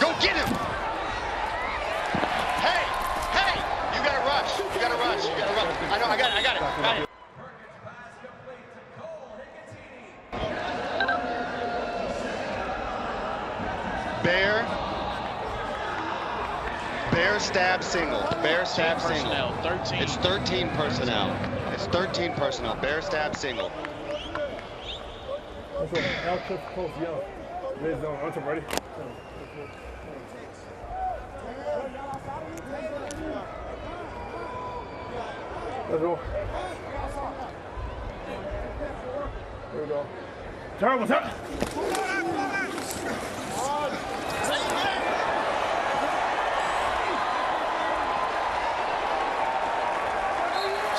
Go get him! Hey! You gotta rush. I know, I got it. Bear stab single. Bear stab single. 13. It's 13 personnel. Bear stab single. Let's go. L clip close, yo. Mid zone. On top, ready? Let's go. Here we go. Turn, what's up?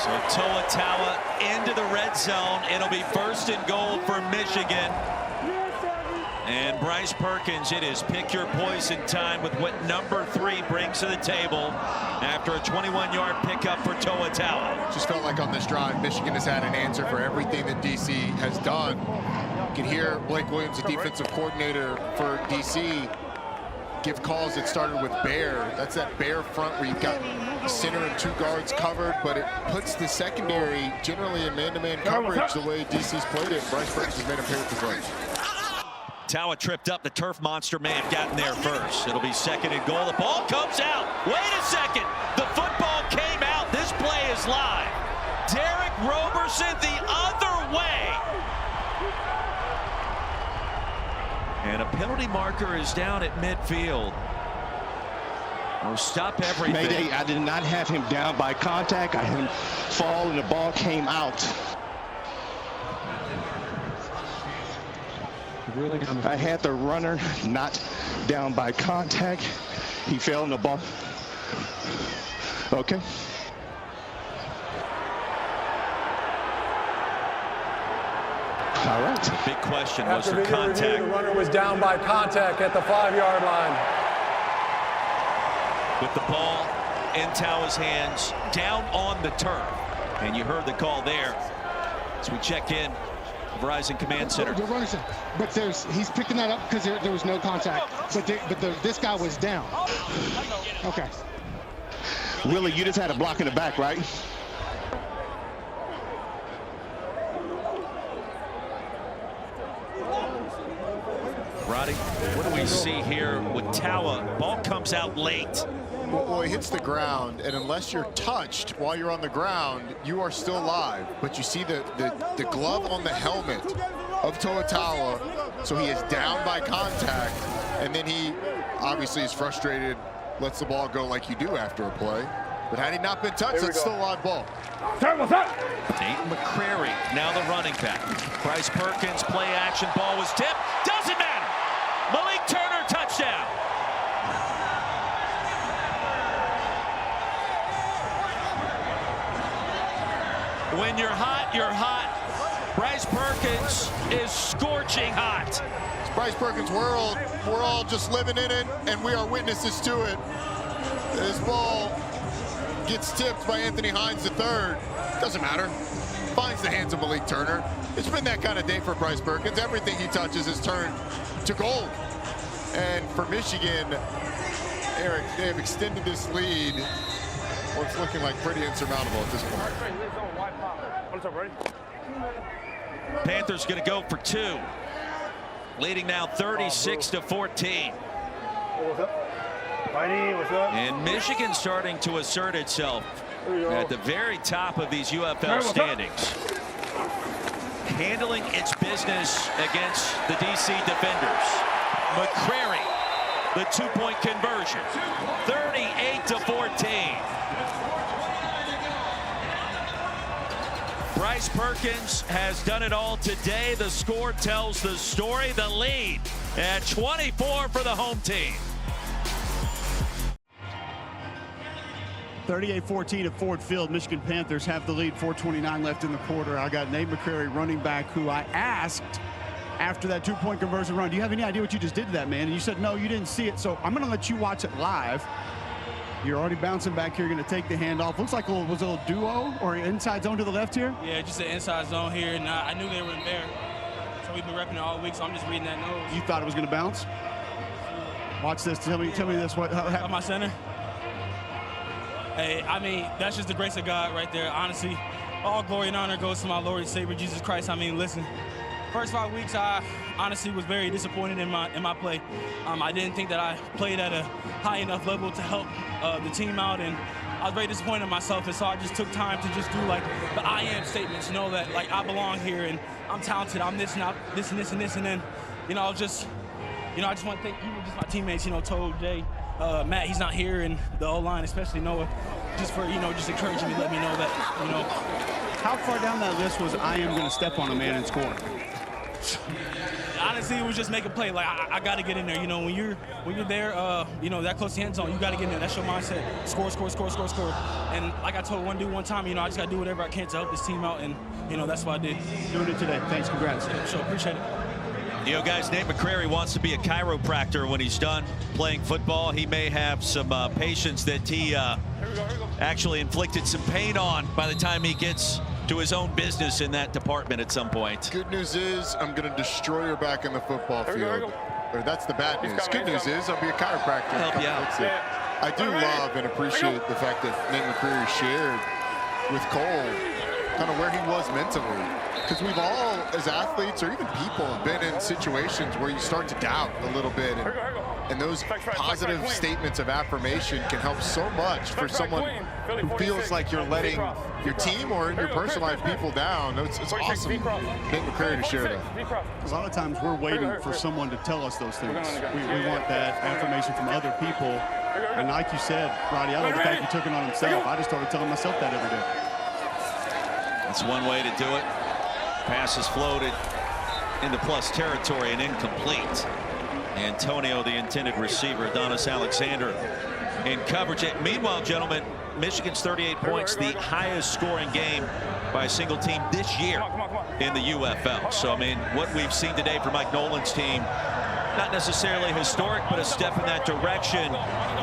So Toa into the red zone. It'll be 1st and goal for Michigan. And Bryce Perkins, it is pick your poison time with what number 3 brings to the table after a 21-yard pickup for Toa. Just felt like on this drive, Michigan has had an answer for everything that DC has done. You can hear Blake Williams, the defensive coordinator for DC, give calls that started with Bear. That's that Bear front where you've got center and 2 guards covered, but it puts the secondary generally in man-to-man coverage the way DC's played it. Bryce Perkins has made a pair of the Tawa tripped up. The turf monster may have gotten there first. It'll be second and goal. The ball comes out. Wait a second. The football came out. This play is live. Derek Roberson the other way. And a penalty marker is down at midfield. Oh, stop everything. Mayday, I did not have him down by contact. I had him fall and the ball came out. I had the runner not down by contact. He fell in the ball. Okay. All right. The big question was After the video contact. review, the runner was down by contact at the 5-yard line. With the ball in Tawa's hands, down on the turf. And you heard the call there as we check in Verizon Command Center. The runner said, but he's picking that up because there was no contact. But this guy was down. Okay. Willie, you just had a block in the back, right? Roddy, what do we see here with Tawa? Ball comes out late. Well, he hits the ground, and unless you're touched while you're on the ground, you are still alive. But you see the glove on the helmet of Toa Tawa, so he is down by contact, and then he obviously is frustrated, lets the ball go like you do after a play. But had he not been touched, that's still a live ball. Nate McCrary, now the running back. Bryce Perkins, play action, ball was tipped. Doesn't matter. Malik Turner, touchdown. When you're hot, you're hot. Bryce Perkins is scorching hot. It's Bryce Perkins' world. We're all just living in it, and we are witnesses to it. This ball gets tipped by Anthony Hines III. Doesn't matter. Finds the hands of Malik Turner. It's been that kind of day for Bryce Perkins. Everything he touches is turned to gold. And for Michigan, Eric, they have extended this lead. Well, it's looking like pretty insurmountable at this point. Panthers going to go for 2. Leading now 36-14. And Michigan starting to assert itself at the very top of these UFL standings. Handling its business against the DC defenders. McCrary, the 2-point conversion. 38-14. Bryce Perkins has done it all today. The score tells the story. The lead at 24 for the home team. 38-14 at Ford Field. Michigan Panthers have the lead. 4:29 left in the quarter. I got Nate McCrary, running back, who I asked after that 2-point conversion run, do you have any idea what you just did to that man? And you said, no, you didn't see it. So I'm going to let you watch it live. You're already bouncing back here. You're going to take the handoff. Looks like was it a little duo or inside zone to the left here? Yeah, just an inside zone here. And I knew they were there. So we've been repping it all week, so I'm just reading that nose. You thought it was going to bounce? Watch this. Tell me this. What happened? My center. Hey, I mean, that's just the grace of God right there. Honestly, all glory and honor goes to my Lord and Savior, Jesus Christ. I mean, listen. First 5 weeks, I honestly was very disappointed in my play. I didn't think that I played at a high enough level to help the team out, and I was very disappointed in myself. And so I just took time to just do like the I am statements, you know, that like I belong here and I'm talented. I'm this and this and this and this, and then, you know, I just want to thank even just my teammates. You know, told Jay, Matt, he's not here, and the O-line, especially Noah, just for just encouraging me, let me know that How far down that list was I am going to step on a man and score? Honestly, it was just make a play. Like I got to get in there. You know, when you're there, that close to the end zone, you got to get in there. That's your mindset. Score, score, score, score, score. And like I told one dude one time, I just got to do whatever I can to help this team out, and that's what I did. Doing it today. Thanks. Congrats. Yeah, sure. Appreciate it. Guys, Nate McCrary wants to be a chiropractor when he's done playing football. He may have some patients that he actually inflicted some pain on by the time he gets to his own business in that department at some point. Good news is I'm going to destroy your back in the football field. Or that's the bad news. Good news is I'll be a chiropractor. Help you out. I do love and appreciate the fact that Nate McCrary shared with Cole kind of where he was mentally. Because we've all as athletes or even people have been in situations where you start to doubt a little bit, and those positive statements of affirmation can help so much for someone who feels like you're letting your team or in your personal life people down. It's awesome, Nate McCrary, to share that. A lot of times we're waiting for someone to tell us those things. We want that affirmation from other people. And like you said, Roddy, I love the fact he took it on himself. I just started telling myself that every day. That's one way to do it. Pass is floated into plus territory and incomplete. Antonio, the intended receiver, Adonis Alexander in coverage. Meanwhile, gentlemen, Michigan's 38 points, the highest scoring game by a single team this year in the UFL. So, I mean, what we've seen today from Mike Nolan's team, not necessarily historic, but a step in that direction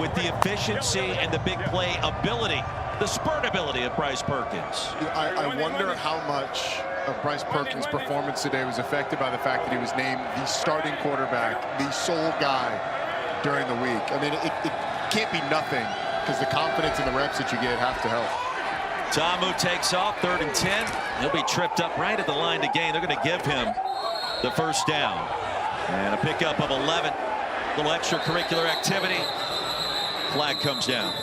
with the efficiency and the big play ability, the spurt ability of Bryce Perkins. I wonder how much of Bryce Perkins' performance today was affected by the fact that he was named the starting quarterback, the sole guy during the week. I mean, it can't be nothing, because the confidence and the reps that you get have to help. Ta'amu takes off, 3rd and 10. He'll be tripped up right at the line to gain. They're going to give him the first down. And a pickup of 11. A little extracurricular activity. Flag comes down.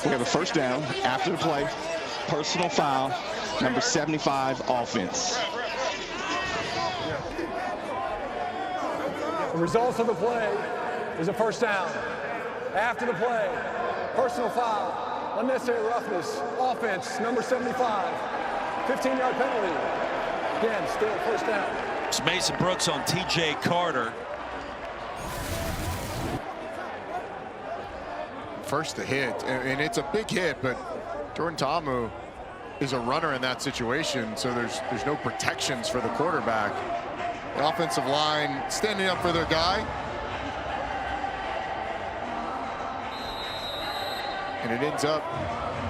We have a first down after the play. Personal foul, number 75, offense. The results of the play is a first down. After the play, personal foul, unnecessary roughness, offense, number 75, 15-yard penalty. Again, still first down. It's Mason Brooks on T.J. Carter. First the hit, and it's a big hit, but Jordan Ta'amu is a runner in that situation, so there's no protections for the quarterback. The offensive line standing up for their guy. And it ends up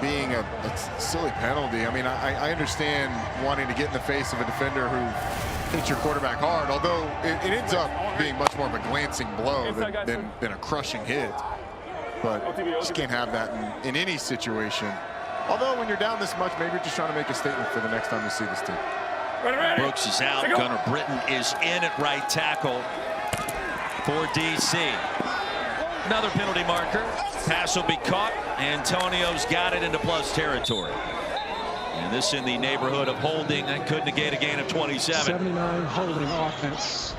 being a silly penalty. I mean, I understand wanting to get in the face of a defender who hits your quarterback hard, although it ends up being much more of a glancing blow than a crushing hit. But you just can't have that in any situation. Although when you're down this much, maybe you're just trying to make a statement for the next time you see this team. Brooks is out. Gunnar Britton is in at right tackle for DC. Another penalty marker. Pass will be caught. Antonio's got it into plus territory. And this in the neighborhood of holding. That could negate a gain of 27. 79 holding offense.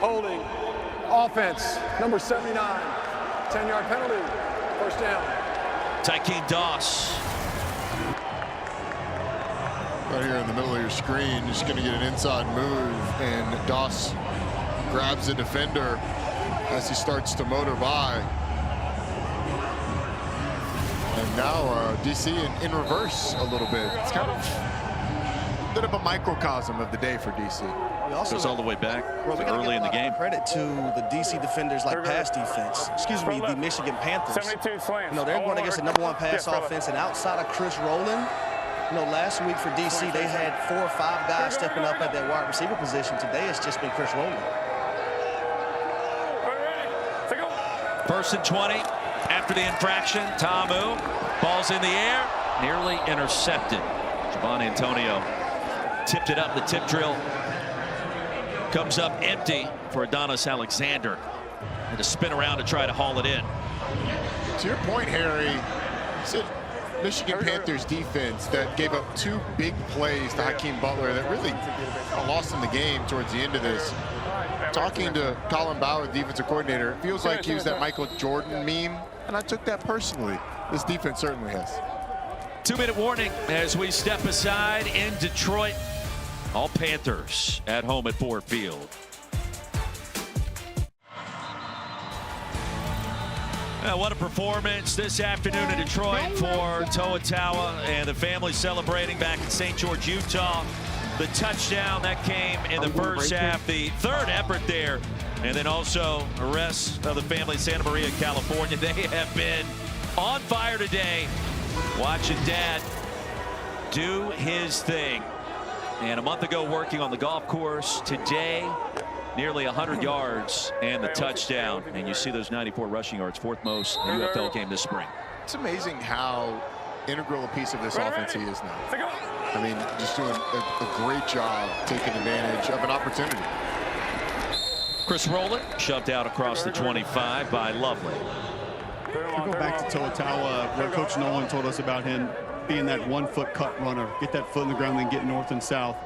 Holding offense, number 79, 10-yard penalty, first down. Tykeem Doss. Right here in the middle of your screen, just going to get an inside move, and Doss grabs the defender as he starts to motor by. And now DC in reverse a little bit. It's kind of a bit of a microcosm of the day for DC. Goes all the way back early in the game. Credit to the DC defenders like pass defense. Excuse me, the Michigan Panthers. 72 slants. You know, they're going against the #1 pass offense, and outside of Chris Rowland, you know, last week for DC, they had 4 or 5 guys stepping up at that wide receiver position. Today, it's just been Chris Rowland. First and 20 after the infraction. Ta'amu, ball's in the air, nearly intercepted. Javon Antonio tipped it up. The tip drill comes up empty for Adonis Alexander. And to spin around to try to haul it in. To your point, Harry, it's a Michigan Panthers defense that gave up 2 big plays to Hakeem Butler that really lost in the game towards the end of this. Talking to Colin Bauer, defensive coordinator, it feels like he was that Michael Jordan meme, and I took that personally. This defense certainly has. 2-minute warning as we step aside in Detroit. All Panthers at home at Ford Field. What a performance this afternoon in Detroit for Toa and the family celebrating back in St. George, Utah. The touchdown that came in the first half, the 3rd effort there, and then also the rest of the family in Santa Maria, California. They have been on fire today. Watching Dad do his thing. And a month ago, working on the golf course. Today, nearly 100 yards and the touchdown. And you see those 94 rushing yards, fourth most in the UFL game this spring. It's amazing how integral a piece of this offense he is now. I mean, just doing a great job taking advantage of an opportunity. Chris Rowland shoved out across the 25 by Lovely. We'll go back to Toatawa, where Coach Nolan told us about him being that 1-foot cut runner, get that foot in the ground, then get north and south.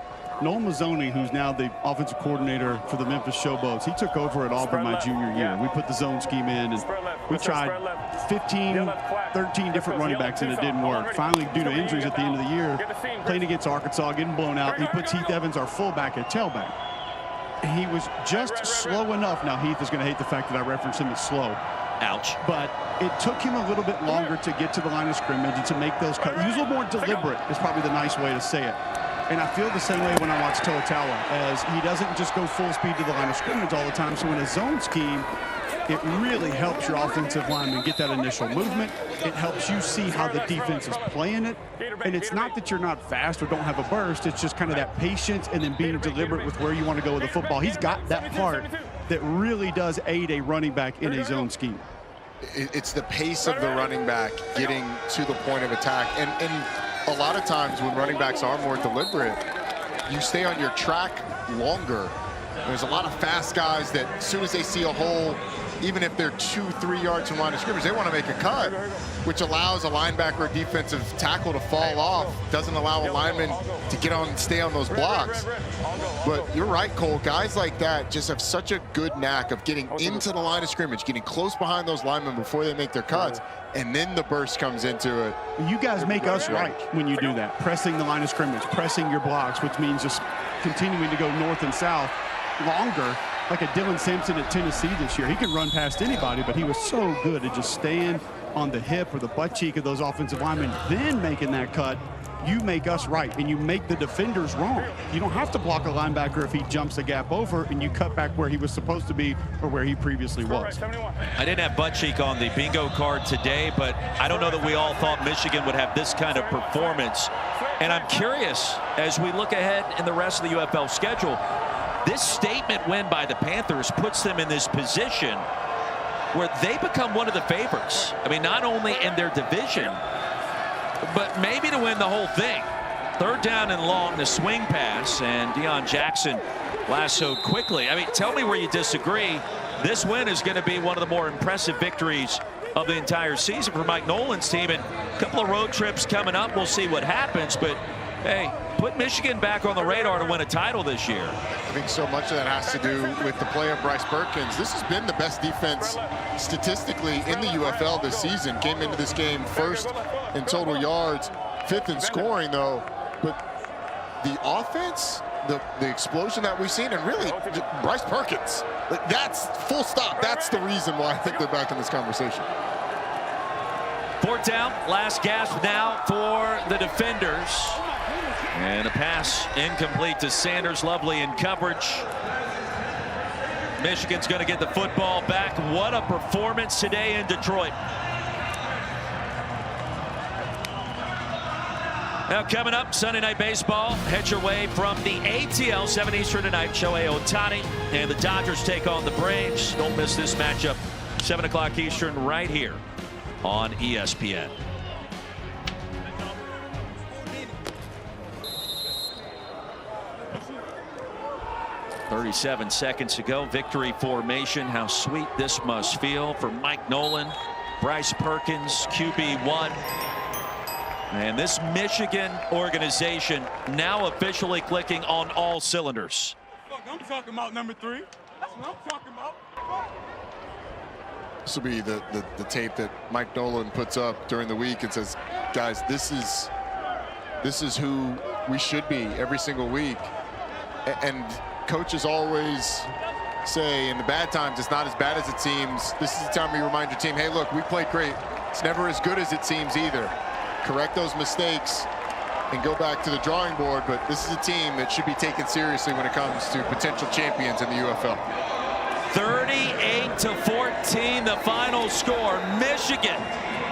Noel Mazzoni, who's now the offensive coordinator for the Memphis Showboats, he took over at Auburn my junior year. We put the zone scheme in, and we tried 15, 13 different running backs, and it didn't work. Finally, due to injuries at the end of the year, playing against Arkansas, getting blown out, he puts Heath Evans, our fullback, at tailback. He was just slow enough. Now, Heath is going to hate the fact that I referenced him as slow. Ouch. But it took him a little bit longer to get to the line of scrimmage and to make those cuts. He was a little more deliberate is probably the nice way to say it. And I feel the same way when I watch Toatawa, as he doesn't just go full speed to the line of scrimmage all the time. So in a zone scheme, it really helps your offensive lineman get that initial movement. It helps you see how the defense is playing it. And it's not that you're not fast or don't have a burst. It's just kind of that patience and then being deliberate with where you want to go with the football. He's got that part that really does aid a running back in a zone scheme. It's the pace of the running back getting to the point of attack. And a lot of times when running backs are more deliberate, you stay on your track longer. There's a lot of fast guys that as soon as they see a hole, even if they're 2-3 yards from line of scrimmage, they want to make a cut, which allows a linebacker or defensive tackle to fall off, doesn't allow a lineman to get on and stay on those blocks. But you're right, Cole, guys like that just have such a good knack of getting into the line of scrimmage, getting close behind those linemen before they make their cuts, and then the burst comes into it. You guys make us right when you do that, pressing the line of scrimmage, pressing your blocks, which means just continuing to go north and south longer, like a Dylan Sampson at Tennessee this year. He could run past anybody, but he was so good at just staying on the hip or the butt cheek of those offensive linemen, then making that cut. You make us right, and you make the defenders wrong. You don't have to block a linebacker if he jumps a gap over, and you cut back where he was supposed to be or where he previously was. I didn't have butt cheek on the bingo card today, but I don't know that we all thought Michigan would have this kind of performance. And I'm curious, as we look ahead in the rest of the UFL schedule, this statement win by the Panthers puts them in this position where they become one of the favorites. I mean, not only in their division, but maybe to win the whole thing. Third down and long, the swing pass, and Deion Jackson lassoed quickly. I mean, tell me where you disagree. This win is going to be one of the more impressive victories of the entire season for Mike Nolan's team. And a couple of road trips coming up. We'll see what happens. But, hey, put Michigan back on the radar to win a title this year. I think so much of that has to do with the play of Bryce Perkins. This has been the best defense statistically in the UFL this season. Came into this game first in total yards, fifth in scoring, though. But the offense, the explosion that we've seen, and really Bryce Perkins, that's full stop. That's the reason why I think they're back in this conversation. Fourth down, last gasp now for the defenders. And a pass incomplete to Sanders. Lovely in coverage. Michigan's going to get the football back. What a performance today in Detroit. Now coming up, Sunday Night Baseball. Head your way from the ATL, 7 Eastern tonight. Shohei Ohtani and the Dodgers take on the Braves. Don't miss this matchup, 7 o'clock Eastern, right here on ESPN. "37 seconds to go. Victory formation. How sweet this must feel for Mike Nolan, Bryce Perkins, QB1. And this Michigan organization now officially clicking on all cylinders. I'm talking about number 3. That's what I'm talking about. This will be the tape that Mike Nolan puts up during the week and says, guys, this is who we should be every single week. And coaches always say in the bad times, it's not as bad as it seems. This is the time you remind your team, hey, look, we played great. It's never as good as it seems either. Correct those mistakes and go back to the drawing board. But this is a team that should be taken seriously when it comes to potential champions in the UFL. 38-14, the final score. Michigan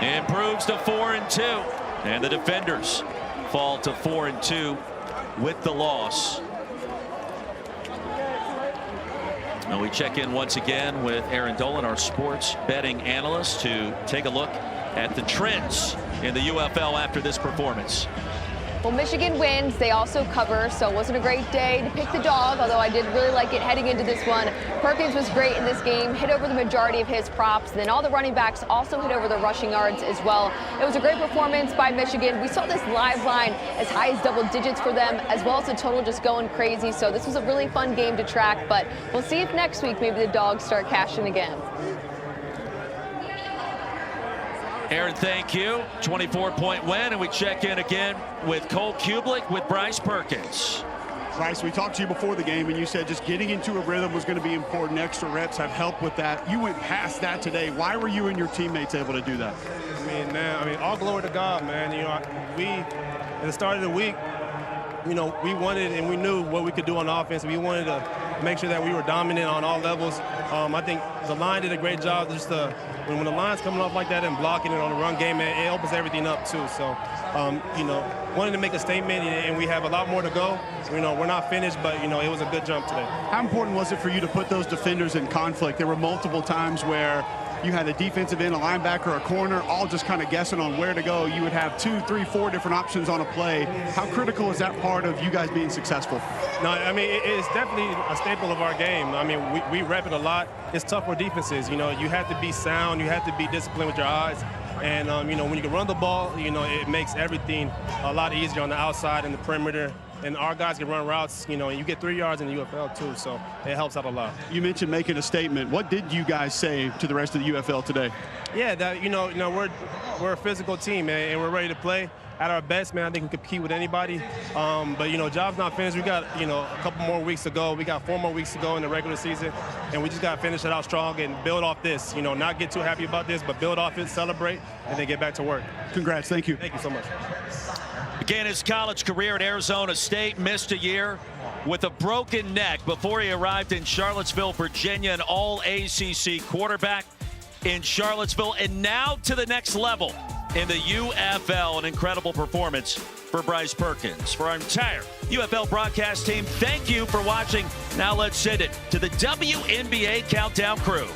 improves to 4-2. And the defenders fall to 4-2 with the loss. Now we check in once again with Aaron Dolan, our sports betting analyst, to take a look at the trends in the UFL after this performance. Well, Michigan wins. They also cover, so it wasn't a great day to pick the dog, although I did really like it heading into this one. Perkins was great in this game, hit over the majority of his props. And then all the running backs also hit over the rushing yards as well. It was a great performance by Michigan. We saw this live line as high as double digits for them, as well as the total just going crazy. So this was a really fun game to track, but we'll see if next week maybe the dogs start cashing again. Aaron, thank you. 24-point win, and we check in again with Cole Kublik with Bryce Perkins. Bryce, we talked to you before the game, and you said just getting into a rhythm was going to be important. Extra reps have helped with that. You went past that today. Why were you and your teammates able to do that? I mean, all glory to God, man. You know, we at the start of the week, you know, we wanted and we knew what we could do on offense. We wanted to make sure that we were dominant on all levels. I think the line did a great job. Just when the line's coming off like that and blocking it on the run game, it opens everything up too. So, you know, wanted to make a statement, and we have a lot more to go. You know, we're not finished, but you know, it was a good jump today. How important was it for you to put those defenders in conflict? There were multiple times where you had a defensive end, a linebacker, a corner, all just kind of guessing on where to go. You would have 2, 3, 4 different options on a play. How critical is that part of you guys being successful? No, I mean, it's definitely a staple of our game. I mean, we rep it a lot. It's tough for defenses. You know, you have to be sound. You have to be disciplined with your eyes. And, you know, when you can run the ball, you know, it makes everything a lot easier on the outside and the perimeter. And our guys can run routes, you know, and you get 3 yards in the UFL too, so it helps out a lot. You mentioned making a statement. What did you guys say to the rest of the UFL today? Yeah, that you know, we're a physical team, man, and we're ready to play at our best, man. I think we compete with anybody. But you know, job's not finished. We got a couple more weeks to go. We got 4 more weeks to go in the regular season, and we just got to finish it out strong and build off this. You know, not get too happy about this, but build off it, celebrate, and then get back to work. Congrats. Thank you. Thank you so much. Began his college career at Arizona State, missed a year with a broken neck before he arrived in Charlottesville, Virginia, an all-ACC quarterback in Charlottesville, and now to the next level in the UFL. An incredible performance for Bryce Perkins. For our entire UFL broadcast team, thank you for watching. Now let's send it to the WNBA Countdown crew.